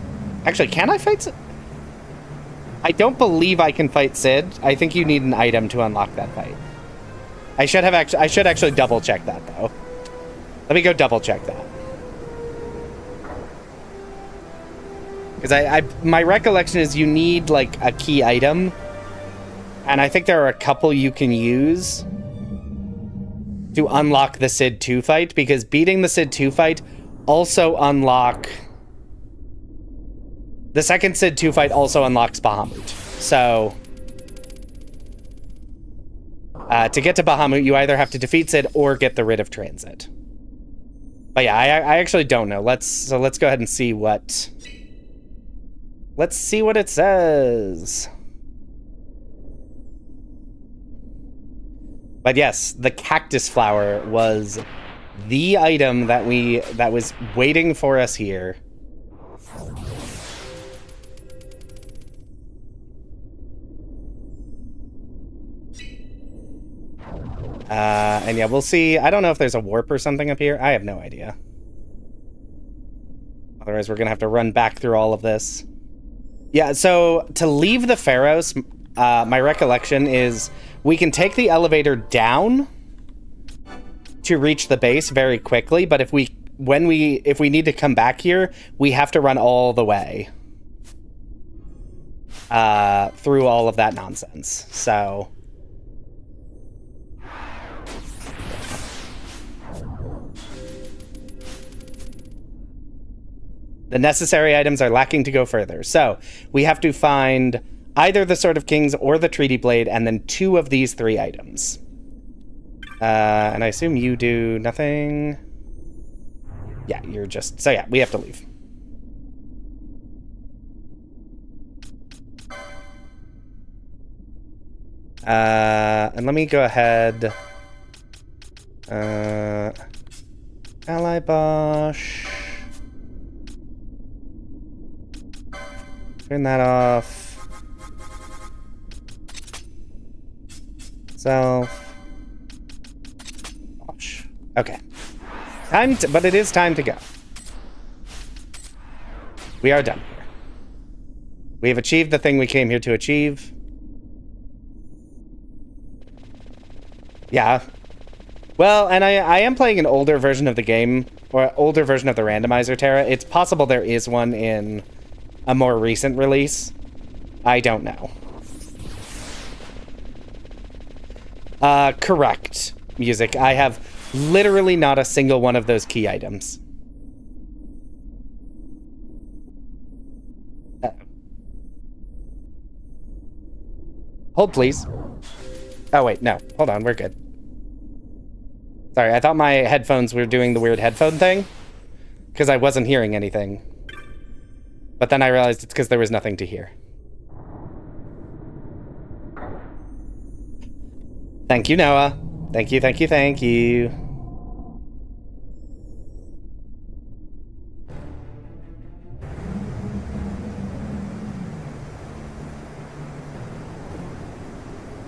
Actually, can I fight Sid? I don't believe I can fight Sid. I think you need an item to unlock that fight. I should actually double check that, though. Let me go double check that. Because my recollection is you need, like, a key item. And I think there are a couple you can use to unlock the Sid 2 fight, because beating the Sid 2 fight also unlock... The second Sid 2 fight also unlocks Bahamut. So, to get to Bahamut, you either have to defeat Sid or get the Writ of Transit. But yeah, I actually don't know. Let's go ahead and see what... Let's see what it says. But yes, the Cactus Flower was the item that was waiting for us here. And yeah, we'll see. I don't know if there's a warp or something up here. I have no idea. Otherwise, we're gonna have to run back through all of this. Yeah, so to leave the Pharaohs, my recollection is we can take the elevator down to reach the base very quickly, but if we need to come back here, we have to run all the way through all of that nonsense. So the necessary items are lacking to go further. So we have to find either the Sword of Kings or the Treaty Blade, and then 2 of these 3 items. And I assume you do nothing. Yeah, you're just... So yeah, we have to leave. And let me go ahead. Ally Bosch. Turn that off. Self. Gosh. Okay. But it is time to go. We are done here. We have achieved the thing we came here to achieve. Yeah. Well, and I am playing an older version of the game, or older version of the randomizer, Terra. It's possible there is one in a more recent release. I don't know. Correct, music. I have literally not a single one of those key items. Hold, please. Oh, wait, no. Hold on, we're good. Sorry, I thought my headphones were doing the weird headphone thing, because I wasn't hearing anything. But then I realized it's because there was nothing to hear. Thank you, Noah. Thank you, thank you, thank you.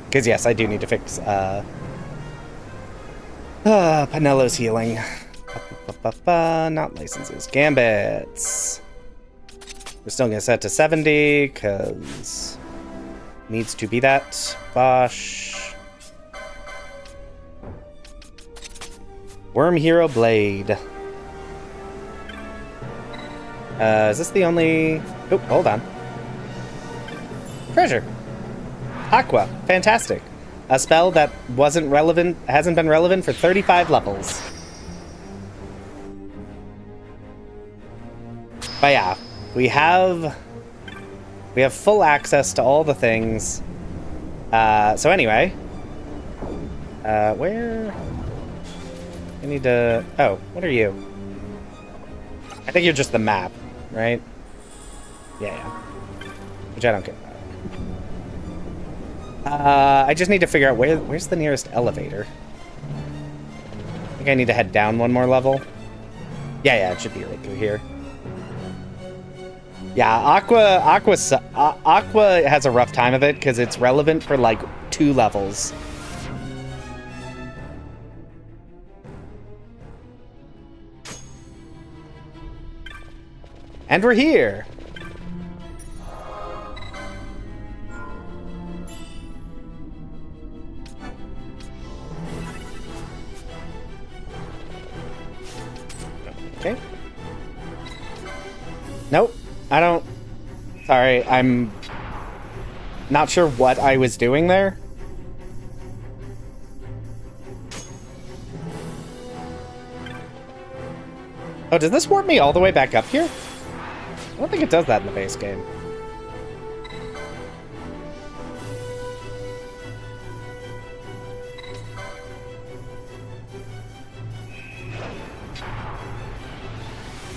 Because, yes, I do need to fix, Panello's healing. Not licenses. Gambits. We're still going to set to 70, because needs to be that. Bosh. Worm Hero Blade. Is this the only... Oh, hold on. Treasure. Aqua. Fantastic. A spell that wasn't relevant, hasn't been relevant for 35 levels. But yeah, we have full access to all the things. So anyway, where? I need to. Oh, what are you? I think you're just the map, right? Yeah. Which I don't care about. I just need to figure out where's the nearest elevator. I think I need to head down one more level. Yeah, it should be right through here. Yeah, Aqua has a rough time of it because it's relevant for like 2 levels. And we're here. Okay. Nope. I don't... Sorry, I'm not sure what I was doing there. Oh, does this warp me all the way back up here? I don't think it does that in the base game.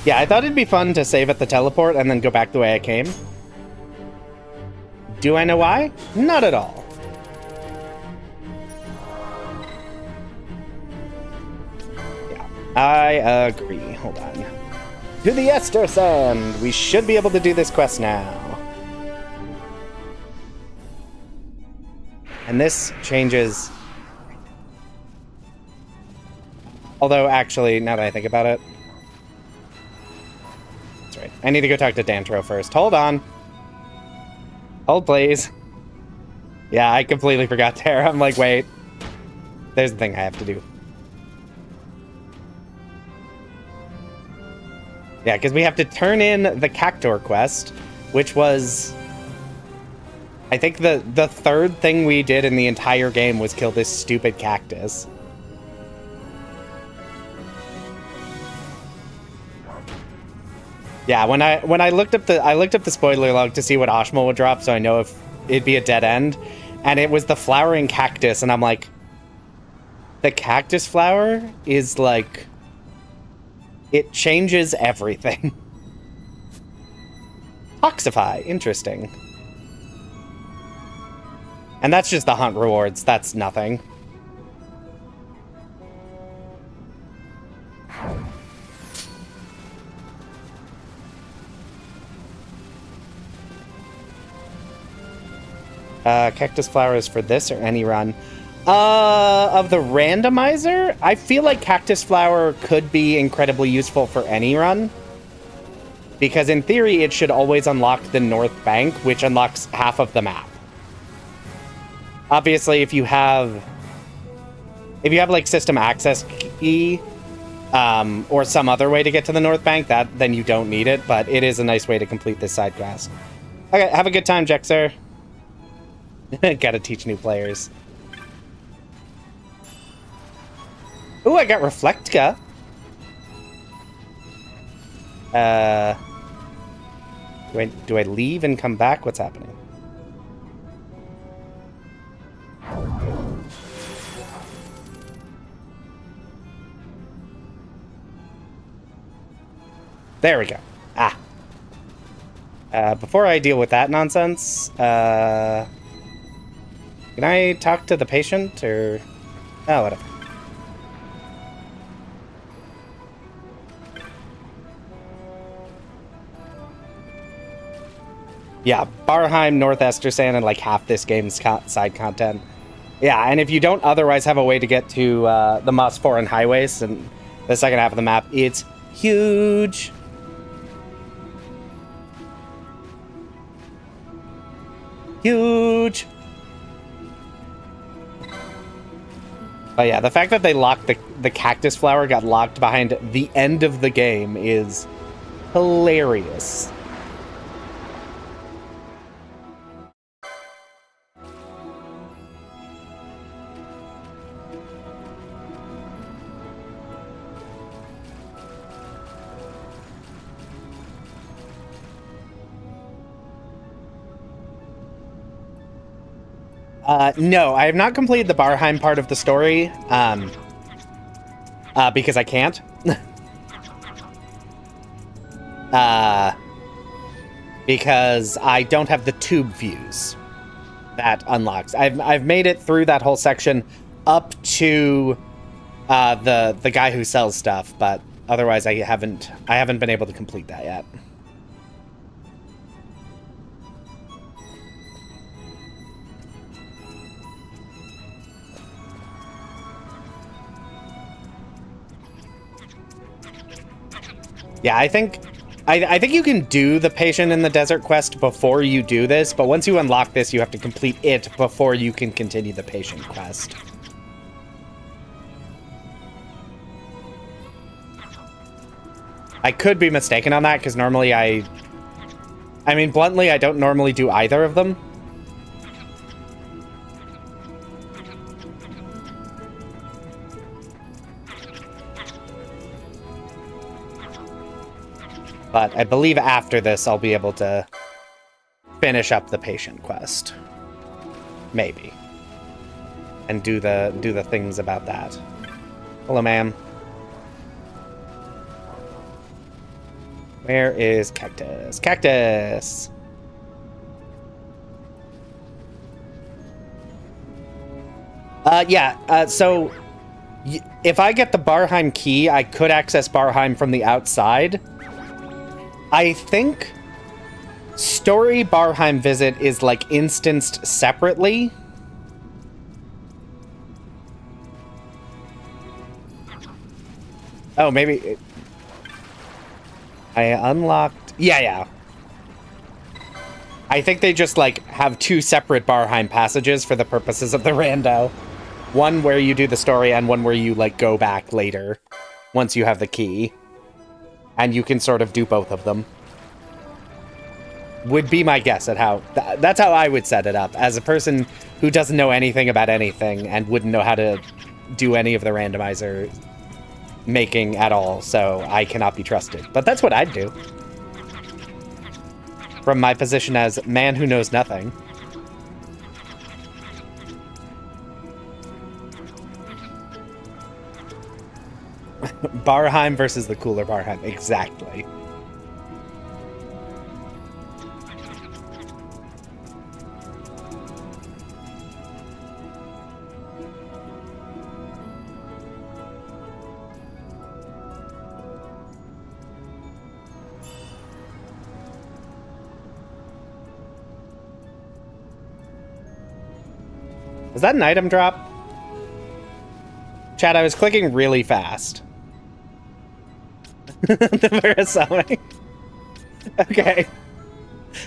Yeah, I thought it'd be fun to save at the teleport and then go back the way I came. Do I know why? Not at all. Yeah, I agree. Hold on. To the Ester Sand! We should be able to do this quest now. And this changes... Although, actually, now that I think about it... That's right. I need to go talk to Dantro first. Hold on. Hold, please. Yeah, I completely forgot Terra. I'm like, wait. There's the thing I have to do. Yeah, because we have to turn in the Cactor quest, which was... I think the third thing we did in the entire game was kill this stupid cactus. Yeah, when I looked up the spoiler log to see what Ashmal would drop, so I know if it'd be a dead end, and it was the flowering cactus, and I'm like, the cactus flower is like, it changes everything. Toxify, interesting. And that's just the hunt rewards. That's nothing. Cactus flowers for this or any run. Of the randomizer, I feel like cactus flower could be incredibly useful for any run. Because in theory, it should always unlock the north bank, which unlocks half of the map. Obviously, if you have like system access key, or some other way to get to the north bank, then you don't need it, but it is a nice way to complete this side quest. Okay, have a good time, Jexer. Gotta teach new players. Ooh, I got Reflectka. Do I leave and come back? What's happening? There we go. Ah. Before I deal with that nonsense, can I talk to the patient, or... Oh, whatever. Yeah, Barheim, North Estersand, and like half this game's side content. Yeah, and if you don't otherwise have a way to get to the Moss Foreign Highways and the second half of the map, it's huge. Huge. But yeah, the fact that they locked the cactus flower got locked behind the end of the game is hilarious. No, I have not completed the Barheim part of the story, because I can't. Because I don't have the tube views that unlocks. I've made it through that whole section up to the guy who sells stuff, but otherwise I haven't been able to complete that yet. Yeah, I think you can do the patient in the desert quest before you do this, but once you unlock this, you have to complete it before you can continue the patient quest. I could be mistaken on that, because normally I mean, bluntly, I don't normally do either of them. But I believe after this, I'll be able to finish up the patient quest. Maybe. And do the things about that. Hello, ma'am. Where is Cactus? Cactus! So if I get the Barheim key, I could access Barheim from the outside. I think Story Barheim Visit is, like, instanced separately. Oh, maybe... I unlocked... Yeah. I think they just, like, have two separate Barheim passages for the purposes of the rando. One where you do the story and one where you, like, go back later once you have the key. And you can sort of do both of them. Would be my guess at how... That's how I would set it up. As a person who doesn't know anything about anything and wouldn't know how to do any of the randomizer making at all, so I cannot be trusted. But that's what I'd do. From my position as man who knows nothing. Barheim versus the cooler Barheim. Exactly. Was that an item drop? Chat, I was clicking really fast. The Murasame. Okay.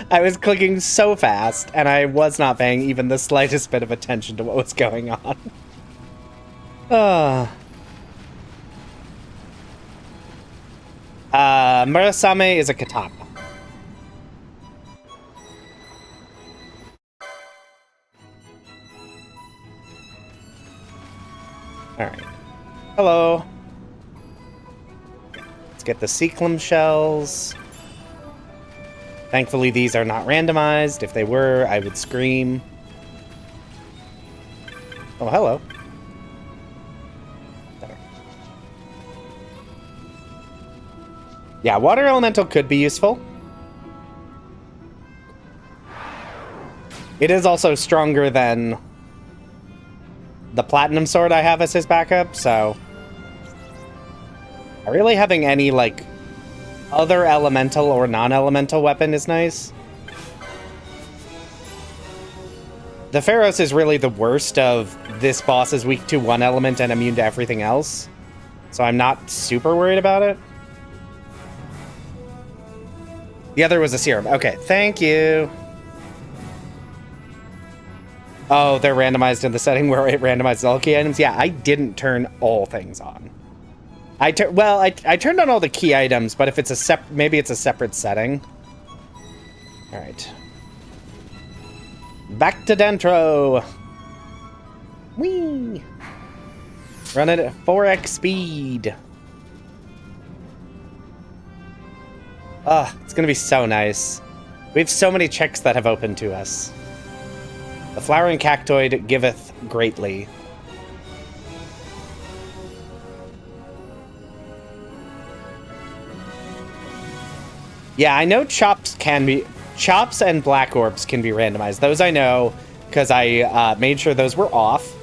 I was clicking so fast, and I was not paying even the slightest bit of attention to what was going on. Murasame is a katana. Alright. Hello. Let's get the Seaclum shells. Thankfully, these are not randomized. If they were, I would scream. Oh, hello. There. Yeah, water elemental could be useful. It is also stronger than the platinum sword I have as his backup, so... Really having any, like, other elemental or non-elemental weapon is nice. The Pharaohs is really the worst of this boss is weak to one element and immune to everything else. So I'm not super worried about it. The other was a serum. Okay, thank you. Oh, they're randomized in the setting where it randomizes all key items. Yeah, I didn't turn all things on. I turned on all the key items, but if it's maybe it's a separate setting. All right. Back to Dentro. Whee! Run it at 4x speed. It's gonna be so nice. We have so many checks that have opened to us. The flowering cactoid giveth greatly. Yeah, I know chops and black orbs can be randomized. Those I know because I made sure those were off.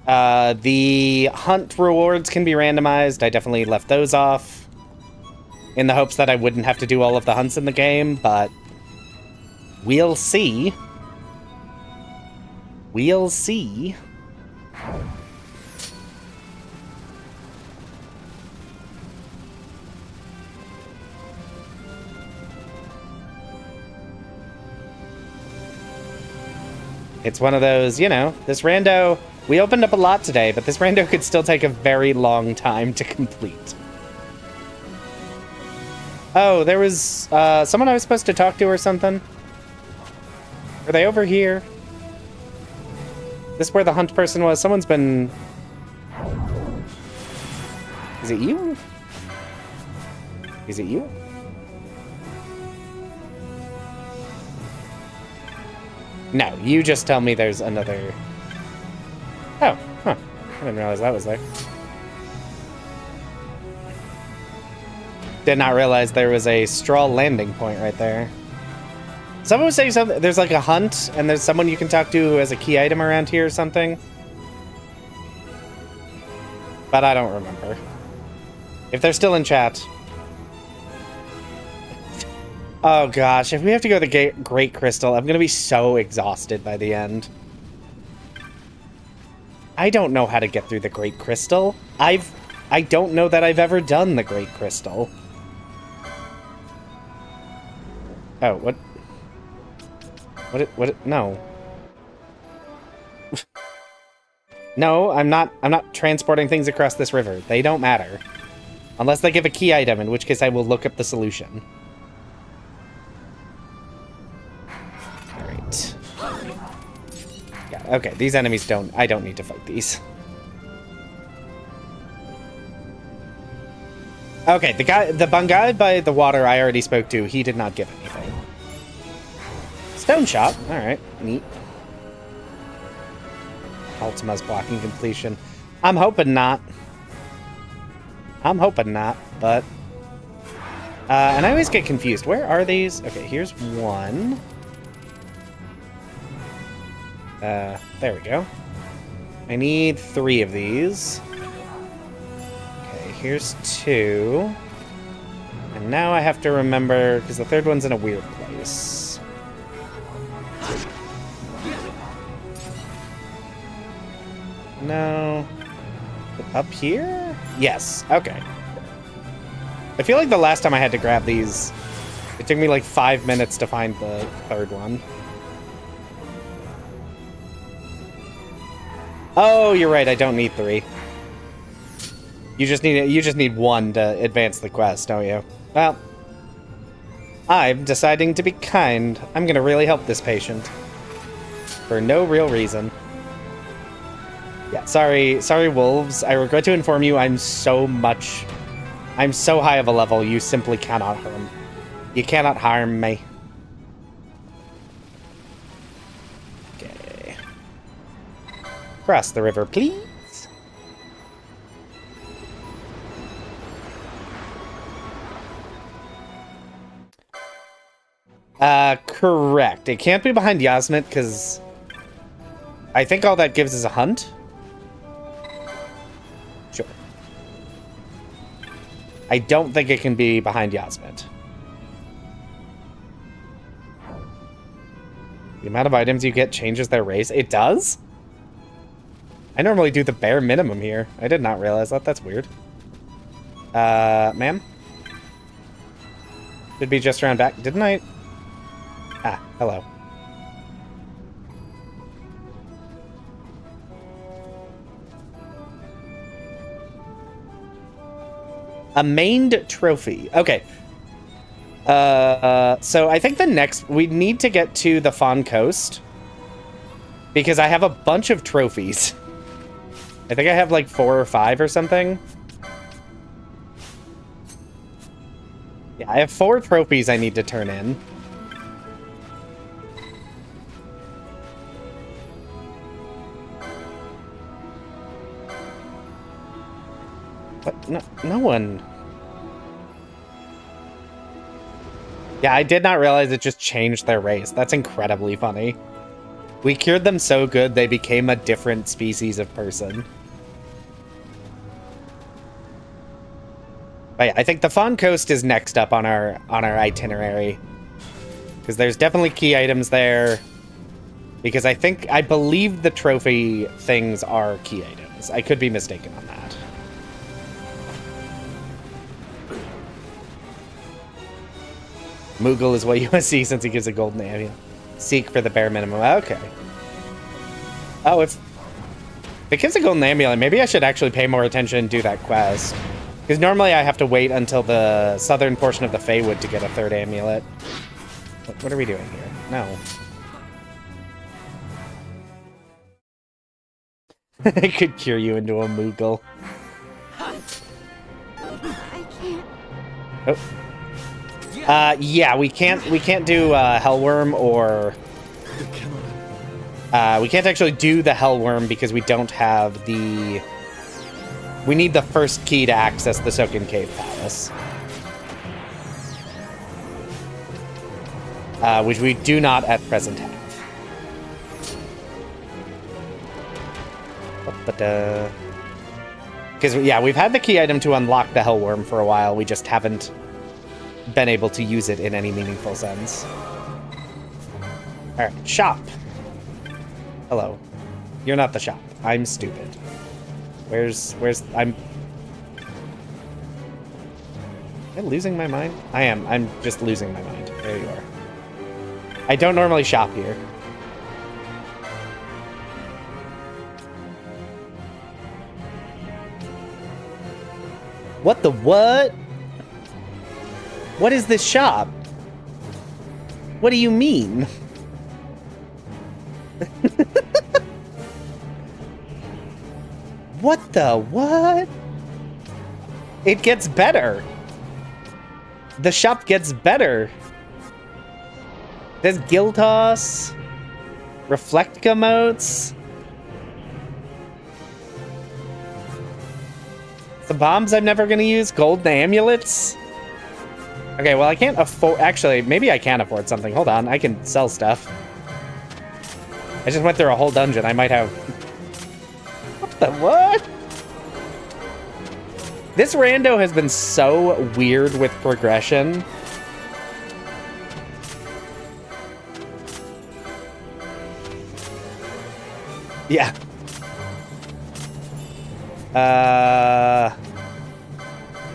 The hunt rewards can be randomized. I definitely left those off in the hopes that I wouldn't have to do all of the hunts in the game, but we'll see. We'll see. It's one of those, you know, this rando, we opened up a lot today, but this rando could still take a very long time to complete. Oh, there was someone I was supposed to talk to or something. Are they over here? Is this where the hunt person was? Someone's been... Is it you? Is it you? No, you just tell me there's another... Oh, huh. I didn't realize that was there. Did not realize there was a straw landing point right there. Someone was saying something. There's like a hunt, and there's someone you can talk to who has a key item around here or something. But I don't remember. If they're still in chat. Oh gosh, if we have to go to the Great Crystal, I'm gonna be so exhausted by the end. I don't know how to get through the Great Crystal. I don't know that I've ever done the Great Crystal. Oh, what? What? No. No, I'm not transporting things across this river. They don't matter. Unless they give a key item, in which case I will look up the solution. Alright. Yeah, okay, these enemies I don't need to fight these. Okay, the Bangai by the water I already spoke to, he did not give anything. Stone shot, alright, neat. Ultima's blocking completion. I'm hoping not. I'm hoping not, but... and I always get confused. Where are these? Okay, here's one. There we go. I need 3 of these. Okay, here's 2. And now I have to remember, because the third one's in a weird place. No. Up here? Yes. Okay. I feel like the last time I had to grab these, it took me like 5 minutes to find the third one. Oh, you're right. I don't need 3. You just need 1 to advance the quest, don't you? Well, I'm deciding to be kind. I'm gonna really help this patient. For no real reason. Yeah, sorry, wolves. I regret to inform you I'm so high of a level, you simply cannot harm. You cannot harm me. Okay. Cross the river, please. Correct. It can't be behind Yasmit, because I think all that gives is a hunt. Sure. I don't think it can be behind Yasmit. The amount of items you get changes their race. It does? I normally do the bare minimum here. I did not realize that. That's weird. Ma'am? Should be just around back. Didn't I? Ah, hello. A mained trophy. Okay. So I think the next... We need to get to the Fawn Coast. Because I have a bunch of trophies. I think I have like 4 or 5 or something. Yeah, I have 4 trophies I need to turn in. But no one... Yeah, I did not realize it just changed their race. That's incredibly funny. We cured them so good, they became a different species of person. But yeah, I think the Fawn Coast is next up on our itinerary. Because there's definitely key items there. Because I believe the trophy things are key items. I could be mistaken on that. Moogle is what you want to see since he gives a golden amulet. Seek for the bare minimum. Okay. Oh, if it gives a golden amulet, maybe I should actually pay more attention and do that quest. Because normally I have to wait until the southern portion of the Feywood to get a 3rd amulet. What are we doing here? No. I could cure you into a Moogle. Oh. Yeah, we can't do Hellworm or... we can't actually do the Hellworm because we don't have the... We need the first key to access the Soken Cave Palace. Which we do not at present have. Because, yeah, we've had the key item to unlock the Hellworm for a while. We just haven't been able to use it in any meaningful sense. Alright, shop. Hello. You're not the shop. I'm stupid. Where's... Am I losing my mind? I am. I'm just losing my mind. There you are. I don't normally shop here. What the what? What is this shop? What do you mean? What the what? It gets better. The shop gets better. There's Giltos, Reflectica motes. The bombs I'm never gonna use, golden amulets. Okay, well I can't afford, actually, maybe I can afford something. Hold on, I can sell stuff. I just went through a whole dungeon, I might have... What the what? This rando has been so weird with progression. Yeah.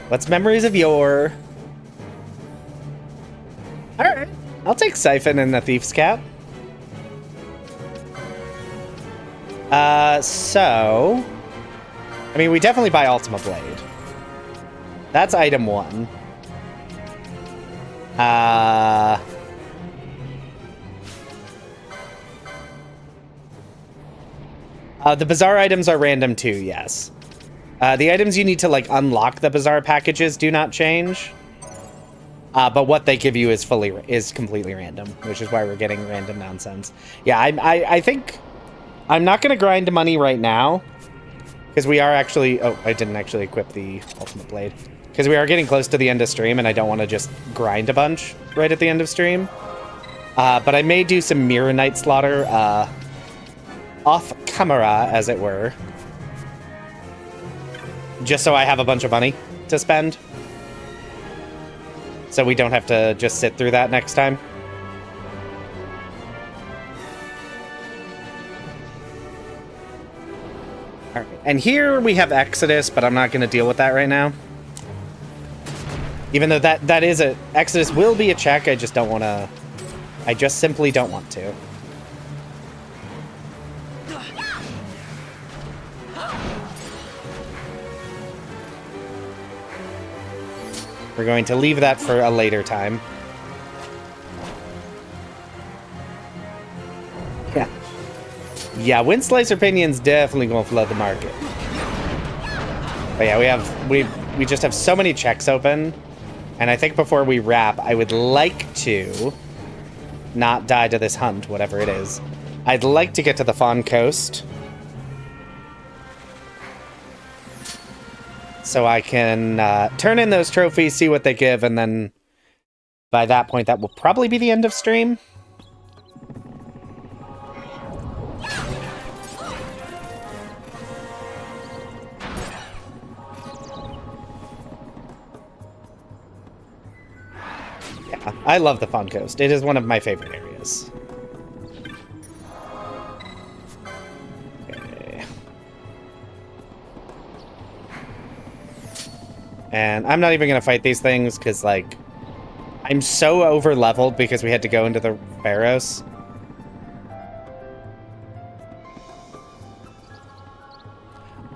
What's Memories of Yore? Alright. I'll take Siphon and the Thief's Cap. So... I mean, we definitely buy Ultima Blade. That's item 1. The Bazaar items are random too, yes. The items you need to, like, unlock the Bazaar packages do not change. But what they give you is completely random, which is why we're getting random nonsense. Yeah, I think I'm not going to grind money right now, because we are actually... Oh, I didn't actually equip the Ultimate Blade. Because we are getting close to the end of stream, and I don't want to just grind a bunch right at the end of stream. But I may do some Mirror Knight Slaughter off camera, as it were. Just so I have a bunch of money to spend. So we don't have to just sit through that next time. All right. And here we have Exodus, but I'm not going to deal with that right now. Even though that is a... Exodus will be a check, I just don't want to... I just simply don't want to. We're going to leave that for a later time. Yeah. Yeah, Wind Slicer Pinion's definitely going to flood the market. But yeah, we just have so many checks open. And I think before we wrap, I would like to not die to this hunt, whatever it is. I'd like to get to the Fawn Coast. So I can turn in those trophies, see what they give, and then by that point, that will probably be the end of stream. Yeah, I love the Fawn Coast. It is one of my favorite areas. And I'm not even going to fight these things because, like, I'm so over-leveled because we had to go into the Pharaohs.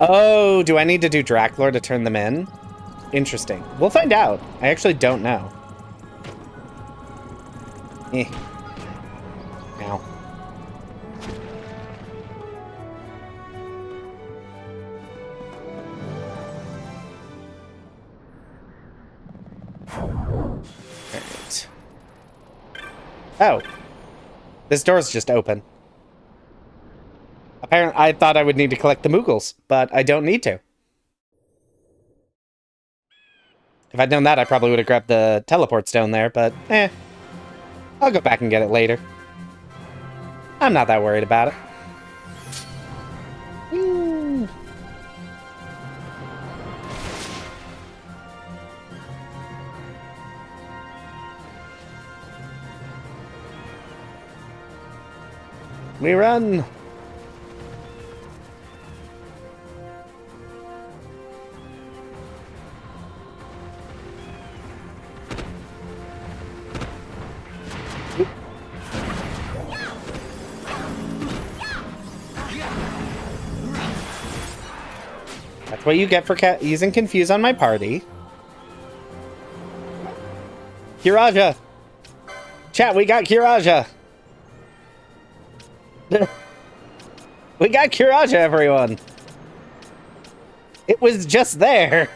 Oh, do I need to do Draklor to turn them in? Interesting. We'll find out. I actually don't know. Ow. Alright. Oh. This door's just open. Apparently, I thought I would need to collect the Moogles, but I don't need to. If I'd known that, I probably would have grabbed the teleport stone there, but I'll go back and get it later. I'm not that worried about it. Woo. We run! That's what you get for using Confuse on my party. Kiraja! Chat, we got Kiraja! We got Kiraja, everyone! It was just there!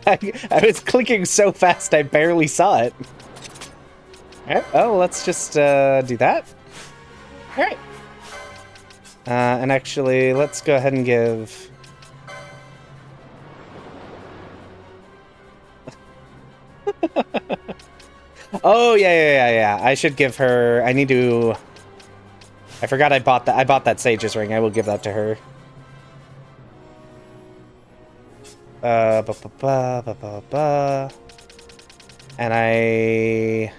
I was clicking so fast I barely saw it. Alright, well, let's just do that. Alright. And actually, let's go ahead and give... Oh, yeah. I should give her... I need to... I forgot I bought that Sage's ring. I will give that to her. And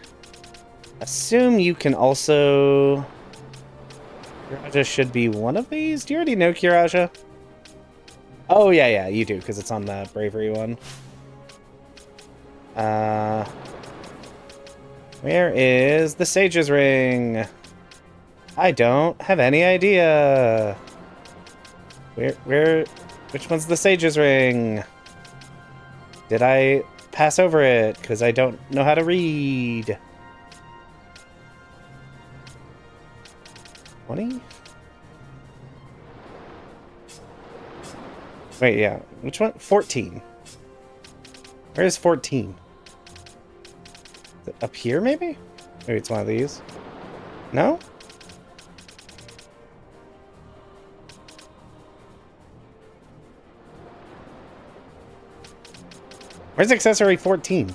assume you can also... Kiraja should be one of these? Do you already know Kiraja? Oh, yeah, you do, because it's on the bravery one. Where is the Sage's Ring? I don't have any idea. Which one's the Sage's Ring? Did I pass over it? Because I don't know how to read. 20? Wait, yeah. Which one? 14. Where is 14? Is it up here, maybe? Maybe it's one of these. No? Where's accessory 14?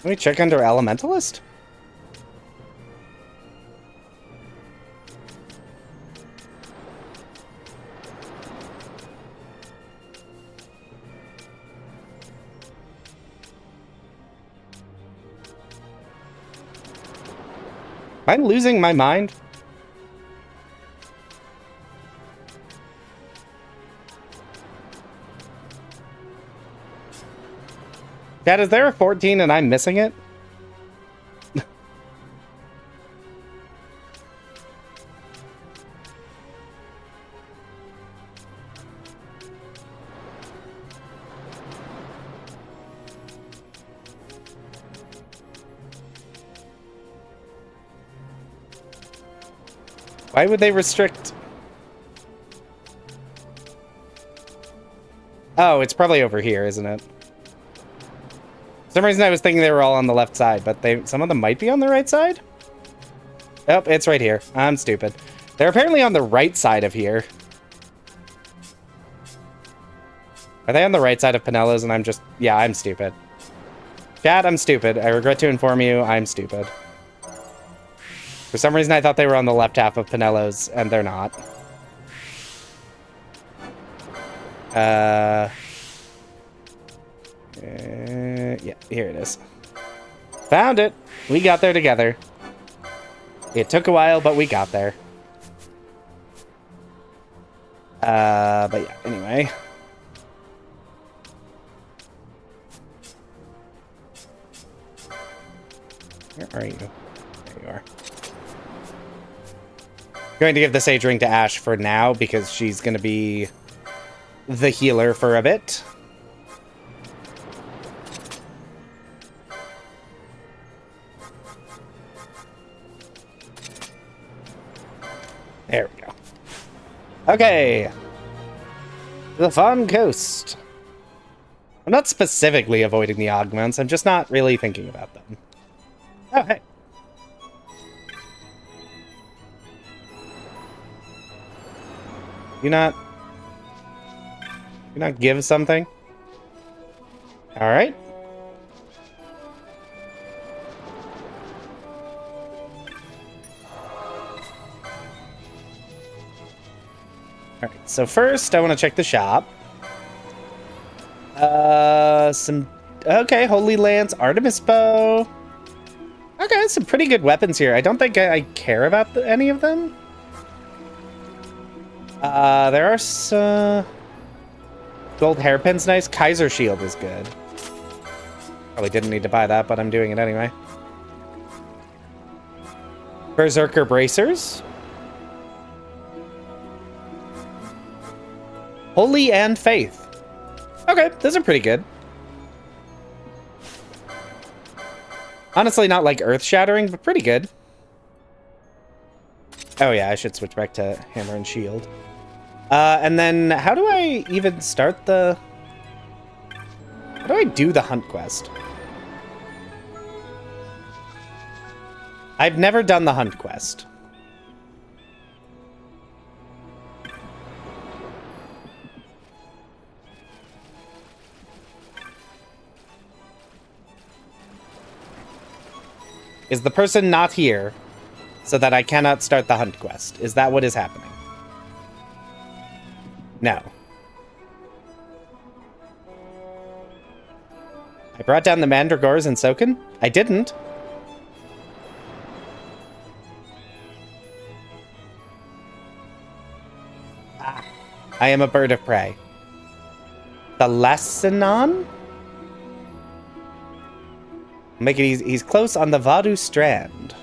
Let me check under Elementalist. Am I losing my mind? Dad, is there a 14 and I'm missing it? Why would they restrict? Oh, it's probably over here, isn't it? For some reason I was thinking they were all on the left side, but some of them might be on the right side? Oh, it's right here. I'm stupid. They're apparently on the right side of here. Are they on the right side of Pinellas and I'm just... Yeah, I'm stupid. Chat, I'm stupid. I regret to inform you, I'm stupid. For some reason I thought they were on the left half of Pinellas, and they're not. Yeah, here it is. Found it! We got there together. It took a while, but we got there. But yeah, anyway. Where are you? There you are. Going to give the Sage Ring to Ash for now, because she's going to be the healer for a bit. There we go. Okay. The Fawn Coast. I'm not specifically avoiding the augments, I'm just not really thinking about them. Oh, hey. You not give something? All right. All right. So first, I want to check the shop. Okay, Holy Lance, Artemis Bow. Okay, some pretty good weapons here. I don't think I care about any of them. There are some... Gold hairpin's nice. Kaiser Shield is good. Probably didn't need to buy that, but I'm doing it anyway. Berserker Bracers. Holy and Faith. Okay, those are pretty good. Honestly, not like earth-shattering, but pretty good. Oh yeah, I should switch back to Hammer and Shield. And then, how do I even start the... How do I do the hunt quest? I've never done the hunt quest. Is the person not here so that I cannot start the hunt quest? Is that what is happening? No. I brought down the Mandragores and Soken? I didn't. Ah, I am a bird of prey. The Lassinon? Make it easy. He's close on the Vadu Strand.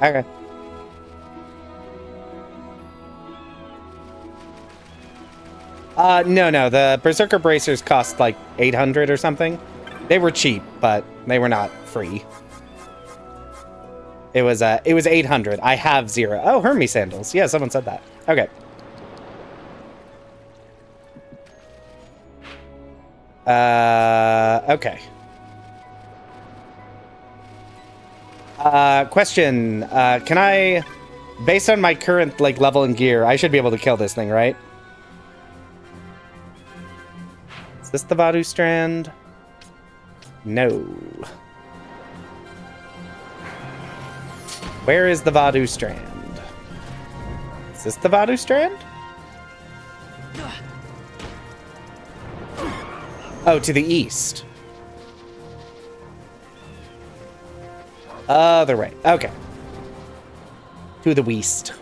Okay. No. The Berserker Bracers cost like 800 or something. They were cheap, but they were not free. It was 800. I have 0. Oh, Hermes sandals. Yeah, someone said that. Okay. Okay. Question. Can I, based on my current like level and gear, I should be able to kill this thing, right? Is this the Vadu Strand? No. Where is the Vadu Strand? Is this the Vadu Strand? Oh, to the east. Other way. Okay. To the west.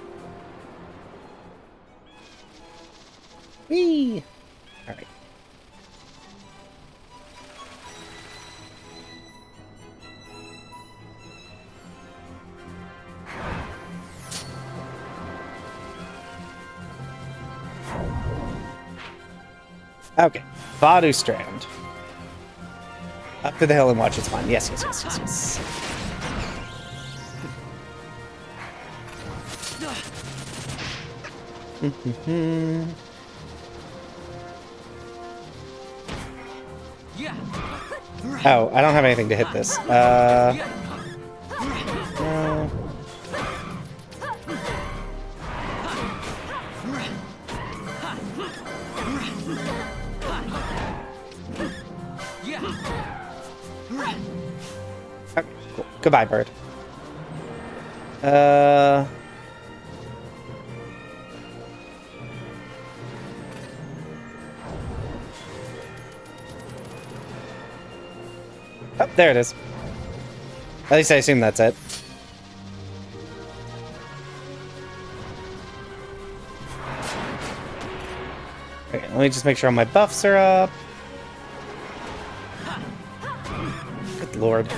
Whee! Alright. Okay. Vadu Strand. Up to the hill and watch its fun. Yes. Oh, I don't have anything to hit this. No. Okay, cool. Goodbye, bird. Oh, there it is. At least I assume that's it. Okay, let me just make sure all my buffs are up. Good lord.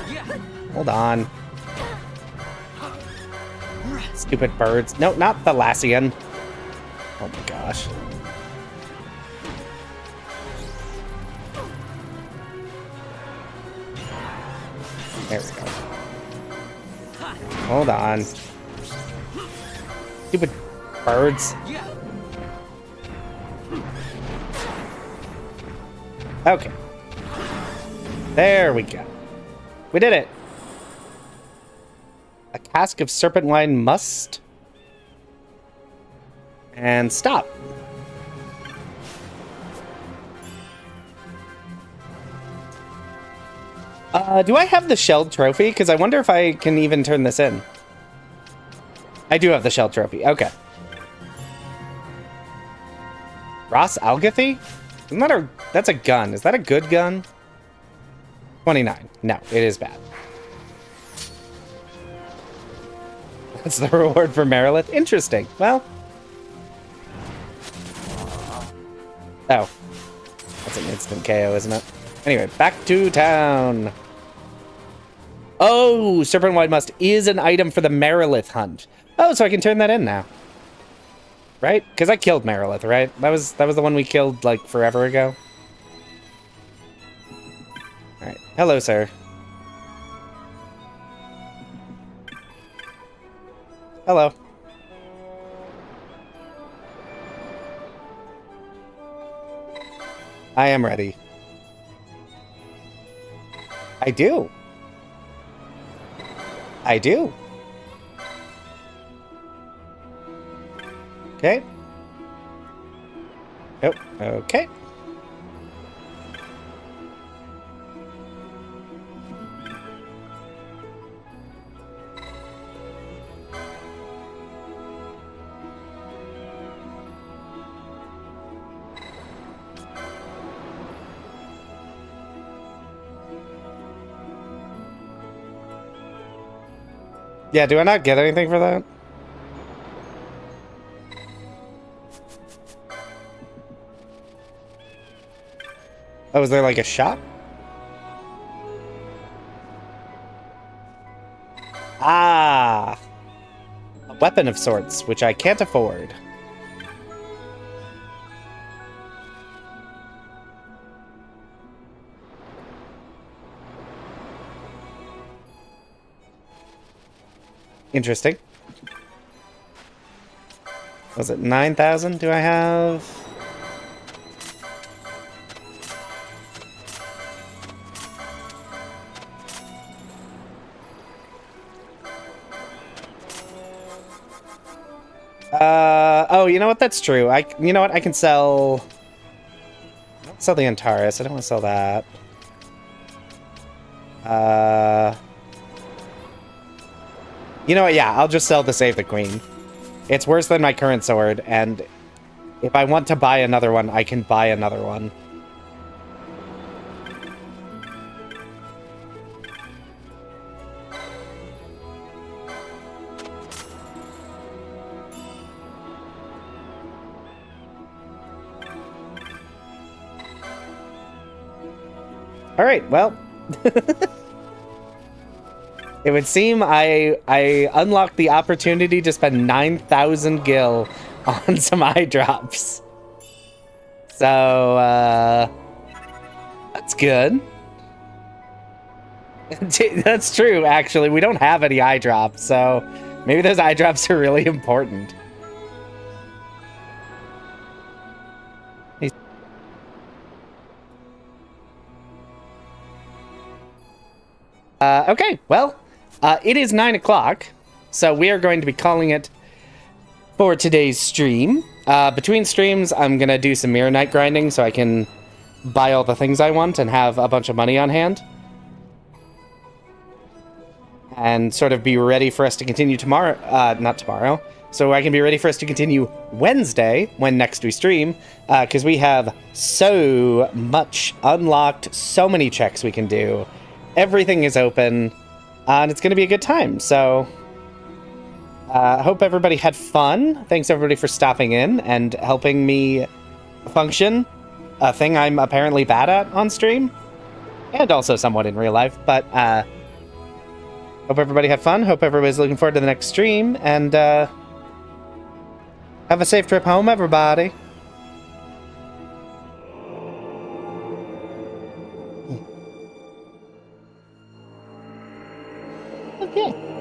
Hold on. Stupid birds. No, not the Lassian. Oh my gosh. There we go. Hold on. Stupid birds. Okay. There we go. We did it. A cask of serpent wine must. And stop. Do I have the shelled trophy? Because I wonder if I can even turn this in. I do have the shelled trophy. Okay. Ross Algathy? Isn't that a... That's a gun. Is that a good gun? 29. No, it is bad. That's the reward for Merilith? Interesting. Well... Oh. That's an instant KO, isn't it? Anyway, back to town. Oh, Serpent Wide Must is an item for the Merilith hunt. Oh, so I can turn that in now. Right? Because I killed Merilith, right? That was the one we killed, like, forever ago. Alright. Hello, sir. Hello. I am ready. I do. I do. Okay. Oh, okay. Yeah, do I not get anything for that? Oh, is there like a shop? Ah! A weapon of sorts, which I can't afford. Interesting. Was it 9,000? Do I have? Oh, you know what? That's true. You know what? I can sell... Sell the Antares. I don't want to sell that. You know what? Yeah, I'll just sell to save the queen. It's worse than my current sword, and if I want to buy another one, I can buy another one. All right, well... It would seem I unlocked the opportunity to spend 9,000 gil on some eye drops. So, that's good. That's true, actually. We don't have any eye drops, so maybe those eye drops are really important. Okay, well... it is 9 o'clock, so we are going to be calling it for today's stream. Between streams, I'm going to do some Mirror Knight grinding so I can buy all the things I want and have a bunch of money on hand. And sort of be ready for us to continue tomorrow. Not tomorrow. So I can be ready for us to continue Wednesday, when next we stream, because we have so much unlocked, so many checks we can do. Everything is open. And it's going to be a good time, so hope everybody had fun. Thanks, everybody, for stopping in and helping me function, a thing I'm apparently bad at on stream, and also somewhat in real life, but hope everybody had fun. Hope everybody's looking forward to the next stream, and have a safe trip home, everybody. Okay.